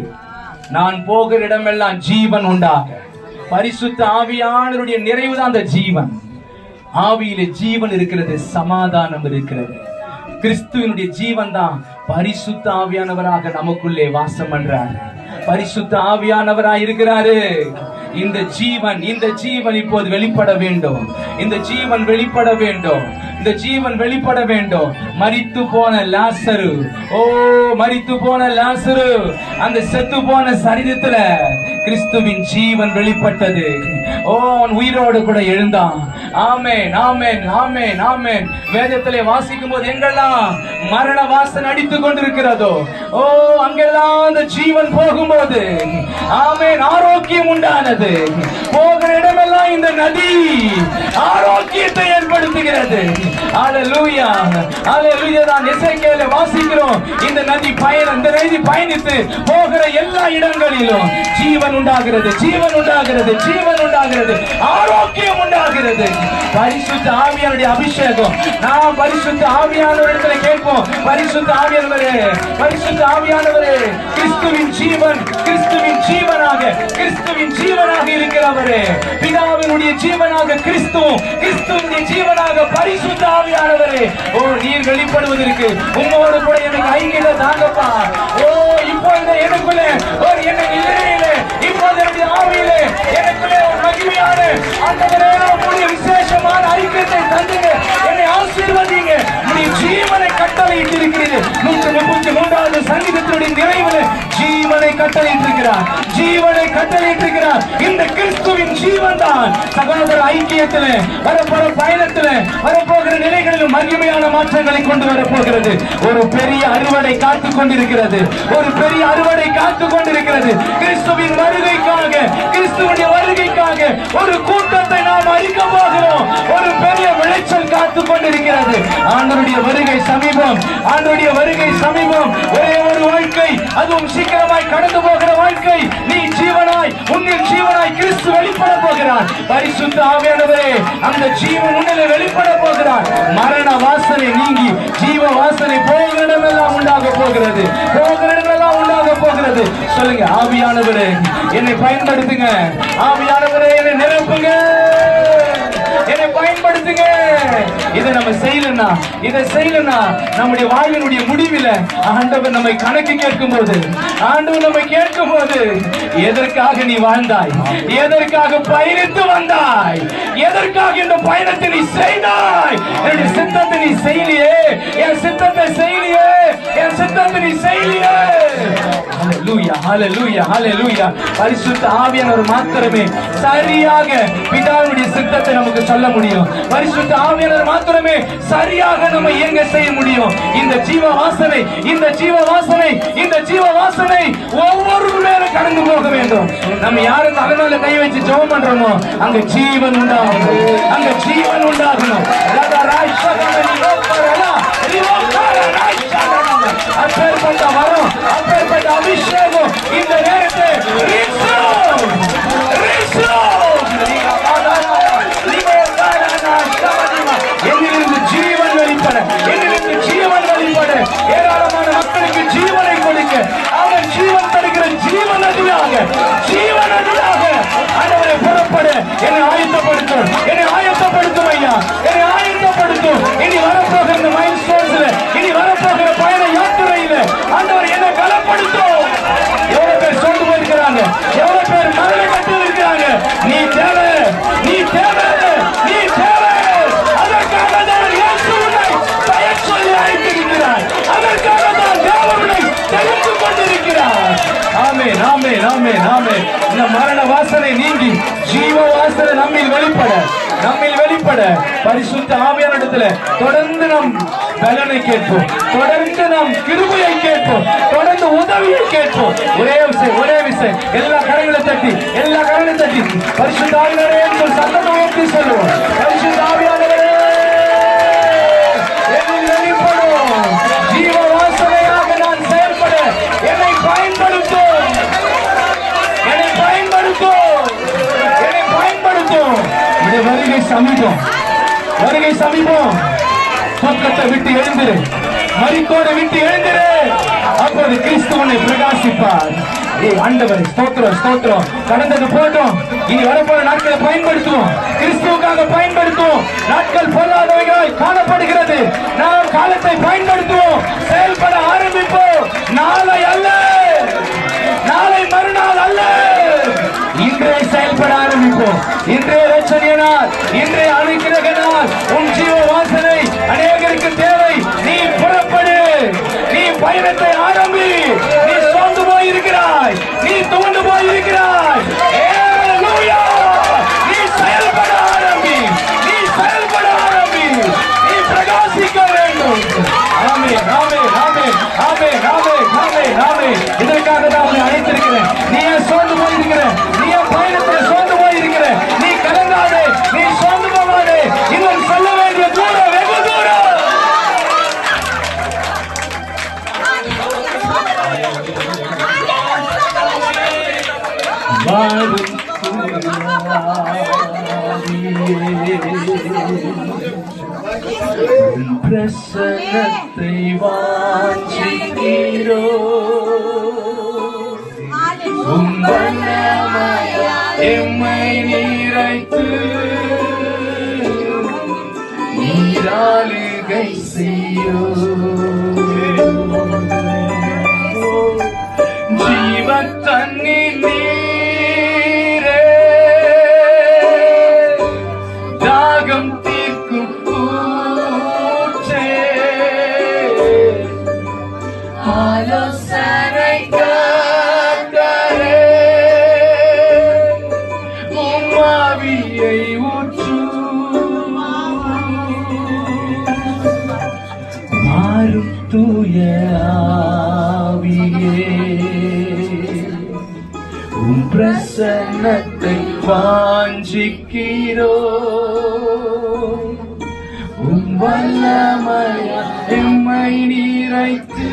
நான் போகிற இடமெல்லாம் ஜீவன் உண்டாக, பரிசுத்த ஆவியானவருடைய நிறைவுதான் அந்த ஜீவன். ஆவியிலே ஜீவன் இருக்கிறது, சமாதானம் இருக்கிறது. கிறிஸ்துவினுடைய ஜீவன் தான் பரிசுத்த ஆவியானவராக நமக்குள்ளே வாசம் பண்றார். பரிசுத்த ஆவியானவராய் இருக்கிறாரு. இந்த ஜீவன் இப்போது வெளிப்பட வேண்டும். இந்த ஜீவன் வெளிப்பட வேண்டும். இந்த ஜீவன் வெளிப்பட வேண்டும். மரித்து போன லாசரு, ஓ மரித்து போன லாசரு, அந்த செத்து போன சரீரத்துல கிறிஸ்துவின் ஜீவன் வெளிப்பட்டது. ஓ அவன் உயிரோடு கூட எழுந்தான். ஆமென், ஆமென், ஆமென், ஆமென். வேதத்திலே வாசிக்கும் போது எங்கெல்லாம் மரண வாசனை அடித்துக் கொண்டிருக்கிறதோ, ஓ அங்கெல்லாம் அந்த ஜீவன் போகும்போது ஆமென் ஆரோக்கியம் உண்டானது. போகிற இடமெல்லாம் இந்த நதி ஆரோக்கியத்தை ஏற்படுத்துகிறது. அல்லேலூயா, அல்லேலூயா. தான் எசேக்கியேல வாசிக்கிறோம், இந்த நதி பயணித்து போகிற எல்லா இடங்களிலும் ஜீவன் உண்டாகிறது, ஜீவன் உண்டாகிறது, ஜீவன் உண்டாகிறது, ஆரோக்கியம் உண்டாகிறது. பரிசுத்த ஆவியானுடைய அபிஷேகம். நாம் பரிசுத்த ஆவியானவரிடத்தில் கேட்போம், பரிசுத்த ஆவியானவரே, பரிசுத்த ஆவியானவரே, கிறிஸ்துவின் ஜீவன், கிறிஸ்துவின் ஜீவனாக, கிறிஸ்துவின் ஜீவனாக இருக்கிறவரே, பிதாவினுடைய ஜீவனாக கிறிஸ்துவும், கிறிஸ்துவினுடைய ஜீவனாக பரிசுத்த ஆவியானவரே, ஓ நீர் வெளிப்படுவதற்கு உம்மோடு கூட எனக்கு ஐக்கியத்தை தாங்கப்பா. ஓ இப்பொழுது எனக்குள்ள ஒரு என்ன நிலையிலே, இப்போது என்னுடைய ஆவியிலே எனக்குள்ளே ஒரு மகிமையான ஆண்டவரே உம்முடைய விசேஷமான ஐக்கியத்தை தந்துங்க, என்னை ஆசீர்வதிங்க. உம்முடைய ஜீவனை கட்டளையிட்டு இருக்கிறீர்கள். 133வது சங்கீதத்தினுடைய நிறைவில் ஜீவனை கட்டளையிட்டிருக்கிறார், ஜீவனை கட்டளையிட்டிருக்கிறார். இந்த கிறிஸ்துவின் ஜீவன் தான் சகோதர ஐக்கியத்தில் வரப்போற பயணத்தில் வரப்போகிற நிலைகளிலும் மகிமையான மாற்றங்களை கொண்டு வரப்போகிறது. ஒரு பெரிய அறுவடை காத்துக் கொண்டிருக்கிறது, ஒரு பெரிய அறுவடை காத்துக் கொண்டிருக்கிறது. கிறிஸ்துவின் வருகைக்காக, கிறிஸ்துவுடைய வருகைக்காக ஒரு கூட்டத்தை நாம் அறிக்க போகிறோம். ஒரு பெரிய விளைச்சல் காத்துக் கொண்டிருக்கிறது. ஆண்டவருடைய வருகை சமீபம், ஆண்டவருடைய வருகை சமீபம். ஒரே ஒரு வாழ்க்கை, அதுவும் சீக்கிரமாய் கடந்து போகிற வாழ்க்கை. நீ ஜீவனாய், உன்னில் ஜீவனாய் கிறிஸ்து வெளிப்பட போகிறார். பரிசுத்த ஆவியானவரே, அந்த ஜீவன் உன்னிலே வெளிப்பட போகிறார். மரண வாசனை நீங்கி ஜீவ வாசனை போகிற இடமெல்லாம் உண்டாக போகிறது, போகிற இடமெல்லாம் உண்டாக போகிறது. சொல்லுங்க, ஆவியானவரே என்னை பயன்படுத்துங்க, ஆவியானவரே என்னை நிரப்புங்க, என்னை பயன்படுத்துங்க. இதை நம்ம செய்யலன்னா நம்முடைய வாழ்வினுடைய முடிவில் ஆண்டவர் நம்மை கணக்கு கேட்கும் போது, ஆண்டவர் நம்மை கேட்கும் போது, எதற்காக நீ வாழ்ந்தாய், எதற்காக பயணித்து வந்தாய், எதற்காக இந்த பயணத்தை நீ செய்தாய், என்னுடைய சித்தத்தை நீ செய்யலையே, என் சித்தத்தை செய்யலையே, என் சித்தத்தை நீ செய்யலையே. ஹல்லேலூயா, ஹல்லேலூயா, ஹல்லேலூயா. பரிசுத்த ஆவியானவர் மாத்திரமே சரியாக பிதாவுடைய சித்தத்தை நமக்கு சொல்ல முடியும். பரிசுத்த ஆவியானவர் மாத்திரமே சரியாக நம்ம இயங்க செய்ய முடியும். இந்த ஜீவ வாசனை, இந்த ஜீவ வாசனை, இந்த ஜீவ வாசனை ஒவ்வொரு மேலும் கடந்து போக வேண்டும். நம்ம யாரு தலைமையில கை வச்சு ஜெபம் பண்றோமோ அங்க ஜீவன் உண்டாகணும், அங்க ஜீவன் உண்டாகணும். அப்பேற்பட்ட வரம், அப்பேற்பட்ட அபிஷேகம் இந்த நேரத்தை என்னிலிருந்து ஜீவன் வெளிப்பட, என்னிலிருந்து ஜீவன் வெளிப்பட, ஏராளமான மக்களுக்கு ஜீவனை கொடுக்க, அவன் ஜீவன் தருகிற ஜீவன் நதியாக, ஜீவன் நதியாக ஆண்டவரை புறப்பட என்னை ஆயத்தப்படுத்தும், என்னை ஆயத்தப்படுத்தும் ஐயா, என்னை ஆயத்தப்படுத்தும். இனி வரப்போகிற இந்த மைல் ஸ்டோன்ஸ்ல, இனி வரப்போகிற பயண யாத்திரையில ஆண்டவர் என்னை பலப்படுத்தும். எவ்வளவு பேர் சொந்து போயிருக்கிறாங்க, எவ்வளவு பேர் மரண கட்டில் இருக்கிறாங்க. நீ தேவை, நீ தேவை, நீ தேவை. அதற்காக தான் இயேசு உன்னை பெயர் சொல்லி அழைத்திருக்கிறார். அதற்காக தான் தேவன் உன்னை தெரிந்து கொண்டிருக்கிறார். ஆமென், ஆமென், ஆமென், ஆமென். இந்த மரண வாசனை நீங்கி ஜீவ வாசனை நம்மில் வெளிப்பட, நம்மில் வெளிப்பட பரிசுத்த ஆவியானவரிடத்துல தொடர்ந்து நாம் பலனை கேட்போம், தொடர்ந்து நாம் கிருபையை கேட்போம், தொடர்ந்து உதவியை கேட்போம். ஒரே விஷயம் எல்லா கரங்களை தட்டி, எல்லா கரங்களை தட்டி பரிசுத்த ஆவியானவரே என்று சத்தத்தை உயர்த்தி சொல்லுவோம். பரிசுத்த ஆவியானவரே என்னில் வெளிப்படும், ஜீவ வாசனையாக நான் செயல்பட என்னை பயன்படுத்தும், என்னை பயன்படுத்தும், என்னை பயன்படுத்தும். இந்த வருகை சமீபம், வருகை சமீபம். தூக்கத்தை விட்டு எழுந்திரு, மரித்தோரை விட்டு எழுந்திரு, அப்போது கிறிஸ்துவனை பிரகாசிப்பார். ஆண்டவர் ஸ்தோத்திரம், ஸ்தோத்திரம். கடந்தது போட்டோம், இனி வரப்போற நாட்களை பயன்படுத்துவோம், கிறிஸ்துவுக்காக பயன்படுத்துவோம். நாட்கள் பொல்லாதவைகளாய் காணப்படுகிறது, நாம் காலத்தை பயன்படுத்துவோம், செயல்பட ஆரம்பிப்போம். நாளை அல்ல, நாளை மறுநாள் அல்ல, இன்றே செயல்பட ஆரம்பிப்போம். இன்றே ரட்சணிய நாள், இன்றே அனுக்கிரக நாள். உன் ஜீவ வாசனை அநேகருக்கு தேவை. நீ புறப்படு, நீ பயணத்தை ஆரம்பி. நீ சோர்ந்து போயிருக்கிறாய், நீ துவண்டு போயிருக்கிறாய். ஹல்லேலூயா! நீ செயல்பட ஆரம்பி, நீ செயல்பட ஆரம்பி, நீ பிரகாசிக்க வேண்டும். ஆமென், ஆமென், ஆமென், ஆமென், ஆமென், ஆமென், ஆமென். இதற்காக தான் உன்னை அழைத்திருக்கிறேன். நீ ஏன் சோர்ந்து போயிருக்கிற? நீ ஏன் பயணத்தில் சோர்ந்து போயிருக்கிற? நீ கலங்காதே, நீ சோர்ந்து போகாதே. இன்னும் சொல்ல வேண்டிய தூரம் வெகு தூரம். பிரசன்னத்தை வாஞ்சிக்கிறோ, எம்மை நீரைத்து நீராளுகை செய்யோ. ஜீவ தண்ணீர் நீரே, தாகம் தீர்க்கும் ஊற்றே, ஆலோசனை காத்தரே, உம்மாவியை ஊற்று. மாறும் தூய ஆவியே, உம் பிரசன்னத்தை வாஞ்சிக்கிறோ. உம் வல்லமையா எம்மை நீரைத்து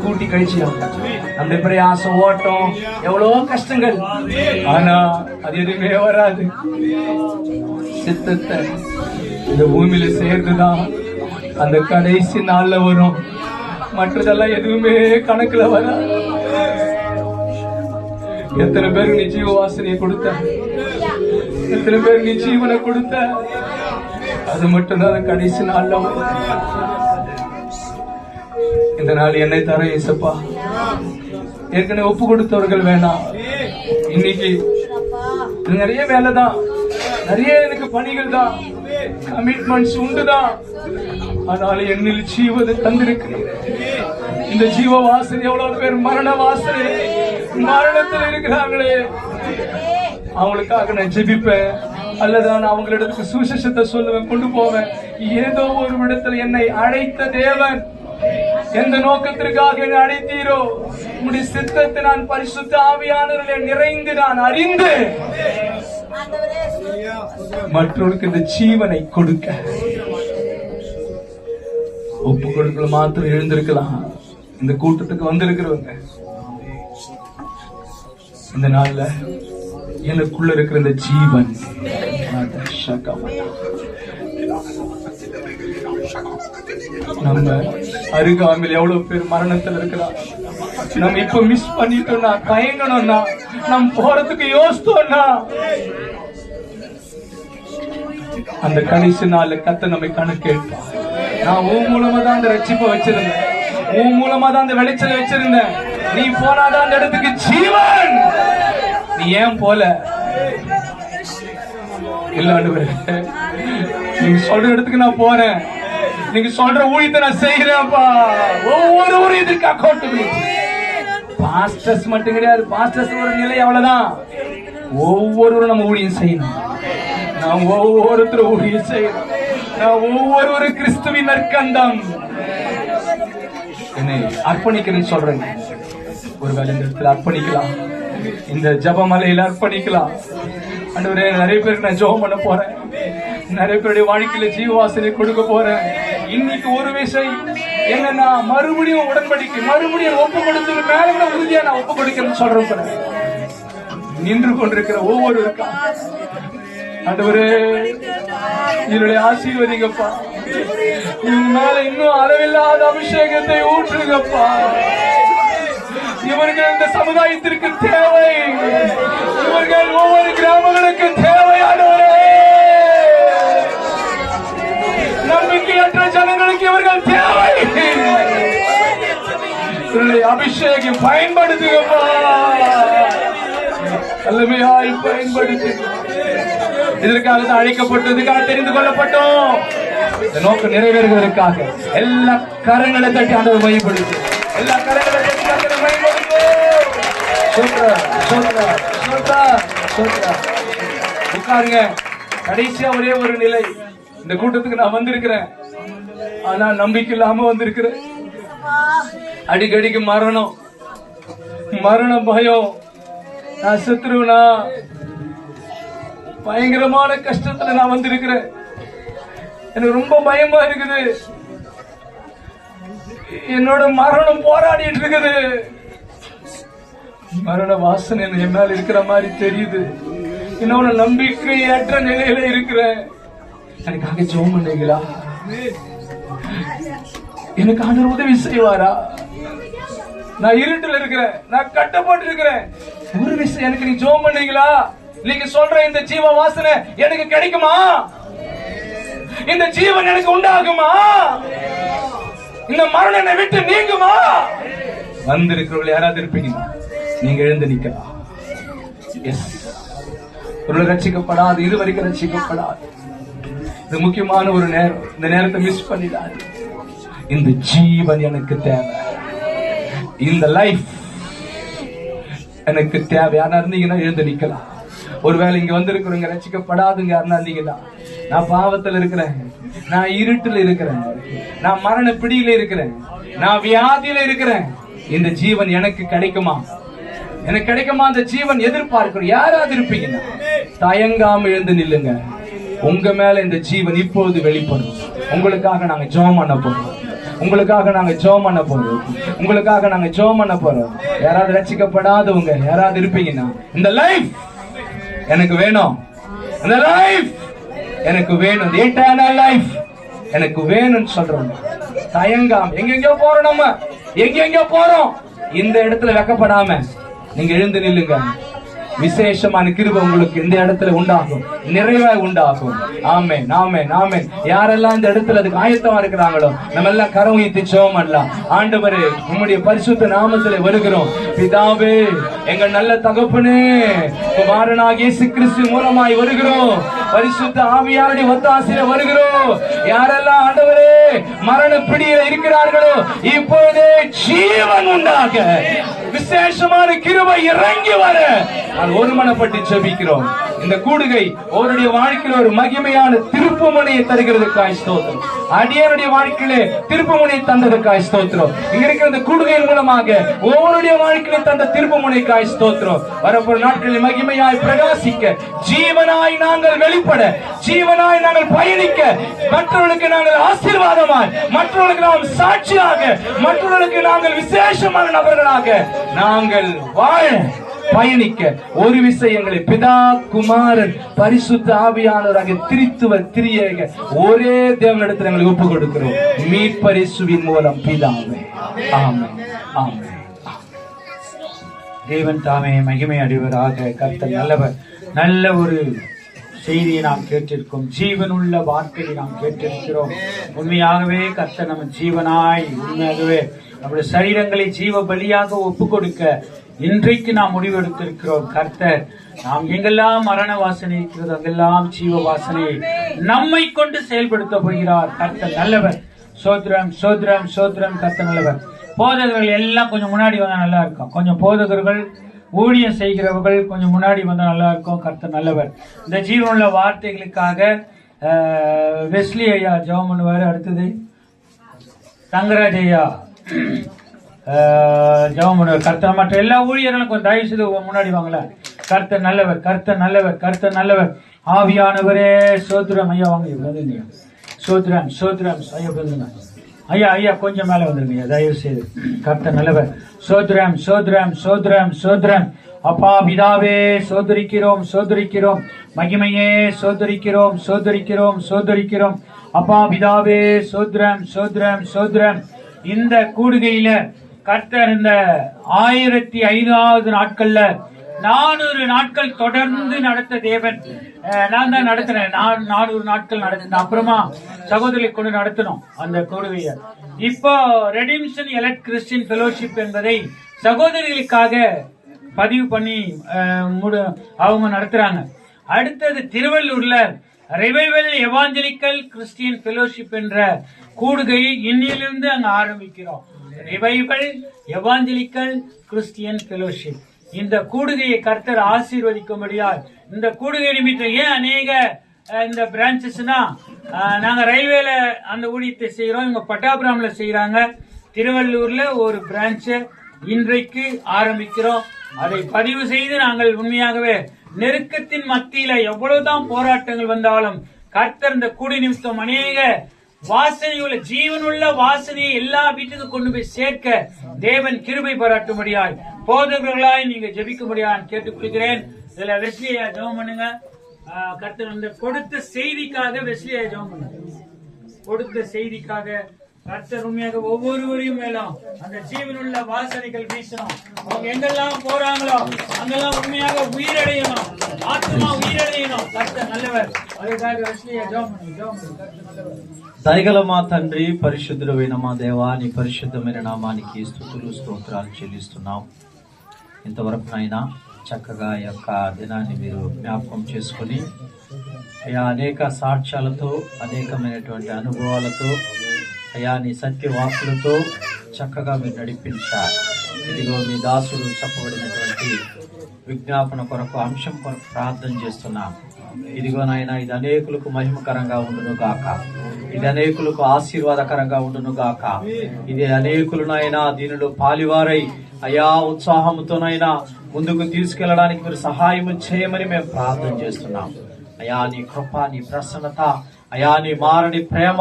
கூட்டி கழிச்சியா. நம்ம பிரயாசம் ஓட்டம் எவ்வளவு கஷ்டங்கள், ஆனா அது எதுவுமே வராது. சித்தத்தை இந்த பூமியில சேர்ந்துதான் அந்த கடைசி நாள்ல வரும். மற்றதெல்லாம் எதுவுமே கணக்குல வராது. எத்தனை பேருக்கு நீ ஜீவ வாசனையை கொடுத்த, எத்தனை பேருக்கு நீ ஜீவனை கொடுத்த. அது மட்டும்தான் கடைசி நாள். இந்த நாள் என்னை தர இயேசப்பா. ஏற்கனவே ஒப்பு கொடுத்தவர்கள் வேணாம். இன்னைக்கு நிறைய வேலை தான், நிறைய எனக்கு பணிகள் தான், கமிட்மெண்ட்ஸ் உண்டுதான். ஆனாலும் என்னில் ஜீவனை தந்திருக்கிறேன். இந்த ஜீவ வாசனை எவ்வளவு பேர் மரண வாசனை மரணத்தில் இருக்கிறாங்களே, அவங்களுக்காக நான் ஜெபிப்பேன். அல்லது நான் அவங்களிடத்துக்கு சுவிசேஷத்தை சொல்லுவேன், கொண்டு போவேன். ஏதோ ஒரு இடத்துல என்னை அழைத்த தேவன் எந்த நோக்கத்திற்காக என்னை அழைத்தீரோ, உங்களுடைய சித்தத்தை நான் பரிசுத்த ஆவியானவர்களே நிறைந்து நான் அறிந்து மற்றவர்களுக்கு இந்த ஜீவனை கொடுக்க ஒப்பு கொடுக்கல மாத்திரம் எழுந்திருக்கலாம். இந்த கூட்டத்துக்கு வந்திருக்கிறவங்க இந்த நாள்ல எனக்குள்ள இருக்கிற இந்த ஜீவன் நம்ம அருகாமையில் எவ்வளவு பேர் மரணத்தில் இருக்கிறார். நம்ம இப்ப மிஸ் பண்ணிட்டோம்னா, தயங்கணும்னா, நம்ம போறதுக்கு யோசித்தோம்னா, அந்த கடைசி நாள்ல கத்த நம்மை கணக்கு கேட்பான். நான் உன் மூலமா தான் அந்த ரட்சிப்பை வச்சிருந்தேன், உன் மூலமா தான் அந்த வெளிச்சலை வச்சிருந்தேன். நீ போனாதான் அந்த இடத்துக்கு ஜீவன். நீ ஏன் போல? இல்ல ஆண்டவரே, நீங்க சொல்ற இடத்துக்கு நான் போறேன், நீங்க சொல்ற ஊழியத்தை நான் செய்யறேன்ப்பா. ஒவ்வொரு இதுக்கு அக்கௌண்டபிலிட்டி. பாஸ்டர்ஸ் மட்டும் கிடையாது, பாஸ்டர்ஸ் ஒரு நிலை அவ்வளவுதான். ஒவ்வொருவரும் நம்ம ஊழியம் செய்யணும். நாம் ஒவ்வொருத்தரும் ஊழியம் செய்யணும். நான் ஒவ்வொரு கிறிஸ்துவின் நற்கண்டம் என்னை அர்ப்பணிக்கிறேன்னு சொல்றேன். ஒருவேளை இந்த இடத்துல அர்ப்பணிக்கலாம், இந்த ஜபமலையில அர்ப்பணிக்கலாம். ஆண்டவரே, நிறைய பேருக்கு நான் ஜெபம் பண்ண போறேன், நிறைய பேருடைய வாழ்க்கையில ஜீவவாசனை கொடுக்க போறேன். இன்னைக்கு ஒரு விஷயம் என்னன்னா, மறுபடியும் உடன்படிக்கை, மறுபடியும் ஒப்பு கொடுத்தது மேல கூட உறுதியா நான் ஒப்பு கொடுக்கிறேன்னு சொல்றேன். நின்று கொண்டிருக்கிற ஒவ்வொருவருக்கா ஆண்டவரே என்னுடைய ஆசீர்வதிங்கப்பா. இவனால இன்னும் அளவில்லாத அபிஷேகத்தை ஊற்றுங்கப்பா. இவர்கள் இந்த சமுதாயத்திற்கு தேவை, இவர்கள் ஒவ்வொரு கிராமங்களுக்கு தேவையானவரே. நம்பிக்கையற்ற ஜனங்களுக்கு இவர்கள் தேவை. இவருடைய அபிஷேகம் பயன்படுத்துங்கப்பா, வல்லமையாய் பயன்படுத்து. இதற்காக தான் அழைக்கப்பட்டதுக்காக தெரிந்து கொள்ளப்பட்டோம். இந்த நோக்கம் நிறைவேறுவதற்காக எல்லா கரங்களை தட்டி ஆண்டவர் மையப்படுத்து, எல்லா கரங்களை தட்டி ஆண்டவர் மையப்படுத்து. உட்காருங்க. கடைசியா ஒரே ஒரு நிலை, இந்த கூட்டத்துக்கு நான் வந்திருக்கிறேன், ஆனா நம்பிக்கை இல்லாம வந்திருக்கிறேன். அடிக்கடிக்கு மரணம் பயம், நான் செத்துருவனா, பயங்கரமான கஷ்டத்துல நான் வந்திருக்கிறேன். எனக்கு ரொம்ப பயமா இருக்குது. என்னோட மரணம் போராடிட்டு இருக்குது. மரண வாசனை என் மேல இருக்கிற மாதிரி தெரியுது. என்னோட நம்பிக்கையற்ற நிலையில இருக்கிறேன். எனக்காக ஜெபம் பண்ணீங்களா? எனக்கு ஆண்டவர் உதவி செய்வாரா? நான் இருட்டில் இருக்கிறேன், நான் கட்டப்பட்டு இருக்கிறேன். ஒரு விஷயம், எனக்கு நீ ஜெபம் பண்ணீங்களா? நீங்க சொல்ற இந்த ஜீவ வாசனை எனக்கு கிடைக்குமா? இந்த ஜீவன் எனக்கு உண்டாகுமா? இந்த மரணம் என்னை விட்டு நீங்குமா? வந்திருக்கிறவர்கள் யாராவது இருப்பீங்க, நீங்க எழுந்து நிக்கலாம். ஒரு ரட்சிக்கப்படாது, இதுவரைக்கும் ரட்சிக்கப்படாது. இது முக்கியமான ஒரு நேரம். இந்த நேரத்தை மிஸ் பண்ணிடாது. இந்த ஜீவன் எனக்கு தேவை, இந்த லைஃப் எனக்கு தேவை. யாரா இருந்தீங்கன்னா எழுந்து நிக்கலாம். ஒருவேளை இங்க வந்திருக்கிறவங்க ரட்சிக்கப்படாதுங்க யாருன்னா இருந்தீங்கன்னா, நான் பாவத்தில் இருக்கிறேன், நான் இருட்டில் இருக்கிறேன், நான் மரண பிடியில இருக்கிறேன், நான் வியாதியில இருக்கிறேன். இந்த ஜீவன் எனக்கு கிடைக்குமா? எனக்கு கிடைக்குமா? அந்த ஜீவன் எதிர்பார்க்கிறோம். யாராவது இருப்பீங்கன்னா தயங்காம எழுந்து நில்லுங்க. உங்க மேல இந்த ஜீவன் இப்பொழுது வெளிப்படும். உங்களுக்காக நாங்க ஜெபம் பண்ண போறோம், உங்களுக்காக நாங்க ஜெபம் பண்ண போறோம், உங்களுக்காக நாங்க ஜெபம் பண்ண போறோம். யாராவது ரட்சிக்கப்படாதவங்க யாராவது இருப்பீங்கன்னா, இந்த லைஃப் எனக்கு வேணும், இந்த லைஃப் எனக்கு வேணும், எட்டர்னல் லைஃப் எனக்கு வேணும்னு சொல்றோம். தயங்காம எங்கெங்கயோ போறோம், நம்ம எங்கெங்கயோ போறோம். இந்த இடத்துல வெக்கப்படாம நீங்க எழுந்து நில்லுங்க. விசேஷமான கிருபை உங்களுக்கு இந்த இடத்துல உண்டாகும், நிறைவா உண்டாகும். ஆமென், ஆமென், ஆமென். யாரெல்லாம் இந்த இடத்துல அதுக்கு ஆயத்தமா இருக்கிறாங்களோ நம்ம எல்லாம் கரம் உயர்த்தி ஜெபம் பண்ணலாம். ஆண்டவரே, உம்முடைய பரிசுத்த நாமத்திலே வருகிறோம். பிதாவே, எங்கள் நல்ல தகப்பனே, குமாரனாகிய இயேசு கிறிஸ்து மூலமாய் வருகிறோம். பரிசுத்த ஆவியாருடைய ஒத்தாசையில வருகிறோம். யாரெல்லாம் ஆண்டவரே மரண பிடியில இருக்கிறார்களோ இப்போதே ஜீவன் உண்டாக, விசேஷமான கிருபை இறங்கி வர ஒருமனப்பட்டு ஜெபிக்கிறோம். இந்த கூடுகை அவருடைய வாழ்க்கையில ஒரு மகிமையான திருப்புமுனையை தருகிறதுக்காய் ஸ்தோத்திரம். அடியாருடைய வாழ்க்கையில திருப்புமுனையை தந்ததுக்காய் ஸ்தோத்திரம். இங்க இருக்கிற இந்த கூடுகையின் மூலமாக ஒவ்வொருடைய வாழ்க்கையில தந்த திருப்புமுனைக்காய் ஸ்தோத்திரம். வரப்போற நாட்களில் மகிமையாய் பிரகாசிக்க, ஜீவனாய் நாங்கள் வெளிப்பட, ஜீவனாய் நாங்கள் பயணிக்க, மற்றவர்களுக்கு நாங்கள் ஆசீர்வாதமாய், மற்றவர்களுக்கு நாம் சாட்சியாக, மற்றவர்களுக்கு நாங்கள் விசேஷமான நபர்களாக நாங்கள் வாழ பயணிக்க ஒரு விஷயங்களை பிதா குமாரன் பரிசுத்த ஆவியானவராக திரித்துவ திரியேக ஒரே தேவனிடத்தில் எங்களை ஒப்பு கொடுக்கிறோம். மீட்பரிசுவின் மூலம் பிதாவே. ஆமென், ஆமென். தேவன் தாமே மகிமை அடைவராக. கர்த்தர் நல்லவர். நல்ல ஒரு செய்தியை நாம் கேட்டிருக்கோம். ஜீவனுள்ள வார்த்தையை நாம் கேட்டிருக்கிறோம். உண்மையாகவே கர்த்தர் நம்ம ஜீவனாய், உண்மையாகவே நம்முடைய சரீரங்களை ஜீவ பலியாக ஒப்பு கொடுக்க இன்றைக்கு நாம் முடிவெடுத்திருக்கிறோம். கர்த்தர் நாம் எங்கெல்லாம் மரண வாசனை இருக்கிறதோ அங்கெல்லாம் ஜீவ வாசனையை நம்மை கொண்டு செயல்படுத்த போகிறார். கர்த்தர் நல்லவர். சோத்ரம், சோத்ரம், சோத்ரம். கர்த்தர் நல்லவர். போதகர்கள் எல்லாம் கொஞ்சம் முன்னாடி வந்தா நல்லா இருக்கும். கொஞ்சம் போதகர்கள், ஊழியம் செய்கிறவர்கள் கொஞ்சம் முன்னாடி வந்தா நல்லா இருக்கும். கர்த்தர் நல்லவர். இந்த ஜீவனுள்ள வார்த்தைகளுக்காக வெஸ்லி ஐயா ஜெபம் பண்ணுவாரு. அடுத்தது தங்கராஜ் ஐயா ஜெபம் பண்ணுவார். கர்த்தர் மற்ற எல்லா ஊழியர்களும் கொஞ்சம் தயவு செய்து முன்னாடி வாங்கல. கர்த்தர் நல்லவர், கர்த்தர் நல்லவர், கர்த்தர் நல்லவர். ஆவியானவரே சோத்ரம். ஐயா வாங்க. சோத்ரம், சோத்ரம். ஐயா வந்துருங்க. ஐயா, ஐயா கொஞ்சம் மேல வந்துருங்க தயவு செய்து. கர்த்தர் நல்லவர். சோத்ரம், சோத்ரம், சோத்ரம், சோத்ரம். அப்பா பிதாவே சோதரிக்கிறோம், சோதரிக்கிறோம். மகிமையே சோதரிக்கிறோம், சோதரிக்கிறோம், சோதரிக்கிறோம். அப்பா பிதாவே சோத்ரம், சோத்ரம், சோத்ரம். இந்த கூடுகையில கர்த்தர் இந்த 1500 நாட்கள்ல 400 நாட்கள் தொடர்ந்து நடத்த தேவன். நான் தான் நடத்தினேன். 400 நாட்கள் நடத்தினேன். அப்புறமா சகோதரி கொண்டு நடத்தணும் அந்த கூடுகையை. இப்போ ரெடிம்ஷன் எலக்ட் கிறிஸ்டியன் ஃபெலோஷிப் என்பதை சகோதரிகளுக்காக பதிவு பண்ணி அவங்க நடத்துறாங்க. அடுத்தது திருவள்ளூர்ல ரிவைவல் எவாஞ்சலிக்கல் கிறிஸ்டியன் ஃபெலோஷிப் என்ற கூடுகையை இன்னிலிருந்து அங்க ஆரம்பிக்கிறோம். Revival evangelical Christian fellowship. இந்த கூடுகையை கர்த்தர் ஆசீர்வதிக்கும்படியால் இந்த கூடுகை நிமித்தம் ஏன் அநேக இந்த பிரான்சஸ்னா, நாங்க ரயில்வேல அந்த ஊழியத்தை செய்யறோம். இவங்க பட்டாபுராம்ல செய்யறாங்க. திருவள்ளூர்ல ஒரு பிரான்ச் இன்றைக்கு ஆரம்பிக்கிறோம். அதை பதிவு செய்து நாங்கள் உண்மையாகவே நெருக்கத்தின் மத்தியில எவ்வளவுதான் போராட்டங்கள் வந்தாலும் கர்த்தர் இந்த கூடி நிமித்தம் அநேக வாசனையுள்ள ஜீவனுள்ள வாசனையை எல்லா வீட்டுக்கு கொண்டு போய் சேர்க்க தேவன் கிருபை பாராட்டும்படியாய் போதகர்களாய் நீங்க ஜெபிக்கும்படியாய் கேட்டுக்கொள்கிறேன். இதுல வெஸ்லியா ஜெபம் பண்ணுங்க. கர்த்தர் இந்த கொடுத்த செய்திக்காக வெஸ்லியா ஜெபம் பண்ணுங்க. கொடுத்த செய்திக்காக கர்த்தர் உண்மையாக ஒவ்வொருவரையும் மேலும் அந்த ஜீவனுள்ள வாசனைகள் வீசணும். அவங்க எங்கெல்லாம் போறாங்களோ அங்கெல்லாம் உண்மையாக உயிரடையணும், ஆத்மா உயிரடையணும். கர்த்தர் நல்லவர். அதுக்காக வெஸ்லியா ஜெபம் பண்ணுங்க. கர்த்தர் நல்லவர். దయగలమా తండ్రి, పరిశుద్ధుడైన మా దేవా, నీ పరిశుద్ధమైన నామానికి స్తుతులు స్తోత్రాలు చెల్లిస్తున్నాం. ఇంతవరకు నాయనా చక్కగా ఈ యొక్క దినాన్ని మీరు జ్ఞాపకం చేసుకుని అయా అనేక సాక్ష్యాలతో, అనేకమైనటువంటి అనుభవాలతో, అయా నీ సత్యవాకులతో చక్కగా మీరు నడిపించారు. ఇదిగో మీ దాసుడు చెప్పబడినటువంటి విజ్ఞాపన కొరకు, అంశం కొరకు ప్రార్థన చేస్తున్నాం. ఇదిగో నాయన, ఇది అనేకులకు మహిమకరంగా ఉండును గాక, ఇది అనేకులకు ఆశీర్వాదకరంగా ఉండును గాక. ఇది అనేకులు నాయన దీనిలో పాలివారై అయా ఉత్సాహంతోనైనా ముందుకు తీసుకెళ్లడానికి మీరు సహాయం చేయమని మేము ప్రార్థన చేస్తున్నాం. అయా నీ కృప, నీ ప్రసన్నత, అయా నీ మారని ప్రేమ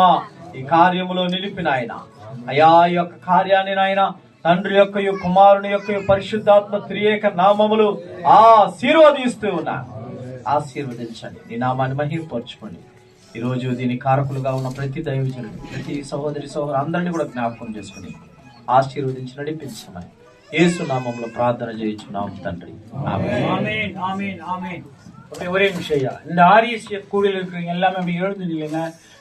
ఈ కార్యములో నిలిపిన ఆయన, అయా ఈ యొక్క కార్యాన్ని నాయన తండ్రి యొక్క కుమారుని యొక్క పరిశుద్ధాత్మ త్రియేక నామములు ఆశీర్వదిస్తూ ఉన్నా. ఆశీర్వదించండి, నీ నామాన్ని మహిమపరచుకోండి. ఈ రోజు దీని కారకులుగా ఉన్న ప్రతి దైవజనుడు, ప్రతి సహోదరి సహోదరు అందరినీ కూడా జ్ఞాపకం చేసుకుని ఆశీర్వదించి నడిపించమని యేసు నామములో ప్రార్థన చేయించున్నాం తండ్రి. ఆమేన్. ஆமென் ஆமென் ஆமென். ஒரே நிமிஷம் ஐயா, இந்த ஆர்இசிஎஃப் கூடியில் இருக்கிறவங்க எல்லாமே அப்படி எழுந்து நில்லுங்க.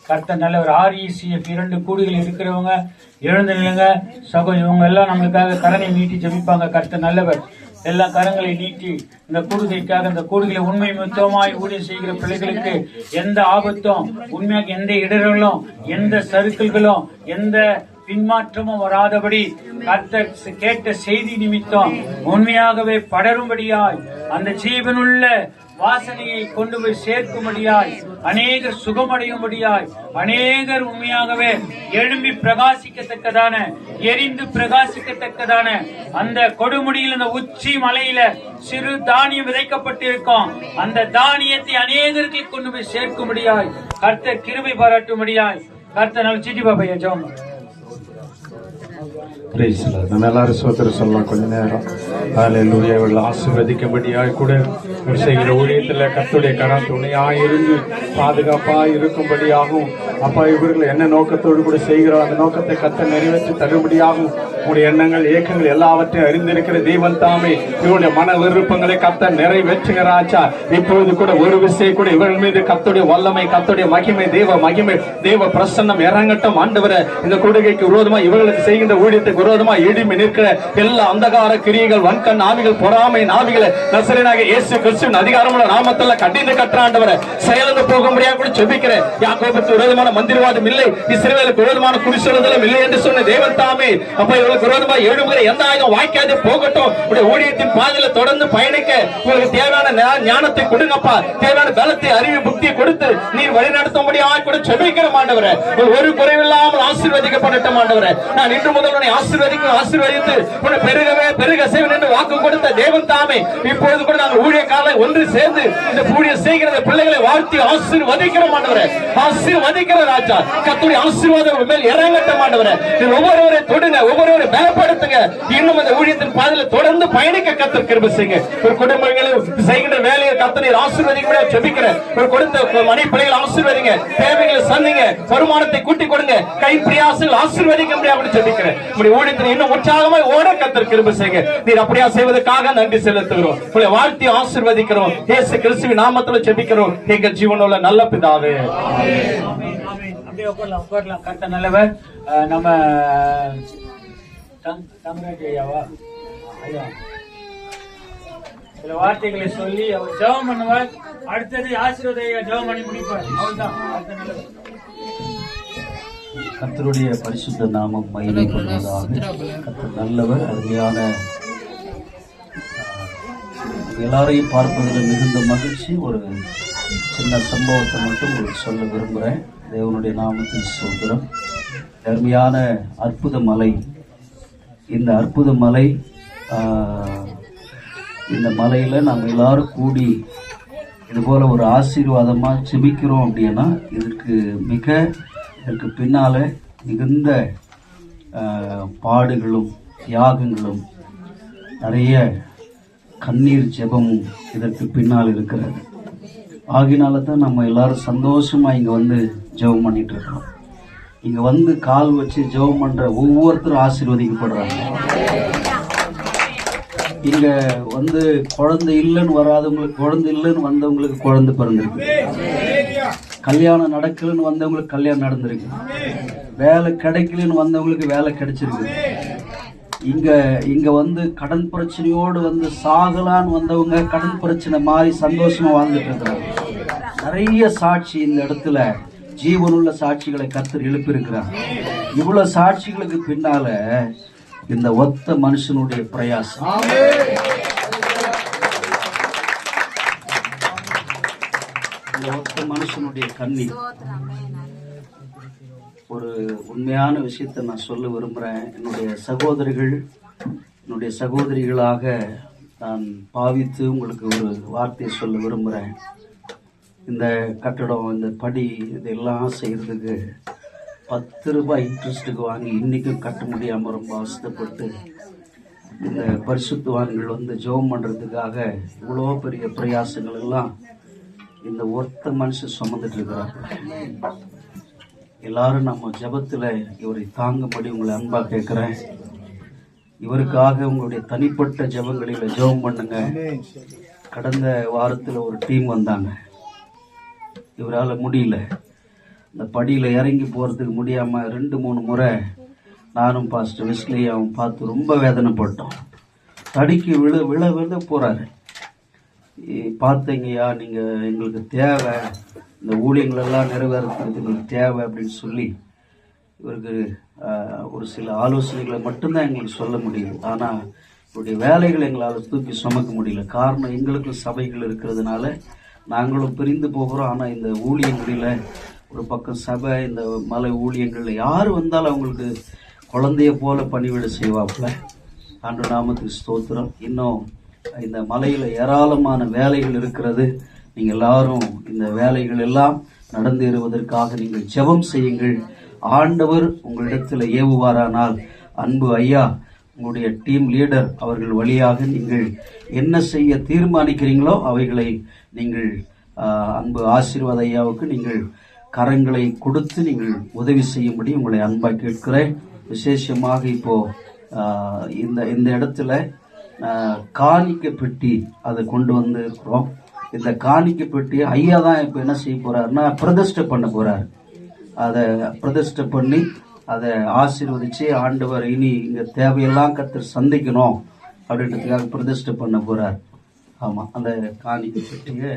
கர்த்தர் நல்லவர். ஆர்இசிஎஃப் 2 கூடிகள் இருக்கிறவங்க எழுந்து நில்லுங்க. இவங்க எல்லாம் நம்மளுக்காக கரனை நீட்டி ஜெபிப்பாங்க. கர்த்தர் நல்லவர். எல்லா கரங்களை நீட்டி இந்த கூடுகைக்காக, இந்த கூடுகளை உண்மை மொத்தமாய் ஊழியம் செய்கிற பிள்ளைகளுக்கு எந்த ஆபத்தும், உண்மையாக எந்த இடர்களும், எந்த சறுக்கல்களும், எந்த பின்மாற்றமும் வராதபடி கர்த்தர் கேட்ட செய்தி நிமித்தம் உண்மையாகவே படரும்படியாய் அந்த ஜீவனுள்ள வாசனையை கொண்டு போய் சேர்க்கும்படியாய், அநேகர் சுகமடையும்படியாய், அநேகர் உண்மையாகவே எழும்பி பிரகாசிக்கத்தக்கதான, எரிந்து பிரகாசிக்கத்தக்கதான அந்த கொடுமுடியில் அந்த உச்சி மலையில சிறு தானியம் விதைக்கப்பட்டிருக்கும். அந்த தானியத்தை அநேகருக்கு கொண்டு போய் சேர்க்கும்படியாய் கர்த்தர் கிருபை பாராட்டும்படியாய் கர்த்தர் நல்ல சிட்டி பாபையா ஜெபம். நம்ம எல்லாரும் சோதரம் சொல்லலாம் கொஞ்ச நேரம். ஹல்லேலூயா. இவர்கள் ஆசீர்வதிக்கும்படியாய் கூட ஒரு செய்கிற ஊழியத்தில் கர்த்தருடைய கரம் துணையாய் இருந்து பாதுகாப்பாய் இருக்கும்படியாகவும், அப்பா இவர்கள் என்ன நோக்கத்தோடு கூட செய்கிறோம் அந்த நோக்கத்தை கர்த்தர் நிறைவேற்றி தரும்படியாகவும் உங்களுடைய எண்ணங்கள் இயக்கங்கள் எல்லாவற்றையும் அறிந்திருக்கிற தெய்வன் தாமே இவருடைய மன விருப்பங்களை கர்த்தர் நிறைவேற்றுகிறாச்சா. இப்பொழுது கூட ஒரு விஷயம் கூட இவர்கள் மீது கர்த்தருடைய வல்லமை, கர்த்தருடைய மகிமை, தேவ பிரசன்னம் இறங்கட்டும். ஆண்டவரே, இந்த கொடுகைக்கு விரோதமா இவர்களுக்கு செய்கின்ற ஊழியத்துக்கு விரோதமா எழும்பி நிற்கிற எல்லா அந்தகார கிரியைகள், வன்கண் ஆவிகள், பொறாமை ஆவிகளை நசரேயனாகிய இயேசு கிறிஸ்துவின் அதிகாரமுள்ள நாமத்துல கட்டிந்து கட்டுற ஆண்டவரே, செயலந்து போகும்படியா கூட ஜெபிக்கிறேன். யாக்கோபுக்கு விரோதமான மந்திரவாதம் இல்லை, இஸ்ரவேலுக்கு விரோதமான குறிச்சொல்லுதலும் இல்லை என்று சொன்ன தேவன் தாமே அப்ப இவர்களுக்கு விரோதமா எழும்புகிற எந்த ஆயுதம் வாய்க்காது போகட்டும். உடைய ஊழியத்தின் பாதையில தொடர்ந்து பயணிக்க உங்களுக்கு தேவையான ஞானத்தை கொடுங்கப்பா, தேவையான பலத்தை, அறிவு, புத்தியை கொடுத்து நீர் வழிநடத்தும்படியா கூட ஜெபிக்கிற ஆண்டவரே. ஒரு குறைவில்லாமல் ஆசீர்வதிக்கப்படட்டும் ஆண்டவரே. நான் இன்று முதல் உன்னை ஆசீர்வதித்து உன்னை பெருக செய்வேன் என்று வாக்கு கொடுத்த தேவன் தாமே இப்பொழுது கூட நாங்கள் ஊழியக்காரர்களை ஒன்று சேர்ந்து இந்த ஊழியம் செய்கிற பிள்ளைகளை வாழ்த்தி ஆசீர்வதிக்கிற ஆண்டவரே. ஆசீர்வதிக்கிற ராஜா, கர்த்தருடைய ஆசீர்வாதம் மேல் இறங்கட்ட ஆண்டவரே. ஒவ்வொருவரை தொடுங்க, ஒவ்வொருவரை பலப்படுத்துங்க. இன்னும் இந்த ஊழியத்தின் பாதையில தொடர்ந்து பயணிக்க கர்த்தர் கிருபை செய்யுங்க. ஒரு குடும்பங்களும் செய்கின்ற வேலையை கர்த்தரை ஆசீர்வதிக்க ஜெபிக்கிறேன். ஒரு கொடுத்த மணி பிள்ளைகளை ஆசீர்வதிங்க, தேவைகளை சந்திங்க, வருமானத்தை கூட்டிக் கொடுங்க, கை பிரியாசங்கள் ஆசீர்வதிக்க முடியாது ஜெபிக்கிறேன். உங்களுடைய ஊழியத்தில் இன்னும் உற்சாகமாய் ஓட கர்த்தர் கிருபை செய்யுங்க. நீர் அப்படியா செய்வதற்காக நன்றி செலுத்துகிறோம். உங்களை வாழ்த்தி ஆசீர்வதிக்கிறோம். இயேசு கிறிஸ்துவின் நாமத்தில் ஜெபிக்கிறோம் எங்கள் ஜீவனுள்ள நல்ல பிதாவே. அப்படியே உட்காரலாம். கர்த்தர் நல்லவர். நம்ம தங்கராஜ் ஐயாவா ஐயா சில வார்த்தைகளை சொல்லி அவர் ஜெபம் பண்ணுவார். அடுத்தது ஆசீர்வாத ஐயா ஜெபம் பண்ணி முடிப்பார். அவ்வளவுதான். கர்த்தர் நல்லவர். கர்த்தருடைய பரிசுத்த நாமம் மகிமைப்படுவதாக. கர்த்தர் நல்லவர். அருமையான எல்லாரையும் பார்ப்பதில் மிகுந்த மகிழ்ச்சி. ஒரு சின்ன சம்பவத்தை மட்டும் உங்களுக்கு சொல்ல விரும்புகிறேன். தேவனுடைய நாமத்தில் சொல்கிறோம். அருமையான அற்புத மலை. இந்த அற்புத மலை, இந்த மலையில் நாம் எல்லாரும் கூடி இதுபோல் ஒரு ஆசீர்வாதமாக ஜெபிக்கிறோம் அப்படின்னா இதற்கு பின்னால் மிகுந்த பாடுகளும் தியாகங்களும் நிறைய கண்ணீர் ஜெபமும் இதற்கு பின்னால் இருக்கிறது. ஆகினால தான் நம்ம எல்லாரும் சந்தோஷமா இங்க வந்து ஜெபம் பண்ணிட்டு இருக்கோம். இங்க வந்து கால் வச்சு ஜெபம் பண்ற ஒவ்வொருத்தரும் ஆசீர்வதிக்கப்படுறாங்க. இங்க வந்து குழந்தை இல்லைன்னு வராதவங்களுக்கு குழந்தை இல்லைன்னு வந்தவங்களுக்கு குழந்தை பிறந்திருக்கு. கல்யாணம் நடக்கலன்னு வந்தவங்களுக்கு கல்யாணம் நடந்திருக்கு. வேலை கிடைக்கலன்னு வந்தவங்களுக்கு வேலை கிடைச்சிருக்கு. இங்க வந்து கடன் பிரச்சனையோடு வந்து சாகலான்னு வந்தவங்க கடன் பிரச்சனை மாறி சந்தோஷமா வாழ்ந்துட்டு இருக்கிறாங்க. நிறைய சாட்சி இந்த இடத்துல ஜீவனுள்ள சாட்சிகளை கர்த்தர் எழுப்பியிருக்கிறார். இவ்வளவு சாட்சிகளுக்கு பின்னால இந்த ஒத்த மனுஷனுடைய பிரயாசம், இந்த ஒத்த மனுஷனுடைய கண்ணீர். ஒரு உண்மையான விஷயத்தை நான் சொல்ல விரும்புகிறேன். என்னுடைய சகோதரிகள், என்னுடைய சகோதரிகளாக நான் பாவித்து உங்களுக்கு ஒரு வார்த்தையை சொல்ல விரும்புகிறேன். இந்த கட்டடம், இந்த படி, இதெல்லாம் செய்கிறதுக்கு 10 ரூபாய் இன்ட்ரெஸ்ட்டுக்கு வாங்கி இன்றைக்கும் கட்ட முடியாமல் ரொம்ப அவஸ்தைப்பட்டு இந்த பரிசுத்தவான்கள் வந்து ஜெபம் பண்ணுறதுக்காக இவ்வளோ பெரிய பிரயாசங்கள் எல்லாம் இந்த ஒத்த மனுஷன் சுமந்துட்டு இருக்கிறாங்க. எல்லாரும் நம்ம ஜெபத்தில் இவரை தாங்கும்படி உங்களை அன்பாக கேட்குறேன். இவருக்காக உங்களுடைய தனிப்பட்ட ஜெபங்களில ஜெபம் பண்ணுங்க. கடந்த வாரத்துல ஒரு டீம் வந்தாங்க. இவரால முடியல, இந்த படியில இறங்கி போறதுக்கு முடியாம 2-3 முறை நானும் பாஸ்டர் வெஸ்லியாவும் பார்த்து ரொம்ப வேதனைப்பட்டோம். தடிக்கு விழ போறாரு. பார்த்தீங்கய்யா, நீங்க எங்களுக்கு தேவை, இந்த ஊழியங்கள் எல்லாம் நிறைவேறதுக்கு எங்களுக்கு தேவை அப்படின்னு சொல்லி இவருக்கு ஒரு சில ஆலோசனைகளை மட்டும்தான் எங்களுக்கு சொல்ல முடியுது. ஆனா இவருடைய வேலைகளை எங்களால் தூக்கி சுமக்க முடியல. காரணம், எங்களுக்கும் சபைகள் இருக்கிறதுனால நாங்களும் பிரிந்து போகிறோம். ஆனா இந்த ஊழியங்களில ஒரு பக்கம் சபை, இந்த மலை ஊழியங்கள்ல யாரு வந்தாலும் அவங்களுக்கு குழந்தைய போல பணிவிட செய்வாப்புல. ஆண்டு நாமத்துக்கு ஸ்தோத்திரம். இன்னும் இந்த மலையில ஏராளமான வேலைகள் இருக்கிறது. நீங்க எல்லாரும் இந்த வேலைகள் எல்லாம் நடந்தேறுவதற்காக நீங்கள் ஜெபம் செய்யுங்கள். ஆண்டவர் உங்களிடத்தில் ஏவுவாரானால், அன்பு ஐயா, உங்களுடைய டீம் லீடர் அவர்கள் வழியாக நீங்கள் என்ன செய்ய தீர்மானிக்கிறீங்களோ அவைகளை நீங்கள் அன்பு ஆசீர்வாத ஐயாவுக்கு நீங்கள் கரங்களை கொடுத்து நீங்கள் உதவி செய்யும்படி உங்களை அன்பா கேட்கிறேன். விசேஷமாக இப்போ இந்த இடத்துல காணிக்கை பெட்டி அதை கொண்டு வந்து இருக்கிறோம். இந்த காணிக்கை பெட்டி ஐயா தான் இப்ப என்ன செய்ய போறாருன்னா பிரதிஷ்டை பண்ண போறாரு. அதை பிரதிஷ்டை பண்ணி அதை ஆசீர்வதிச்சு ஆண்டவர் இனி இங்க தேவையெல்லாம் கர்த்தர் சந்திக்கணும் அப்படின்றதுக்காக பிரதிஷ்டை பண்ண போறார். ஆமா, அந்த காணிக்கை பெட்டியை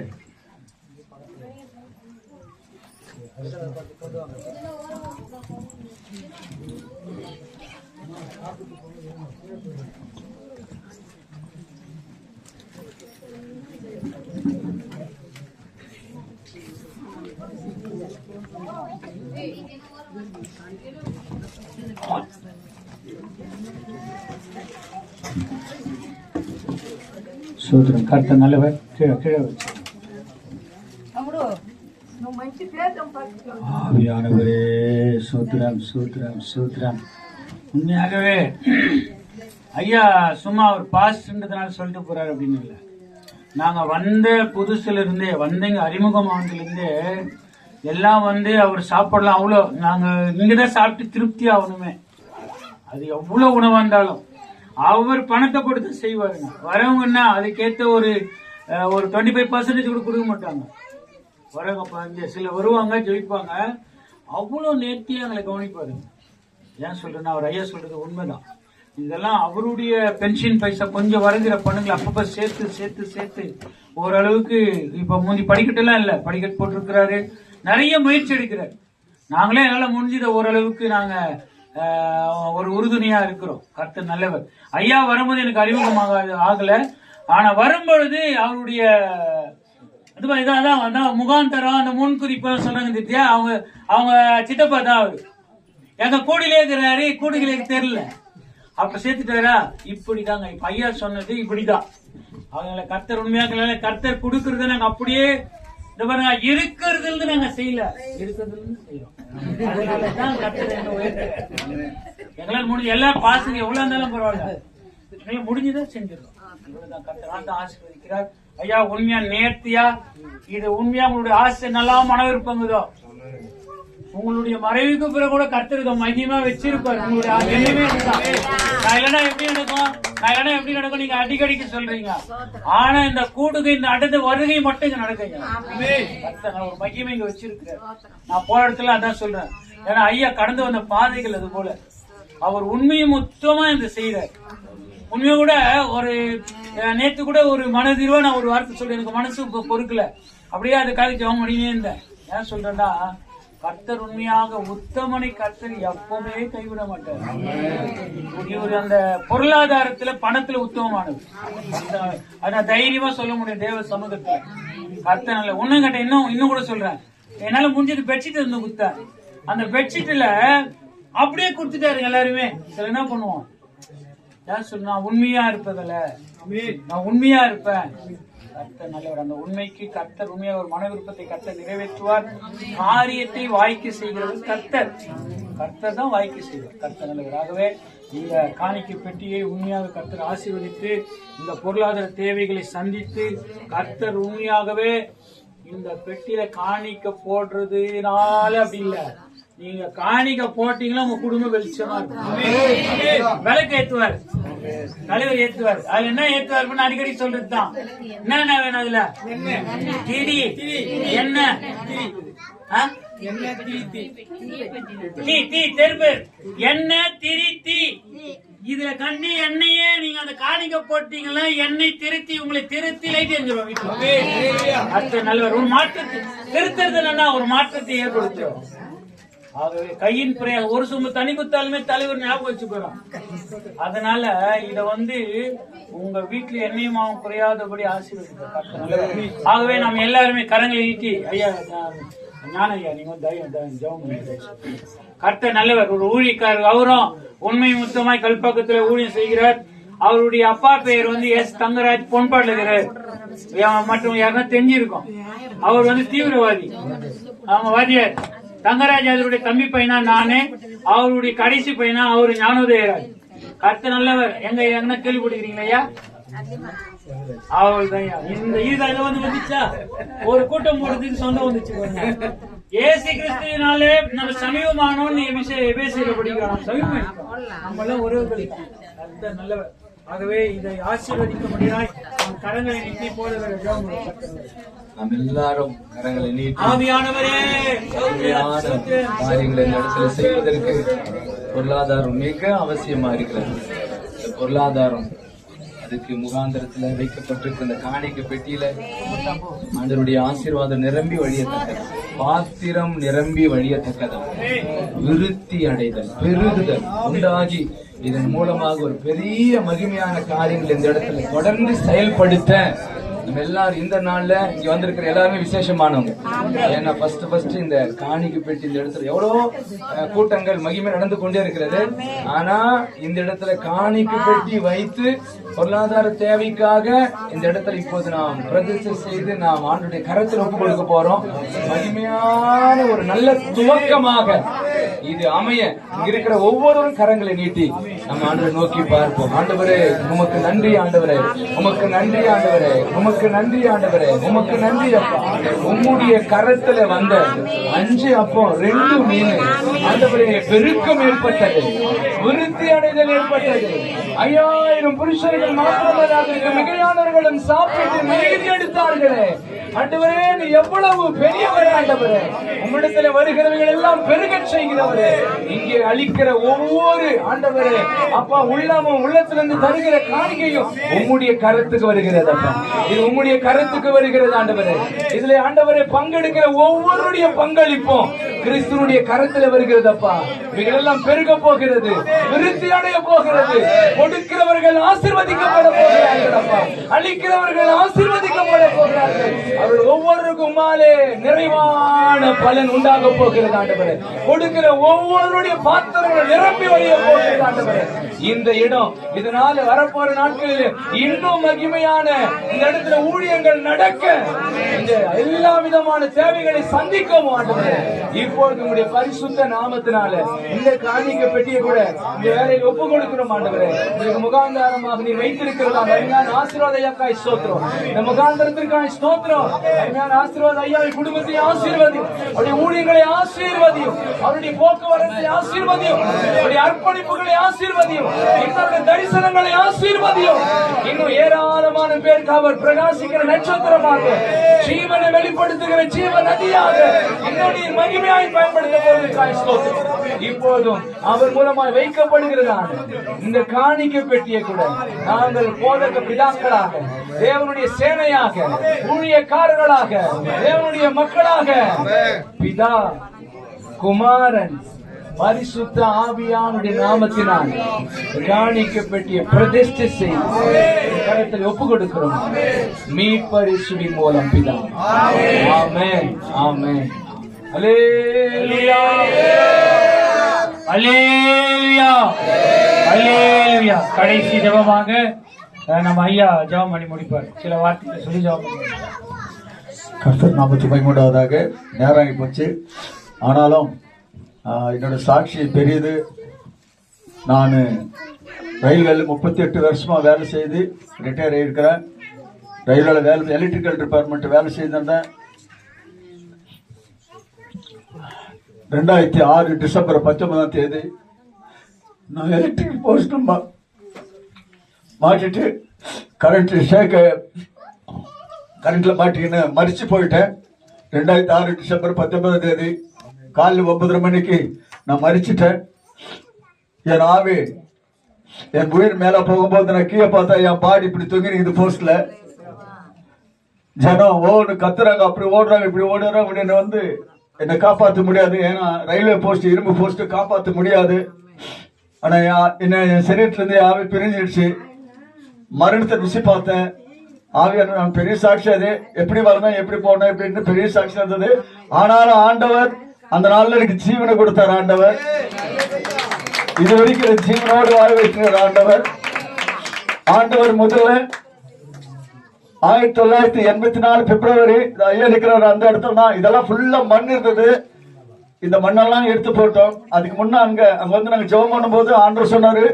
சூத்திரம். கர்த்தர் நல்லவர். கீழே வச்சு ஆவியானவரே சூத்திரம் சூத்திரம் சூத்திரம். உண்மையாகவே ஐயா சும்மா ஒரு பாஸ்ட்ன்றதுனால சொல்லிட்டு போறாரு அப்படின்னு இல்லை. நாங்க வந்த புதுசுல இருந்தே வந்தீங்க, அறிமுகமானதுலேருந்தே எல்லாம் அவர் சாப்பிடலாம். அவ்வளோ நாங்க இங்கதான் சாப்பிட்டு திருப்தி ஆகணுமே. அது எவ்வளவு உணவா இருந்தாலும் அவர் பணத்தை கொடுத்து செய்வாருங்க. வரவங்கன்னா அதுக்கேற்ற ஒரு 25% கூட கொடுக்க மாட்டாங்க. வரவங்க சில வருவாங்க, ஜெயிப்பாங்க, அவ்வளவு நேர்த்தியா எங்களை கவனிப்பாரு. ஏன் சொல்றேன்னா, அவர் ஐயா சொல்றது உண்மைதான். இதெல்லாம் அவருடைய பென்ஷன் பைசா கொஞ்சம் வருகிற பணங்களை அப்பப்ப சேர்த்து சேர்த்து சேர்த்து ஓரளவுக்கு இப்ப முந்தி படிக்கட்டெல்லாம் இல்ல, படிக்கட்டு போட்டிருக்கிறாரு. நிறைய முயற்சி எடுக்கிறார். நாங்களே என்னால முடிஞ்சத ஓரளவுக்கு நாங்க ஒரு உறுதுணையா இருக்கிறோம். கர்த்தர் நல்லவர். ஐயா வரும்போது எனக்கு அறிமுகமாக ஆகல. ஆனா வரும்பொழுது அவருடைய இதான் முகாந்தரம், அந்த முன்குறிப்பு சொல்றாங்க திட்டியா, அவங்க சித்தப்பா தான் அவரு. எங்க கூடியிலே இருக்கிறாரு, கூடுகளே தெரியல, அப்ப சேர்த்துட்டாரா. இப்படிதாங்க இப்ப ஐயா சொன்னது இப்படிதான். அவங்கள கர்த்தர் உண்மையாக கர்த்தர் கொடுக்கறத நாங்க அப்படியே இருக்கிறதுல இருந்து நாங்க செய்யல, இருக்கிறதுல இருந்து செய்யறோம். அதனாலதான் கர்த்தர் எங்களால் முடிஞ்ச எல்லா பாசங்க எவ்வளவு இருந்தாலும் பரவாயில்ல, எங்களால் முடிஞ்சதான் செஞ்சிடறோம். இவ்வளவுதான் கர்த்தர் ஆசீர்வதிக்கிறார். ஐயா உண்மையா நேர்த்தியா, இது உண்மையா உங்களுடைய ஆசை நல்லா மன விருப்பங்குதோ, உங்களுடைய மறைவுக்கு பிறகு கூட கர்த்தருக்கு மகிமா வச்சிருப்பாரு. உங்களுடைய எண்ணமே இதுதான். நான் இல்லைன்னா எப்படி நடக்கும் நீங்க அடிக்கடிக்கு சொல்றீங்க. ஆனா இந்த கூடுகை, இந்த அடுத்த வருகை மட்டும் இங்க நடக்குங்க. ஒரு மகிமை இங்க வச்சிருக்கிறேன். நான் போற இடத்துல அதான் சொல்றேன். ஏன்னா ஐயா கடந்து வந்த பாதைகள் அது போல அவர் உண்மையும் மொத்தமா இந்த செய்யறாரு. உண்மையை கூட ஒரு நேற்று கூட ஒரு மனதிர்வா நான் ஒரு வார்த்தை சொல்றேன், எனக்கு மனசு பொறுக்கல, அப்படியே அது காலேஜ் அவங்க முடியே இருந்தேன். ஏன் சொல்றேன்னா, கர்த்தர் உண்மையாக உத்தமனை கர்த்தர் எப்பவுமே கைவிட மாட்டார். ஒரு அந்த பொருளாதாரத்துல பணத்துல உத்தமமானது, அதான் தைரியமா சொல்ல முடியும் தேவ சமூகத்துல. கர்த்தர் நல்ல ஒண்ணும் கேட்ட இன்னும் கூட சொல்றேன், என்னால முடிஞ்சது பெட்ஷீட் இருந்து குத்தேன். அந்த பெட்ஷீட்ல அப்படியே கொடுத்துட்டாரு எல்லாருமே. சில என்ன பண்ணுவோம், நான் உண்மையா இருப்பதில்ல, நான் உண்மையா இருப்பேன். கர்த்தர் நல்லவர். அந்த உண்மைக்கு கர்த்தர் உண்மையா ஒரு மன விருப்பத்தை கர்த்தர் நிறைவேற்றுவார். காரியத்தை வாய்க்கு செய்கிறவர் கர்த்தர். கர்த்தர் தான் வாய்க்கு செய்வார். கர்த்தர் நல்லவர். ஆகவே இந்த காணிக்கை பெட்டியை உண்மையாக கர்த்தர் ஆசீர்வதித்து இந்த பொருளாதார தேவைகளை சந்தித்து கர்த்தர் உண்மையாகவே இந்த பெட்டியில காணிக்க போடுறதுனால அப்படி இல்ல, நீங்க காணிக்க போட்டீங்கன்னா உங்க குடும்ப வெளிச்சமா இருக்கும். விளக்கு ஏத்துவார். தலைவர் ஏத்துவார். அதுல என்ன ஏத்துவார் அடிக்கடி சொல்றதுதான். என்ன வேணும் அதுல? திரி, என்ன தெருப்பு, எண்ணெய், திரி, தீ. இதுல கண்ணி எண்ணெயே நீங்க அந்த காணிக்க போட்டீங்கன்னா எண்ணெய் திருத்தி உங்களை திருத்தி லைட் எரிஞ்சிடும் வீட்டுல. அடுத்த நல்லவர் ஒரு மாற்றத்தை திருத்துறதுன்னா ஒரு மாற்றத்தை ஏற்படுத்தும். ஆகவே கையின் பிரயாசம் ஒரு சும்மா தனி குத்தாலுமே தலைவர் ஞாபகம் வச்சு போறோம். அதனால இத உங்க வீட்டுல எண்ணெயமாவும் குறையாதபடி ஆசீர்வதிக்க. ஆகவே நம்ம எல்லாருமே கரங்களை ஈட்டி ஐயா ஞான ஐயா நீங்க ஜெபம் பண்ணி கர்த்தர் நல்லவர். ஒரு ஊழியக்காரர் அவரும் உண்மை முத்தமாய் கல்பாக்கத்துல ஊழியம் செய்கிறார். அவருடைய அப்பா பெயர் எஸ் தங்கராஜ் பொன்பாடுல இருக்கிறார். மற்றும் யாருன்னா தெரிஞ்சிருக்கும். அவர் தீவிரவாதி, அவங்க வாதியார். தங்கராஜ் அவருடைய தம்பி பையனா நானே, அவருடைய கடைசி பையனா அவரு ஞானோதயராஜ். கர்த்தர் நல்லவர். எங்க கேள்விப்படுகிறீங்களா ஐயா? இந்த ஈதாயில வந்துச்சா ஒரு கூட்டம் போடுறதுக்கு சொந்தம் வந்துச்சு. ஏசு கிறிஸ்துவினாலே நம்ம சமீபமானோன்னு எபேசியர்ல படிக்கிறோம். சமீபம் நம்ம எல்லாம் ஒரே நல்லவர். ஆகவே இதை ஆசீர்வதிக்கும்படியாய் கரங்களை நீட்டி போடுகிற நாம் எல்லாரும் கரங்களை நீட்டி ஆவியானவரே காரியங்களை நடத்த செய்வதற்கு பொருளாதாரம் மிக அவசியமா இருக்கிறது. இந்த பொருளாதாரம் அதுக்கு முகாந்திரத்துல வைக்கப்பட்டிருக்கிற இந்த காணிக்கை பெட்டியில ஆண்டவருடைய ஆசீர்வாதம் நிரம்பி வழியத்தக்கது, பாத்திரம் நிரம்பி வழியத்தக்கது, விருத்தி அடைதல், பெருகுதல் உண்டாகி இதன் மூலமாக ஒரு பெரிய மகிமையான காரியங்கள் இந்த இடத்துல தொடர்ந்து செயல்படுத்த நம்ம எல்லாரும் இந்த நாள்ல இங்க வந்திருக்கிற எல்லாருமே விசேஷமானவங்க. ஏன்னா ஃபர்ஸ்ட் இந்த காணிக்கை பெட்டி இந்த இடத்துல எவ்வளவு கூட்டங்கள் மகிமை நடந்து கொண்டே இருக்கிறது. ஆனா இந்த இடத்துல காணிக்கை பெட்டி வைத்து பொருளாதார தேவைக்காக இந்த இடத்துல இப்போது நாம் பிரதிஷ்டை செய்து நாம் ஆண்டுடைய கரத்தில் ஒப்பு கொடுக்க போறோம். மகிமையான ஒரு நல்ல துவக்கமாக இது அமைய இங்க இருக்கிற ஒவ்வொருவரும் கரங்களை நீட்டி நம்ம ஆண்டவரை நோக்கி பார்ப்போம். ஆண்டவரே உமக்கு நன்றி, ஆண்டவரே உமக்கு நன்றி, ஆண்டவரே உமக்கு நன்றி, ஆண்டவரே உமக்கு நன்றி. அப்பா உம்முடைய கரத்துல வந்த 5 அப்பம் 2 மீன் ஆண்டவரே பெருக்கம் ஏற்பட்டது, விருத்தி அடைதல் ஏற்பட்டது. 5000 புருஷர்கள் மாத்திரமல்லாத மிகையானவர்களும் சாப்பிட்டு மிகுதி எடுத்தார்களே. ஆண்டவரே நீ எவ்வளவு பெரியவர் ஆண்டவரே. உம்மிடத்துல வருகிறவர்கள் எல்லாம் பெருகச் செய்கிறவரே. இங்கே அளிக்கிற ஒவ்வொரு ஆண்டவரே அப்பா உள்ளமும் உள்ளத்திலிருந்து தருகிற காணிக்கையும் உம்முடைய கரத்துக்கு வருகிறது. அப்பா இது உம்முடைய கரத்துக்கு வருகிறது ஆண்டவரே. இதுல ஆண்டவரே பங்கெடுக்கிற ஒவ்வொருடைய பங்களிப்பும் கிறிஸ்துவனுடைய கரத்துல வருகிறது. அப்பா இவைகளெல்லாம் பெருக போகிறது, விருத்தி அடைய போகிறது. கொடுக்கிறவர்கள் ஆசீர்வதிக்கப்பட போகிறார்கள். அப்பா அளிக்கிறவர்கள் ஆசீர்வதிக்கப்பட போகிறார்கள். அவர்கள் ஒவ்வொருக்கும் உம்மாலே நிறைவான பலன் உண்டாக போகிறது ஆண்டவரே. கொடுக்கிற ஒவ்வொருடைய பாத்திரங்கள் நிரம்பி வழிய போகிறது ஆண்டவரே. இந்த இடம் இதனால வரப்போற நாட்களில் இன்னும் மகிமையான இந்த இடத்துல ஊழியங்கள் நடக்க, இந்த எல்லா விதமான தேவைகளை சந்திக்கவும் ஆண்டவரே இப்பொழுது உங்களுடைய பரிசுத்த நாமத்தினால இந்த காணிக்கை பெட்டியை கூட இந்த வேலையில் ஒப்பு கொடுக்கிறோம் ஆண்டவரே. இதற்கு முகாந்தாரமாக நீ வைத்திருக்கிறதா அருமையான ஆசீர்வாத ஐயாக்காய் ஸ்தோத்திரம். இந்த முகாந்திரத்திற்காய் ஸ்தோத்திரம். அருமையான ஆசீர்வாத ஐயாவை குடும்பத்தை ஆசீர்வதியும், அவருடைய ஊழியர்களை ஆசீர்வதியும், அவருடைய போக்குவரத்தை ஆசீர்வதியும், அவருடைய அர்ப்பணிப்புகளை ஆசீர்வதியும், இன்னொரு தரிசனங்களை ஆசீர்வதியும். இன்னும் ஏராளமான பேருக்கு அவர் பிரகாசிக்கிற நட்சத்திரமாக, ஜீவனை வெளிப்படுத்துகிற ஜீவ நதியாக இன்னொரு மகிமையாய் பயன்படுத்த போவதற்காக ஸ்தோத்திரம். இப்போதும் அவர் மூலமாய் வைக்கப்படுகிறதான இந்த காணிக்கை பெட்டியை கூட நாங்கள் போதக பிதாக்களாக, தேவனுடைய சேனையாக, ஊழியக்காரர்களாக, தேவனுடைய மக்களாக பிதா குமாரன் பரிசுத்த ஆவியானுடைய நாமத்தினால் காணிக்கை பெட்டியை பிரதிஷ்டை செய்து கரத்தில் ஒப்பு கொடுக்கிறோம். மீட்பரிசுடி மூலம் பிதா. ஆமென், ஆமென். அல்லேலூயா, அல்லேலூயா, அல்லேலூயா. கடைசி ஜெபமாக நம்ம ஐயா ஜெபம் பண்ணி முடிப்பார். சில வார்த்தைகளை சொல்லி ஜெபம் பண்ணி. கர்த்தர் நாமத்துக்கு மகிமையுண்டாவதாக. நேரம் ஆகி போச்சு. ஆனாலும் என்னோட சாட்சி பெரியது. நான் ரயில்வேல 38 வருஷமா வேலை செய்து ரிட்டையர் ஆகியிருக்கிறேன். ரயில்வேல வேலை எலக்ட்ரிக்கல் டிபார்ட்மெண்ட் வேலை செய்திருந்தேன். 2006 டிசம்பர் 19ஆம் தேதி நான் எலக்ட்ரிக்கல் போஸ்ட் மாட்டிட்டு கரண்ட்ல மாட்டிக்கின்னு மறிச்சு போயிட்டேன். 2006 டிசம்பர் 19ஆம் தேதி காலையில் 9:30 மணிக்கு நான் மறிச்சிட்டேன். என் ஆவி என் உயிர் மேல போகும்போது நான் கீழே பார்த்தா என் பாடி இப்படி தொங்கி நிக்குது போஸ்ட்ல. ஜனம் ஓடு கத்துறாங்க, அப்படி ஓடுறாங்க, இப்படி ஓடுறாங்க. அப்படின்னு வந்து என்னை காப்பாற்ற முடியாது. ஏன்னா ரயில்வே போஸ்ட், இரும்பு போஸ்ட் காப்பாற்ற முடியாது. ஆனா என்ன என் சரீரத்துல இருந்து ஆவி பிரிஞ்சிடுச்சு. மரணத்தை ருசி பார்த்தேன். ஆவியான நான் பெரிய சாட்சி. அது எப்படி வரணும், எப்படி போனேன் எப்படின்னு பெரிய சாட்சி இருந்தது. ஆனாலும் ஆண்டவர் அந்த நாள்ல எனக்கு ஜீவனை கொடுத்தார். ஆண்டவர் இது வரைக்கும் ஜீவனோடு வாழ வைக்கிறார். ஆண்டவர் முதல்ல 1984 பிப்ரவரி ஐயா இருக்கிறார் அந்த இடத்துல தான். இதெல்லாம் ஃபுல்லா மண் இருந்தது. இந்த மண்ணெல்லாம் எடுத்து போட்டோம். அதுக்கு முன்ன அங்க வந்து நாங்க ஜெபம் பண்ணும்போது ஆண்டவர் சொன்னாரு,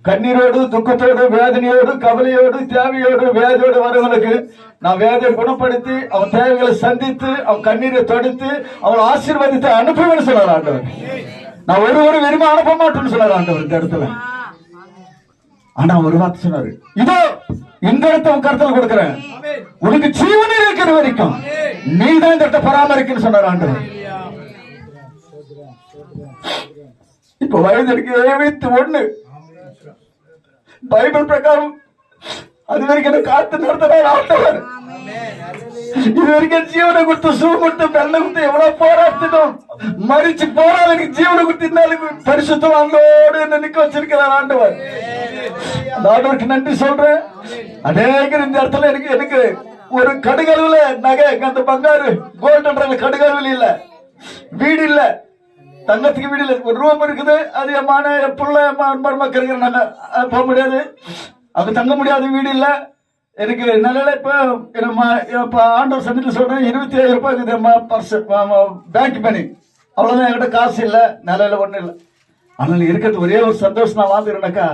கண்ணீரோடு துக்கத்தோடு வேதனையோடு கவலையோடு தேவையோடு வேதையோடு வரவங்களுக்கு நான் வேதையை குணப்படுத்தி அவன் தேவைகளை சந்தித்து அவன் கண்ணீரை தொடுத்து அவன் ஆசீர்வாதத்தை அனுப்புவேன்னு சொன்னார் ஆண்டவர். நான் ஒரு விரும்ப அனுப்ப மாட்டேன்னு சொன்னார் ஆண்டவர் இந்த இடத்துல. ஆனா ஒரு வார்த்தை சொன்னாரு, இதோ இந்த இடத்த உன் கருத்துல கொடுக்கிறேன், உனக்கு ஜீவனே இருக்கிற வரைக்கும் நீ தான் இந்த இடத்த பராமரிக்கன்னு சொன்னார் ஆண்டவர். இப்ப வயது இருக்கு 71. பைபிள் பிரகாரம் அது வரைக்கும் காத்து நடத்தினார் ஆண்டவர். இது வரைக்கும் ஜீவனை கொடுத்து சூ கொடுத்து வெள்ளை கொடுத்து எவ்வளவு போராட்டணும், மறிச்சு போராட எனக்கு ஜீவனை கொடுத்து பரிசுத்தவான்களோடு என்ன நிக்க வச்சிருக்கிறார் ஆண்டவர். அந்த ஆண்டவருக்கு நன்றி சொல்றேன். அநேகர் இந்த இடத்துல எனக்கு ஒரு கடுகளவுல நகை, அந்த பங்காரு கோல்டு கடுகளவில் இல்ல, வீடு இல்ல, தங்கத்துக்கு வீடு இல்ல, ஒரு ரூம் இருக்குது. அது என் புள்ள மருமக்கள் இருக்கிற நாங்க போக முடியாது, அங்க தங்க முடியாது, வீடு இல்ல. எனக்கு நிலையில இப்ப ஆண்டவர் சந்திட்டு சொல்றேன், 25,000 ரூபாய் பேங்க் மணி, அவ்வளவுதான். என்கிட்ட காசு இல்ல, நிலையில ஒண்ணு இல்ல. ஆனால் இருக்கிறது ஒரே ஒரு சந்தோஷம். நான் வாழ்ந்துருனாக்கா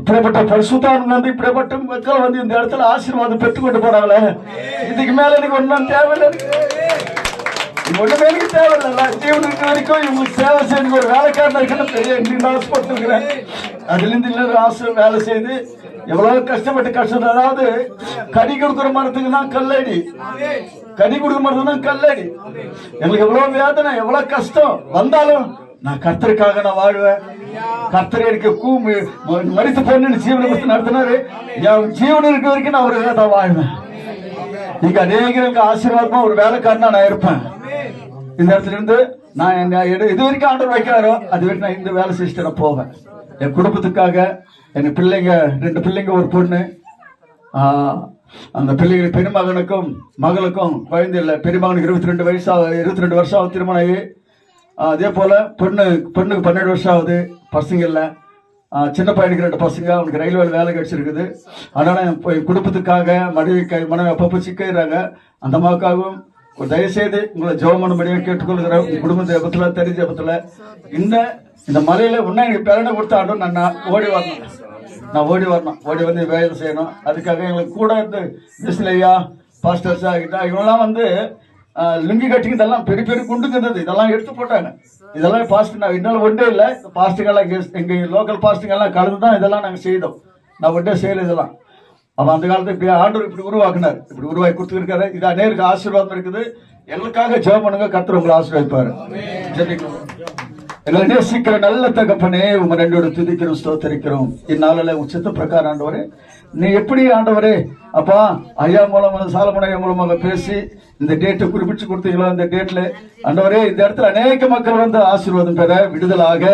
இப்படிப்பட்ட பரிசுத்தவான்கள் வந்து இப்படிப்பட்ட மக்கள் வந்து இந்த இடத்துல ஆசீர்வாதம் பெற்றுக்கொண்டு போறாங்களே, இதுக்கு மேல எனக்கு ஒன்றும் தேவையில்லை. ஒண்ணுமே எனக்கு தேவையில்ல. ஜீவன் இருக்கிற வரைக்கும் இவங்களுக்கு சேவை செய்ய ஒரு வேலைக்காரன் இருக்கணும். பெரிய போட்டுருக்கிறேன். அதுல இருந்து ஆசை வேலை செய்து எவ்வளவு கஷ்டம். அதாவது கனி கொடுக்குற மரத்துக்கு தான் கல்லடி, கனி கொடுக்குற மரத்துக்கு தான் கல்லடி. எங்களுக்கு எவ்வளவு வேதனை, எவ்வளவு கஷ்டம் வந்தாலும் நான் கர்த்தருக்காக நான் வாழ்வேன். கர்த்தர் எனக்கு மறித்து போன்னு ஜீவனை கொடுத்து நடத்தினாரு. என் ஜீவன் இருக்கிற வரைக்கும் நான் ஒரு தான் வாழ்வேன். இங்க அநேகருக்கு ஆசீர்வாதமா ஒரு வேலைக்காரனா நான் இருப்பேன். இந்த இடத்துல இருந்து நான் இது வரைக்கும் ஆண்டவர் வைக்கிறாரோ அது வரைக்கும் நான் இந்த வேலை செஞ்சுட்டு நான் போவேன். என் குடும்பத்துக்காக, என் பிள்ளைங்க 2 பிள்ளைங்க, ஒரு பொண்ணு. அந்த பிள்ளைங்க பெருமகனுக்கும் மகளுக்கும் குழந்தை இல்லை. பெருமகனுக்கு 22 வருஷம் ஆகுது திருமணம் ஆகி. அதே போல பொண்ணுக்கு 12 வருஷம் ஆகுது, பசங்க இல்லை. சின்ன பையனுக்கு 2 பசங்க, அவனுக்கு ரயில்வே வேலை கிடைச்சிருக்குது. அதனால என் குடும்பத்துக்காக மனைவி அப்பப்போ சிக்கிறாங்க. அந்த அம்மாவுக்காகவும் ஒரு தயவுசெய்து உங்களை ஜெபம் பண்ணும்படியாக கேட்டுக்கொள்கிறேன். உங்க குடும்ப ஜெபத்துல, தெரி ஜெபத்துல இந்த மலையில உன்ன எனக்கு பேரணை கொடுத்தாண்டும் நான் ஓடி வரணும், ஓடி வந்து வேலை செய்யணும். அதுக்காக எங்களுக்கு கூட இருந்து மிஸ்லையா பாஸ்டர்ஸா ஆகிட்டா இவங்கெல்லாம் வந்து லுங்கி கட்டிங்க இதெல்லாம் பெரிய பெரிய குண்டுக்கு இருந்தது, இதெல்லாம் எடுத்து போட்டாங்க. இதெல்லாம் பாஸ்ட் நான் இன்னும் ஒன்றே இல்லை. பாஸ்டுங்கெல்லாம் எங்க லோக்கல் பாஸ்டுங்கெல்லாம் கலந்து தான் இதெல்லாம் நாங்கள் செய்தோம். நான் ஒன்றே செய்யல இதெல்லாம். அவன் அந்த காலத்துல இப்படி ஆண்டவர் இப்படி உருவாக்குனார், இப்படி உருவாக்கி கொடுத்துருக்காரு. இது அநேருக்கு ஆசீர்வாதம் இருக்குது. எங்களுக்காக ஜெபம் பண்ணுங்க, கர்த்தர் உங்களை ஆசீர்வதிப்பாரு. எங்களை நேசிக்கிற நல்ல தகப்பனே, உங்க ரெண்டோட துதிக்கிறோம், ஸ்தோத்தரிக்கிறோம். இந்நாளில் உச்சத்த பிரகாரம் ஆண்டவரே, நீ எப்படி ஆண்டவரே அப்பா ஐயா மூலமாக சாலமன் ஐயா மூலமாக பேசி இந்த டேட்டை குறிப்பிட்டு கொடுத்தீங்களோ, இந்த டேட்ல ஆண்டவரே இந்த இடத்துல அநேக மக்கள் வந்து ஆசீர்வாதம் பெற விடுதலாக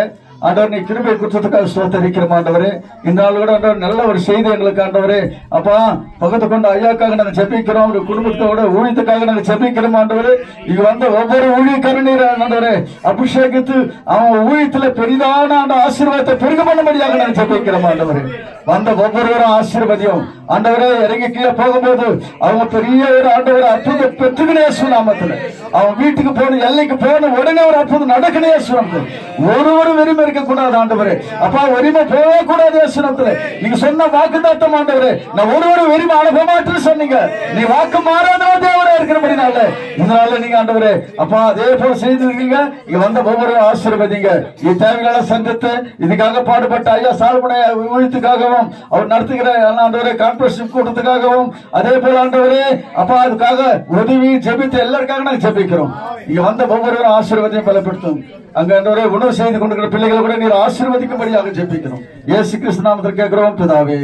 ஆண்டவர் நீ கிருபை குற்றத்துக்காக ஸ்தோத்தரிக்கிறோம். ஆண்டவரே இந்த நாள் கூட ஆண்டவர் நல்ல ஒரு செய்தி எங்களுக்கு ஆண்டவரே அப்பா பக்கத்தை கொண்டு ஐயாக்காக நாங்கள் ஜெபிக்கிறோம், ஒரு குடும்பத்தோட ஊழியத்துக்காக நாங்கள் ஜெபிக்கிறோம். ஆண்டவரே இங்க வந்த ஒவ்வொரு ஊழியக்காரனீர் ஆண்டவரே அபிஷேகித்து அவன் ஊழியத்துல பெரிதான அந்த ஆசீர்வாதத்தை பெருக பண்ணும்படியாக நாங்கள் ஜெபிக்கிறோம். ஆண்டவரே வந்த ஒவ்வொருவரும் ஆசீர்வதியும் ஆண்டவரே. இறங்கி கீழே போகும்போது அவங்க பெரிய ஒரு ஆண்டவர் அற்புதம் பெற்றுக்கினே நாமத்துல அவன் வீட்டுக்கு போன எல்லைக்கு போன உடனே ஒரு அற்புதம் நடக்கனே சொன்னது. ஒரு வெறுமை இருக்கக்கூடாது ஆண்டவரே. அப்பா வெறுமை போகவே கூடாது இயேசுநாமத்திலே. நீங்க சொன்ன வாக்குத்தத்தம் ஆண்டவரே, நான் ஒருவரும் வெறுமை அனுப்ப மாட்டேன்னு சொன்னீங்க. நீ வாக்கு மாறாதவ தேவனா இருக்கிறபடினால இதனால நீங்க ஆண்டவரே அப்பா அதே போல செய்திருக்கீங்க. இங்க வந்த ஒவ்வொரு ஆசீர்வதிங்க. இது தேவையான சங்கத்தை இதுக்காக பாடுபட்ட ஐயா சால்மனை ஊழியத்துக்காகவும் அவர் நடத்துகிற ஆண்டவரே கான்ஃபரன்ஸ் கூட்டத்துக்காகவும் அதே போல ஆண்டவரே அப்பா அதுக்காக உதவி ஜெபித்து எல்லாருக்காக நாங்கள் ஜெபிக்கிறோம். இங்க வந்த ஒவ்வொருவரும் ஆசீர்வாதம் பலப்படுத்தும். அங்க ஆண்டவரே உணவு செய்து கொண்டிருக்கிற பிள்ளைகளை கூட நீர் ஆசீர்வதிக்கும்படியாக ஜெபிக்கிறோம். இயேசு கிறிஸ்து நாமத்தில் கேட்கிறோம் பிதாவே,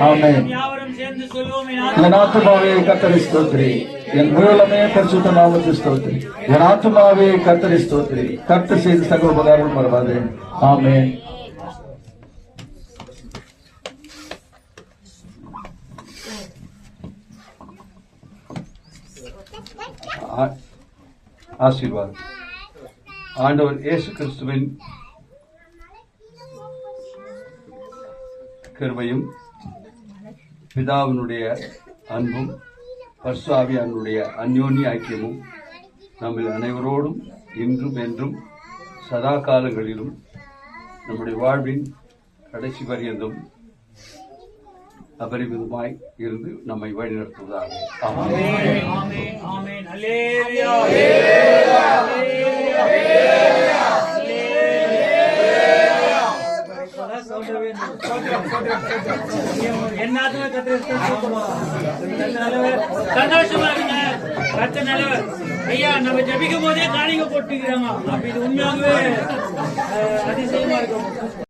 ஆமென். என் ஆத்துமாவே கர்த்தரை ஸ்தோத்திரி, என் முழுவலமே பரிசுத்த நாமத்தை ஸ்தோத்திரி. என் ஆத்துமாவே கர்த்தரை ஸ்தோத்திரி, கர்த்தர் செய்த சகல உபகாரம் மறவாதே. ஆமென். ஆசீர்வாதம். ஆண்டவர் இயேசு கிறிஸ்துவின் கிருபையும் பிதாவினுடைய அன்பும் பரிசுத்த ஆவியானவருடைய அந்யோன்ய ஐக்கியமும் நம்ம அனைவரோடும் இன்றும் என்றும் சதா காலங்களிலும் நம்முடைய வாழ்வின் கடைசி பரியந்தம் அபரிமிதமாய் இருந்து நம்மை வழிநடத்துவதாக. ஐயா நம்ம ஜபிக்கும் போதே காணிக்க போட்டுக்கிறாங்க. அப்ப இது உண்மையாகவே அதிசயமா இருக்கும்.